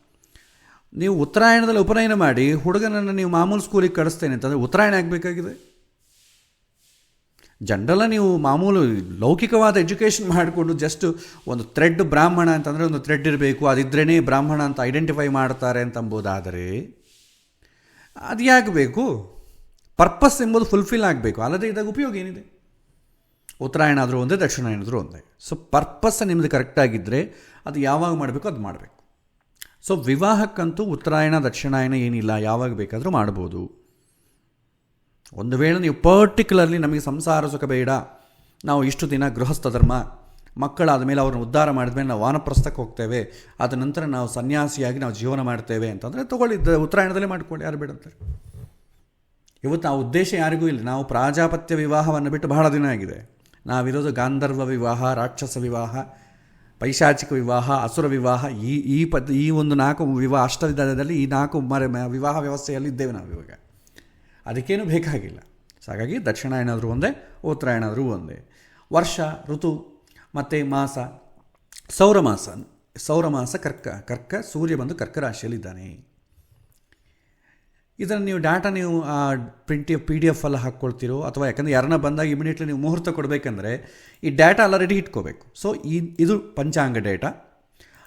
ನೀವು ಉತ್ತರಾಯಣದಲ್ಲಿ ಉಪನಯನ ಮಾಡಿ ಹುಡುಗನನ್ನು ನೀವು ಮಾಮೂಲು ಸ್ಕೂಲಿಗೆ ಕಳಿಸ್ತೇನೆ ಅಂತಂದರೆ ಉತ್ತರಾಯಣ ಆಗಬೇಕಾಗಿದೆ. ಜನರಲ್ಲ ನೀವು ಮಾಮೂಲು ಲೌಕಿಕವಾದ ಎಜುಕೇಷನ್ ಮಾಡಿಕೊಂಡು ಜಸ್ಟ್ ಒಂದು ಥ್ರೆಡ್ ಬ್ರಾಹ್ಮಣ ಅಂತಂದರೆ ಒಂದು ಥ್ರೆಡ್ ಇರಬೇಕು, ಅದಿದ್ರೇ ಬ್ರಾಹ್ಮಣ ಅಂತ ಐಡೆಂಟಿಫೈ ಮಾಡ್ತಾರೆ ಅಂತಂಬೋದಾದರೆ ಅದು ಯಾಕೆ ಬೇಕು? ಪರ್ಪಸ್ ಎಂಬುದು ಫುಲ್ಫಿಲ್ ಆಗಬೇಕು. ಅಲ್ಲದೆ ಇದ್ದಾಗ ಉಪಯೋಗ ಏನಿದೆ? ಉತ್ತರಾಯಣ ಆದರೂ ಒಂದೇ, ದಕ್ಷಿಣಾಯಣ ಆದರೂ ಒಂದೇ. ಸೊ ಪರ್ಪಸ್ ನಿಮ್ಮದು ಕರೆಕ್ಟಾಗಿದ್ದರೆ ಅದು ಯಾವಾಗ ಮಾಡಬೇಕು ಅದು ಮಾಡಬೇಕು. ಸೊ ವಿವಾಹಕ್ಕಂತೂ ಉತ್ತರಾಯಣ ದಕ್ಷಿಣಾಯನ ಏನಿಲ್ಲ, ಯಾವಾಗ ಬೇಕಾದರೂ ಮಾಡ್ಬೋದು. ಒಂದು ವೇಳೆ ನೀವು ಪರ್ಟಿಕ್ಯುಲರ್ಲಿ ನಮಗೆ ಸಂಸಾರ ಸುಖ ಬೇಡ, ನಾವು ಇಷ್ಟು ದಿನ ಗೃಹಸ್ಥ ಧರ್ಮ, ಮಕ್ಕಳಾದ ಮೇಲೆ ಅವ್ರನ್ನ ಉದ್ಧಾರ ಮಾಡಿದ್ಮೇಲೆ ನಾವು ವಾನಪ್ರಸ್ಥಕ್ಕೆ ಹೋಗ್ತೇವೆ, ಅದ ನಂತರ ನಾವು ಸನ್ಯಾಸಿಯಾಗಿ ನಾವು ಜೀವನ ಮಾಡ್ತೇವೆ ಅಂತಂದರೆ ತೊಗೊಳ್ಳಿದ್ದ ಉತ್ತರಾಯಣದಲ್ಲೇ ಮಾಡ್ಕೊಳ್ಳಿ, ಯಾರು ಬೇಡಂತಾರೆ. ಇವತ್ತು ಆ ಉದ್ದೇಶ ಯಾರಿಗೂ ಇಲ್ಲ. ನಾವು ಪ್ರಾಜಾಪತ್ಯ ವಿವಾಹವನ್ನು ಬಿಟ್ಟು ಬಹಳ ದಿನ ಆಗಿದೆ. ನಾವಿರೋದು ಗಾಂಧರ್ವ ವಿವಾಹ, ರಾಕ್ಷಸ ವಿವಾಹ, ಪೈಶಾಚಿಕ ವಿವಾಹ, ಅಸುರ ವಿವಾಹ, ಈ ಒಂದು 4 ವಿವಾಹ, ಅಷ್ಟವಿಧದಲ್ಲಿ ಈ 4 ವಿವಾಹ ವ್ಯವಸ್ಥೆಯಲ್ಲಿ ಇದ್ದೇವೆ ನಾವು ಇವಾಗ. ಅದಕ್ಕೇನು ಬೇಕಾಗಿಲ್ಲ. ಸೊ ಹಾಗಾಗಿ ದಕ್ಷಿಣಾಯನ ಆದರೂ ಒಂದೇ, ಉತ್ತರಾಯಣ ಆದರೂ ಒಂದೇ. ವರ್ಷ, ಋತು ಮತ್ತು ಮಾಸ, ಸೌರಮಾಸ ಕರ್ಕ, ಸೂರ್ಯ ಬಂದು ಕರ್ಕ ರಾಶಿಯಲ್ಲಿದ್ದಾನೆ. ಇದನ್ನು ನೀವು ಡಾಟಾ ನೀವು PDF ಎಲ್ಲ ಹಾಕ್ಕೊಳ್ತೀರೋ, ಅಥವಾ ಯಾಕಂದರೆ ಯಾರನ್ನ ಬಂದಾಗ ಇಮಿಡಿಯೇಟ್ಲಿ ನೀವು ಮುಹೂರ್ತ ಕೊಡಬೇಕಂದ್ರೆ ಈ ಡಾಟಾ ಎಲ್ಲ ರೆಡಿ ಇಟ್ಕೋಬೇಕು. ಸೊ ಇದು ಪಂಚಾಂಗ ಡೇಟಾ.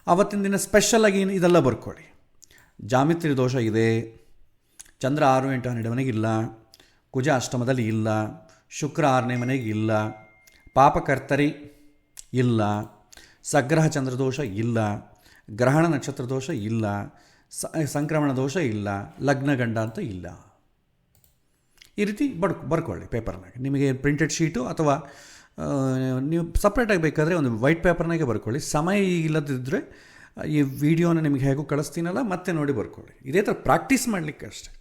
ಆವತ್ತಿನ ದಿನ ಸ್ಪೆಷಲಾಗಿ ಇದೆಲ್ಲ ಬರ್ಕೊಳ್ಳಿ. ಜಾಮಿತ್ರಿ ದೋಷ ಇದೆ, ಚಂದ್ರ 6, 8, 12 ಮನೆಗೆ ಇಲ್ಲ, ಕುಜ ಅಷ್ಟಮದಲ್ಲಿ ಇಲ್ಲ, ಶುಕ್ರ 6ನೇ ಮನೆಗೆ ಇಲ್ಲ, ಪಾಪಕರ್ತರಿ ಇಲ್ಲ, ಸಗ್ರಹ ಚಂದ್ರದೋಷ ಇಲ್ಲ, ಗ್ರಹಣ ನಕ್ಷತ್ರ ದೋಷ ಇಲ್ಲ, ಸಂಕ್ರಮಣ ದೋಷ ಇಲ್ಲ, ಲಗ್ನಗಂಡ ಅಂತ ಇಲ್ಲ. ಈ ರೀತಿ ಬರ್ಕೊಳ್ಳಿ ಪೇಪರ್ನಾಗೆ. ನಿಮಗೆ ಪ್ರಿಂಟೆಡ್ ಶೀಟು ಅಥವಾ ನೀವು ಸಪ್ರೇಟಾಗಿ ಬೇಕಾದರೆ ಒಂದು ವೈಟ್ ಪೇಪರ್ನಾಗೆ ಬರ್ಕೊಳ್ಳಿ. ಸಮಯ ಇಲ್ಲದಿದ್ದರೆ ಈ ವಿಡಿಯೋನ ನಿಮಗೆ ಹೇಗೂ ಕಳಿಸ್ತೀನಲ್ಲ ಮತ್ತೆ ನೋಡಿ ಬರ್ಕೊಳ್ಳಿ. ಇದೇ ಥರ ಪ್ರಾಕ್ಟೀಸ್ ಮಾಡಲಿಕ್ಕೆ ಅಷ್ಟೇ.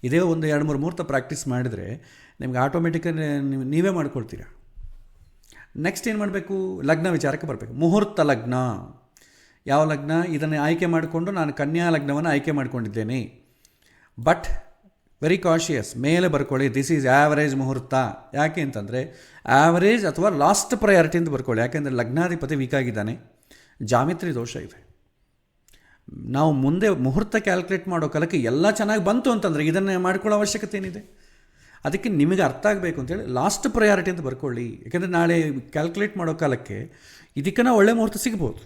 ಇದೇ ಒಂದು 2-3 ಮುಹೂರ್ತ ಪ್ರಾಕ್ಟೀಸ್ ಮಾಡಿದರೆ ನಿಮ್ಗೆ ಆಟೋಮೆಟಿಕಾಗಿ ನೀವೇ ಮಾಡ್ಕೊಳ್ತೀರ. ನೆಕ್ಸ್ಟ್ ಏನು ಮಾಡಬೇಕು? ಲಗ್ನ ವಿಚಾರಕ್ಕೆ ಬರಬೇಕು. ಮುಹೂರ್ತ ಲಗ್ನ ಯಾವ ಲಗ್ನ? ಇದನ್ನು ಆಯ್ಕೆ ಮಾಡಿಕೊಂಡು ನಾನು ಕನ್ಯಾ ಲಗ್ನವನ್ನು ಆಯ್ಕೆ ಮಾಡಿಕೊಂಡಿದ್ದೇನೆ. ಬಟ್ ವೆರಿ ಕಾಶಿಯಸ್, ಮೇಲೆ ಬರ್ಕೊಳ್ಳಿ ದಿಸ್ ಈಸ್ ಆ್ಯಾವರೇಜ್ ಮುಹೂರ್ತ. ಯಾಕೆ ಅಂತಂದರೆ ಆ್ಯಾವರೇಜ್ ಅಥವಾ ಲಾಸ್ಟ್ ಪ್ರಯಾರಿಟಿ ಅಂತ ಬರ್ಕೊಳ್ಳಿ. ಯಾಕೆಂದರೆ ಲಗ್ನಾಧಿಪತಿ ವೀಕ್ ಆಗಿದ್ದಾನೆ, ಜಾಮಿತ್ರಿ ದೋಷ ಇದೆ. ನಾವು ಮುಂದೆ ಮುಹೂರ್ತ ಕ್ಯಾಲ್ಕುಲೇಟ್ ಮಾಡೋ ಕಾಲಕ್ಕೆ ಎಲ್ಲ ಚೆನ್ನಾಗಿ ಬಂತು ಅಂತಂದರೆ ಇದನ್ನು ಮಾಡ್ಕೊಳ್ಳೋ ಅವಶ್ಯಕತೆ ಏನಿದೆ? ಅದಕ್ಕೆ ನಿಮಗೆ ಅರ್ಥ ಆಗಬೇಕು ಅಂತೇಳಿ ಲಾಸ್ಟ್ ಪ್ರಯಾರಿಟಿ ಅಂತ ಬರ್ಕೊಳ್ಳಿ. ಯಾಕೆಂದರೆ ನಾಳೆ ಕ್ಯಾಲ್ಕುಲೇಟ್ ಮಾಡೋ ಕಾಲಕ್ಕೆ ಇದಕ್ಕನ್ನ ಒಳ್ಳೆ ಮುಹೂರ್ತ ಸಿಗ್ಬೋದು.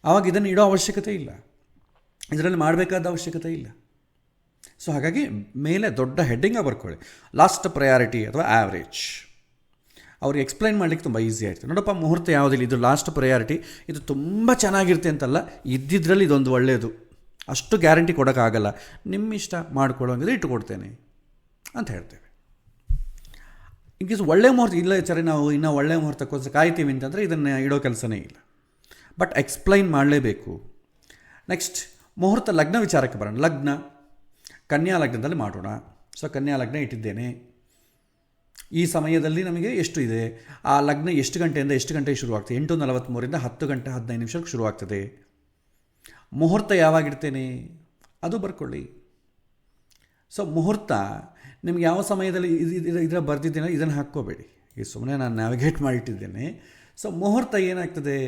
ಆವಾಗ ಇದನ್ನು ಇಡೋ ಅವಶ್ಯಕತೆ ಇಲ್ಲ, ಇದರಲ್ಲಿ ಮಾಡಬೇಕಾದ ಅವಶ್ಯಕತೆ ಇಲ್ಲ. ಸೊ ಹಾಗಾಗಿ ಮೇಲೆ ದೊಡ್ಡ ಹೆಡ್ಡಿಂಗ ಬರ್ಕೊಳ್ಳಿ, ಲಾಸ್ಟ್ ಪ್ರಯಾರಿಟಿ ಅಥವಾ ಆ್ಯಾವ್ರೇಜ್. ಅವ್ರಿಗೆ ಎಕ್ಸ್ಪ್ಲೈನ್ ಮಾಡಲಿಕ್ಕೆ ತುಂಬ ಈಸಿ ಆಯಿತು. ನೋಡಪ್ಪ, ಮುಹೂರ್ತ ಯಾವುದಿಲ್ಲ, ಇದು ಲಾಸ್ಟ್ ಪ್ರಯಾರಿಟಿ, ಇದು ತುಂಬ ಚೆನ್ನಾಗಿರುತ್ತೆ ಅಂತಲ್ಲ, ಇದ್ದಿದ್ರಲ್ಲಿ ಇದೊಂದು ಒಳ್ಳೆಯದು, ಅಷ್ಟು ಗ್ಯಾರಂಟಿ ಕೊಡೋಕ್ಕಾಗಲ್ಲ, ನಿಮ್ಮ ಇಷ್ಟ ಮಾಡ್ಕೊಳ್ಳೋಂಗಿದ್ರೆ ಇಟ್ಟುಕೊಡ್ತೇನೆ ಅಂತ ಹೇಳ್ತೇವೆ. ಇನ್ ಕೇಸ್ ಒಳ್ಳೆ ಮುಹೂರ್ತ ಇಲ್ಲ ಸರಿ, ನಾವು ಇನ್ನೂ ಒಳ್ಳೆ ಮುಹೂರ್ತಕ್ಕೋಸ್ಕರ ಕಾಯ್ತೀವಿ ಅಂತಂದರೆ ಇದನ್ನು ಇಡೋ ಕೆಲಸನೇ ಇಲ್ಲ. ಬಟ್ ಎಕ್ಸ್ಪ್ಲೈನ್ ಮಾಡಲೇಬೇಕು. ನೆಕ್ಸ್ಟ್ ಮುಹೂರ್ತ ಲಗ್ನ ವಿಚಾರಕ್ಕೆ ಬರೋಣ. ಲಗ್ನ ಕನ್ಯಾ ಲಗ್ನದಲ್ಲಿ ಮಾಡೋಣ. ಸೊ ಕನ್ಯಾ ಲಗ್ನ ಇಟ್ಟಿದ್ದೇನೆ. ಈ ಸಮಯದಲ್ಲಿ ನಮಗೆ ಎಷ್ಟು ಇದೆ? ಆ ಲಗ್ನ ಎಷ್ಟು ಗಂಟೆಯಿಂದ ಎಷ್ಟು ಗಂಟೆಗೆ ಶುರುವಾಗ್ತದೆ? 8:43 10 ಗಂಟೆ 15 ನಿಮಿಷಕ್ಕೆ ಶುರುವಾಗ್ತದೆ. ಮುಹೂರ್ತ ಯಾವಾಗಿಡ್ತೇನೆ ಅದು ಬರ್ಕೊಳ್ಳಿ. ಸೊ ಮುಹೂರ್ತ ನಿಮ್ಗೆ ಯಾವ ಸಮಯದಲ್ಲಿ ಇದರ ಬರೆದಿದ್ದೇನೆ ಇದನ್ನು ಹಾಕ್ಕೋಬೇಡಿ, ಈ ಸುಮ್ಮನೆ ನಾನು ನ್ಯಾವಿಗೇಟ್ ಮಾಡಿಟ್ಟಿದ್ದೇನೆ. ಸೊ ಮುಹೂರ್ತ ಏನಾಗ್ತದೆ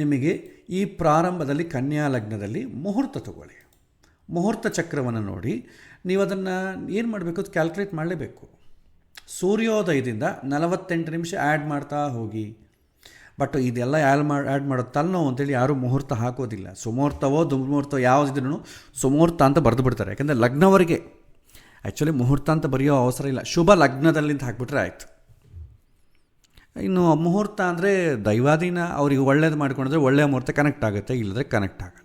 ನಿಮಗೆ ಈ ಪ್ರಾರಂಭದಲ್ಲಿ ಕನ್ಯಾ ಲಗ್ನದಲ್ಲಿ ಮುಹೂರ್ತ ತಗೊಳ್ಳಿ. ಮುಹೂರ್ತ ಚಕ್ರವನ್ನು ನೋಡಿ ನೀವು ಅದನ್ನು ಏನು ಮಾಡಬೇಕು ಅದು ಕ್ಯಾಲ್ಕುಲೇಟ್ ಮಾಡಲೇಬೇಕು. ಸೂರ್ಯೋದಯದಿಂದ 48 ನಿಮಿಷ ಆ್ಯಡ್ ಮಾಡ್ತಾ ಹೋಗಿ. ಬಟ್ ಇದೆಲ್ಲ ಆ್ಯಡ್ ಮಾಡೋದು ತಲೆನೋವು ಅಂತೇಳಿ ಯಾರೂ ಮುಹೂರ್ತ ಹಾಕೋದಿಲ್ಲ. ಸುಮುಹೂರ್ತವೋ ದುರ್ಮುಹೂರ್ತವೋ ಯಾವುದಿದ್ರೂ ಸುಮುಹೂರ್ತ ಅಂತ ಬರೆದು ಬಿಡ್ತಾರೆ. ಯಾಕೆಂದರೆ ಲಗ್ನವರೆಗೆ ಆ್ಯಕ್ಚುಲಿ ಮುಹೂರ್ತ ಅಂತ ಬರೆಯೋ ಅವಸರ ಇಲ್ಲ, ಶುಭ ಲಗ್ನದಲ್ಲಿಂದ ಹಾಕಿಬಿಟ್ರೆ ಆಯಿತು. ಇನ್ನು ಮುಹೂರ್ತ ಅಂದರೆ ದೈವಾಧೀನ, ಅವರಿಗೆ ಒಳ್ಳೇದು ಮಾಡ್ಕೊಂಡ್ರೆ ಒಳ್ಳೆಯ ಮುಹೂರ್ತ ಕನೆಕ್ಟ್ ಆಗುತ್ತೆ, ಇಲ್ಲದ್ರೆ ಕನೆಕ್ಟ್ ಆಗಲ್ಲ.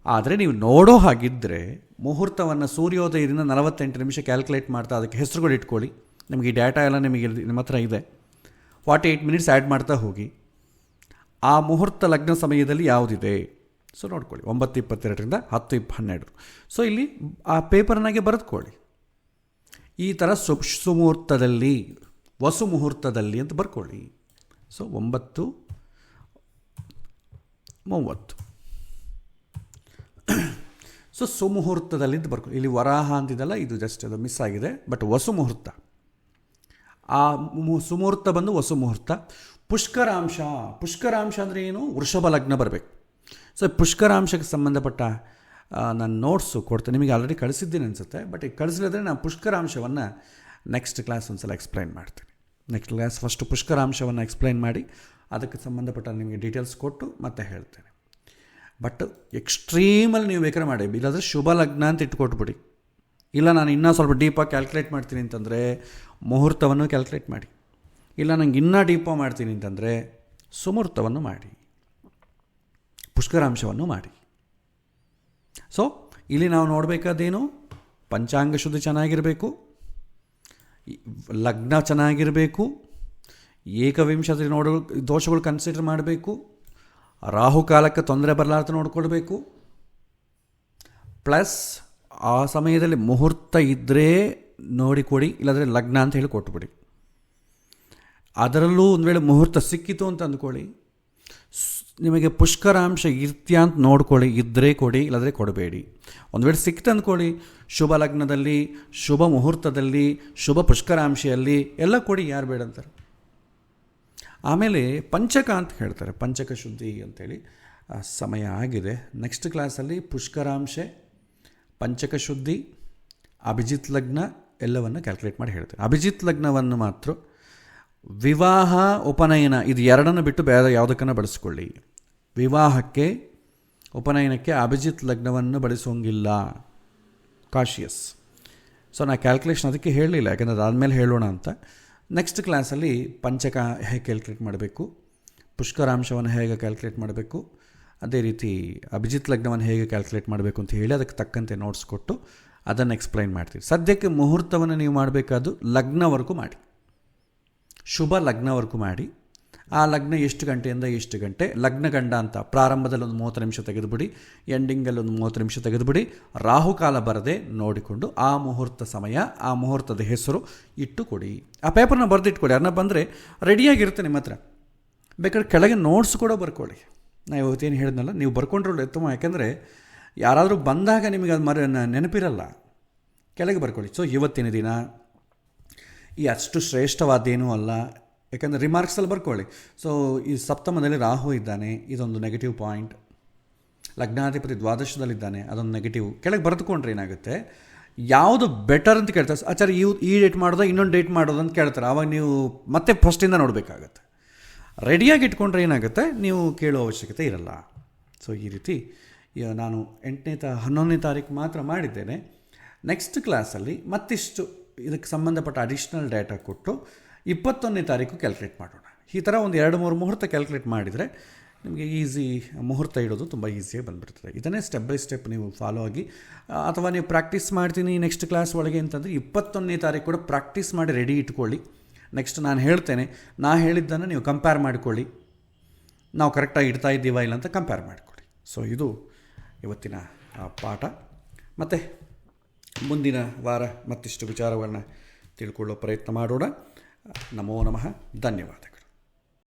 ಆದರೆ ನೀವು ನೋಡೋ ಹಾಗಿದ್ದರೆ ಮುಹೂರ್ತವನ್ನು ಸೂರ್ಯೋದಯದಿಂದ 48 ನಿಮಿಷ ಕ್ಯಾಲ್ಕುಲೇಟ್ ಮಾಡ್ತಾ ಅದಕ್ಕೆ ಹೆಸರುಗಳು ಇಟ್ಕೊಳ್ಳಿ. ನಿಮಗೆ ಈ ಡೇಟಾ ಎಲ್ಲ ನಿಮಗೆ ನಿಮ್ಮ ಹತ್ರ ಇದೆ. 48 ಮಿನಿಟ್ಸ್ ಆ್ಯಡ್ ಮಾಡ್ತಾ ಹೋಗಿ. ಆ ಮುಹೂರ್ತ ಲಗ್ನ ಸಮಯದಲ್ಲಿ ಯಾವುದಿದೆ ಸೊ ನೋಡ್ಕೊಳ್ಳಿ. 9:22ರಿಂದ 10:12. ಸೊ ಇಲ್ಲಿ ಆ ಪೇಪರ್ನಾಗೆ ಬರೆದುಕೊಳ್ಳಿ. ಈ ಥರ ಸುಮುಹೂರ್ತದಲ್ಲಿ ವಸು ಮುಹೂರ್ತದಲ್ಲಿ ಅಂತ ಬರ್ಕೊಳ್ಳಿ. ಸೊ 9:30. ಸೊ ಸುಮುಹೂರ್ತದಲ್ಲಿ ಅಂತ ಬರ್ಕೊಳ್ಳಿ. ಇಲ್ಲಿ ವರಾಹ ಅಂತಿದೆಲ್ಲ ಇದು ಜಸ್ಟ್ ಅದು ಮಿಸ್ ಆಗಿದೆ. ಬಟ್ ವಸು ಮುಹೂರ್ತ, ಆ ಸುಮುಹೂರ್ತ ಬಂದು ವಸು ಮುಹೂರ್ತ. ಪುಷ್ಕರಾಂಶ, ಪುಷ್ಕರಾಂಶ ಅಂದರೆ ಏನು? ವೃಷಭ ಲಗ್ನ ಬರಬೇಕು. ಸೊ ಪುಷ್ಕರಾಂಶಕ್ಕೆ ಸಂಬಂಧಪಟ್ಟ ನಾನು ನೋಟ್ಸು ಕೊಡ್ತೇನೆ, ನಿಮಗೆ ಆಲ್ರೆಡಿ ಕಳಿಸಿದ್ದೀನಿ ಅನಿಸುತ್ತೆ. ಬಟ್ ಈಗ ಕಳಿಸಲಿದ್ರೆ ನಾನು ಪುಷ್ಕರಾಂಶವನ್ನು ನೆಕ್ಸ್ಟ್ ಕ್ಲಾಸ್ ಒಂದು ಸಲ ಎಕ್ಸ್ಪ್ಲೈನ್ ಮಾಡ್ತೀನಿ. ನೆಕ್ಸ್ಟ್ ಕ್ಲಾಸ್ ಫಸ್ಟು ಪುಷ್ಕರಾಂಶವನ್ನು ಎಕ್ಸ್ಪ್ಲೈನ್ ಮಾಡಿ ಅದಕ್ಕೆ ಸಂಬಂಧಪಟ್ಟ ನಿಮಗೆ ಡೀಟೇಲ್ಸ್ ಕೊಟ್ಟು ಮತ್ತೆ ಹೇಳ್ತೇನೆ. ಬಟ್ ಎಕ್ಸ್ಟ್ರೀಮಲ್ಲಿ ನೀವು ಬೇಕಾದ್ರೆ ಮಾಡಿ, ಇಲ್ಲಾಂದರೆ ಶುಭ ಲಗ್ನ ಅಂತ ಇಟ್ಕೊಟ್ಬಿಡಿ. ಇಲ್ಲ ನಾನು ಇನ್ನೂ ಸ್ವಲ್ಪ ಡೀಪಾಗಿ ಕ್ಯಾಲ್ಕುಲೇಟ್ ಮಾಡ್ತೀನಿ ಅಂತಂದರೆ ಮುಹೂರ್ತವನ್ನು ಕ್ಯಾಲ್ಕುಲೇಟ್ ಮಾಡಿ. ಇಲ್ಲ ನಂಗೆ ಇನ್ನೂ ಡೀಪಾಗಿ ಮಾಡ್ತೀನಿ ಅಂತಂದರೆ ಸುಮುಹೂರ್ತವನ್ನು ಮಾಡಿ, ಪುಷ್ಕರಾಂಶವನ್ನು ಮಾಡಿ. ಸೊ ಇಲ್ಲಿ ನಾವು ನೋಡಬೇಕಾದೇನು, ಪಂಚಾಂಗ ಶುದ್ಧಿ ಚೆನ್ನಾಗಿರಬೇಕು, ಲಗ್ನ ಚೆನ್ನಾಗಿರಬೇಕು, ಏಕವಿಂಶತಿ ದೋಷಗಳು ಕನ್ಸಿಡರ್ ಮಾಡಬೇಕು, ರಾಹುಕಾಲಕ್ಕೆ ತೊಂದರೆ ಬರಲಾರ್ದು ನೋಡ್ಕೊಳ್ಬೇಕು. ಪ್ಲಸ್ ಆ ಸಮಯದಲ್ಲಿ ಮುಹೂರ್ತ ಇದ್ದರೆ ನೋಡಿಕೊಡಿ, ಇಲ್ಲಾಂದರೆ ಲಗ್ನ ಅಂತ ಹೇಳಿ ಕೊಟ್ಬಿಡಿ. ಅದರಲ್ಲೂ ಒಂದು ವೇಳೆ ಮುಹೂರ್ತ ಸಿಕ್ಕಿತು ಅಂತ ಅಂದ್ಕೊಳ್ಳಿ, ನಿಮಗೆ ಪುಷ್ಕರಾಂಶ ಇರ್ತ್ಯಾ ಅಂತ ನೋಡ್ಕೊಳ್ಳಿ, ಇದ್ದರೆ ಕೊಡಿ, ಇಲ್ಲಾಂದರೆ ಕೊಡಬೇಡಿ. ಒಂದು ವೇಳೆ ಸಿಕ್ತು ಅಂದ್ಕೊಳ್ಳಿ, ಶುಭ ಲಗ್ನದಲ್ಲಿ, ಶುಭ ಮುಹೂರ್ತದಲ್ಲಿ, ಶುಭ ಪುಷ್ಕರಾಂಶೆಯಲ್ಲಿ ಎಲ್ಲ ಕೊಡಿ, ಯಾರು ಬೇಡ ಅಂತಾರೆ. ಆಮೇಲೆ ಪಂಚಕ ಅಂತ ಹೇಳ್ತಾರೆ, ಪಂಚಕ ಶುದ್ಧಿ ಅಂಥೇಳಿ. ಸಮಯ ಆಗಿದೆ. ನೆಕ್ಸ್ಟ್ ಕ್ಲಾಸಲ್ಲಿ ಪುಷ್ಕರಾಂಶೆ, ಪಂಚಕ ಶುದ್ಧಿ, ಅಭಿಜಿತ್ ಲಗ್ನ ಎಲ್ಲವನ್ನು ಕ್ಯಾಲ್ಕುಲೇಟ್ ಮಾಡಿ ಹೇಳ್ತೇನೆ. ಅಭಿಜಿತ್ ಲಗ್ನವನ್ನು ಮಾತ್ರ ವಿವಾಹ ಉಪನಯನ ಇದು ಎರಡನ್ನು ಬಿಟ್ಟು ಬೇರೆ ಯಾವುದಕ್ಕನ್ನು ಬಳಸ್ಕೊಳ್ಳಿ. ವಿವಾಹಕ್ಕೆ ಉಪನಯನಕ್ಕೆ ಅಭಿಜಿತ್ ಲಗ್ನವನ್ನು ಬಳಸೋಂಗಿಲ್ಲ, ಕಾಶಿಯಸ್. ಸೊ ನಾ ಕ್ಯಾಲ್ಕುಲೇಷನ್ ಅದಕ್ಕೆ ಹೇಳಲಿಲ್ಲ, ಯಾಕೆಂದರೆ ಅದಾದಮೇಲೆ ಹೇಳೋಣ ಅಂತ. ನೆಕ್ಸ್ಟ್ ಕ್ಲಾಸಲ್ಲಿ ಪಂಚಕ ಹೇಗೆ ಕ್ಯಾಲ್ಕುಲೇಟ್ ಮಾಡಬೇಕು, ಪುಷ್ಕರಾಂಶವನ್ನು ಹೇಗೆ ಕ್ಯಾಲ್ಕುಲೇಟ್ ಮಾಡಬೇಕು, ಅದೇ ರೀತಿ ಅಭಿಜಿತ್ ಲಗ್ನವನ್ನು ಹೇಗೆ ಕ್ಯಾಲ್ಕುಲೇಟ್ ಮಾಡಬೇಕು ಅಂತ ಹೇಳಿ ಅದಕ್ಕೆ ತಕ್ಕಂತೆ ನೋಟ್ಸ್ ಕೊಟ್ಟು ಅದನ್ನು ಎಕ್ಸ್ಪ್ಲೈನ್ ಮಾಡ್ತೀವಿ. ಸದ್ಯಕ್ಕೆ ಮುಹೂರ್ತವನ್ನು ನೀವು ಮಾಡಬೇಕಾದ್ದು ಲಗ್ನವರೆಗೂ ಮಾಡಿ, ಶುಭ ಲಗ್ನವರೆಗೂ ಮಾಡಿ. ಆ ಲಗ್ನ ಎಷ್ಟು ಗಂಟೆಯಿಂದ ಎಷ್ಟು ಗಂಟೆ, ಲಗ್ನ ಗಂಡ ಅಂತ ಪ್ರಾರಂಭದಲ್ಲಿ ಒಂದು 30 ನಿಮಿಷ ತೆಗೆದುಬಿಡಿ, ಎಂಡಿಂಗಲ್ಲಿ ಒಂದು 30 ನಿಮಿಷ ತೆಗೆದುಬಿಡಿ. ರಾಹುಕಾಲ ಬರದೆ ನೋಡಿಕೊಂಡು ಆ ಮುಹೂರ್ತ ಸಮಯ, ಆ ಮುಹೂರ್ತದ ಹೆಸರು ಇಟ್ಟು ಕೊಡಿ. ಆ ಪೇಪರ್ನ ಬರೆದಿಟ್ಕೊಡಿ. ಅದನ್ನ ಬಂದರೆ ರೆಡಿಯಾಗಿರುತ್ತೆ ನಿಮ್ಮ ಹತ್ರ. ಬೇಕಾದ್ರೆ ಕೆಳಗೆ ನೋಟ್ಸ್ ಕೂಡ ಬರ್ಕೊಳ್ಳಿ. ನಾನು ಇವತ್ತೇನು ಹೇಳಿದ್ನಲ್ಲ, ನೀವು ಬರ್ಕೊಂಡ್ರೆ ಉತ್ತಮ. ಯಾಕೆಂದರೆ ಯಾರಾದರೂ ಬಂದಾಗ ನಿಮಗೆ ಅದು ನೆನಪಿರಲ್ಲ. ಕೆಳಗೆ ಬರ್ಕೊಳ್ಳಿ. ಸೊ ಇವತ್ತಿನ ದಿನ ಈ ಅಷ್ಟು ಶ್ರೇಷ್ಠವಾದ್ದೇನೂ ಅಲ್ಲ, ಯಾಕಂದರೆ ರಿಮಾರ್ಕ್ಸಲ್ಲಿ ಬರ್ಕೊಳ್ಳಿ. ಸೊ ಈ ಸಪ್ತಮದಲ್ಲಿ ರಾಹು ಇದ್ದಾನೆ, ಇದೊಂದು ನೆಗೆಟಿವ್ ಪಾಯಿಂಟ್. ಲಗ್ನಾಧಿಪತಿ ದ್ವಾದಶದಲ್ಲಿದ್ದಾನೆ, ಅದೊಂದು ನೆಗೆಟಿವ್. ಕೆಳಗೆ ಬರೆದುಕೊಂಡ್ರೆ ಏನಾಗುತ್ತೆ, ಯಾವುದು ಬೆಟರ್ ಅಂತ ಕೇಳ್ತಾರೆ. ಆಚಾರ್ಯ ಈ ಡೇಟ್ ಮಾಡೋದು ಇನ್ನೊಂದು ಡೇಟ್ ಮಾಡೋದು ಅಂತ ಕೇಳ್ತಾರೆ. ಆವಾಗ ನೀವು ಮತ್ತೆ ಫಸ್ಟಿಂದ ನೋಡಬೇಕಾಗತ್ತೆ. ರೆಡಿಯಾಗಿ ಇಟ್ಕೊಂಡ್ರೆ ಏನಾಗುತ್ತೆ, ನೀವು ಕೇಳೋ ಅವಶ್ಯಕತೆ ಇರಲ್ಲ. ಸೊ ಈ ರೀತಿ ನಾನು 11ನೇ ತಾರೀಕು ಮಾತ್ರ ಮಾಡಿದ್ದೇನೆ. ನೆಕ್ಸ್ಟ್ ಕ್ಲಾಸಲ್ಲಿ ಮತ್ತಿಷ್ಟು ಇದಕ್ಕೆ ಸಂಬಂಧಪಟ್ಟ ಅಡಿಷ್ನಲ್ ಡೇಟಾ ಕೊಟ್ಟು 21ನೇ ತಾರೀಕು ಕ್ಯಾಲ್ಕುಲೇಟ್ ಮಾಡೋಣ. ಈ ಥರ ಒಂದು 2-3 ಮುಹೂರ್ತ ಕ್ಯಾಲ್ಕುಲೇಟ್ ಮಾಡಿದರೆ ನಿಮಗೆ ಈಸಿ, ಮುಹೂರ್ತ ಇಡೋದು ತುಂಬ ಈಸಿಯಾಗಿ ಬಂದುಬಿಡ್ತದೆ. ಇದನ್ನೇ ಸ್ಟೆಪ್ ಬೈ ಸ್ಟೆಪ್ ನೀವು ಫಾಲೋ ಆಗಿ, ಅಥವಾ ನೀವು ಪ್ರಾಕ್ಟೀಸ್ ಮಾಡ್ತೀನಿ ನೆಕ್ಸ್ಟ್ ಕ್ಲಾಸ್ ಒಳಗೆ ಅಂತಂದರೆ 21ನೇ ತಾರೀಕು ಕೂಡ ಪ್ರಾಕ್ಟೀಸ್ ಮಾಡಿ ರೆಡಿ ಇಟ್ಕೊಳ್ಳಿ. ನೆಕ್ಸ್ಟ್ ನಾನು ಹೇಳ್ತೇನೆ, ನಾ ಹೇಳಿದ್ದನ್ನು ನೀವು ಕಂಪೇರ್ ಮಾಡಿಕೊಳ್ಳಿ, ನಾವು ಕರೆಕ್ಟಾಗಿ ಇಡ್ತಾ ಇದ್ದೀವಾ ಇಲ್ಲ ಅಂತ ಕಂಪೇರ್ ಮಾಡಿಕೊಳ್ಳಿ. ಸೊ ಇದು ಇವತ್ತಿನ ಪಾಠ. ಮತ್ತು ಮುಂದಿನ ವಾರ ಮತ್ತಿಷ್ಟು ವಿಚಾರಗಳನ್ನು ತಿಳ್ಕೊಳ್ಳೋ ಪ್ರಯತ್ನ ಮಾಡೋಣ. ನಮೋ ನಮಃ. ಧನ್ಯವಾದಗಳು.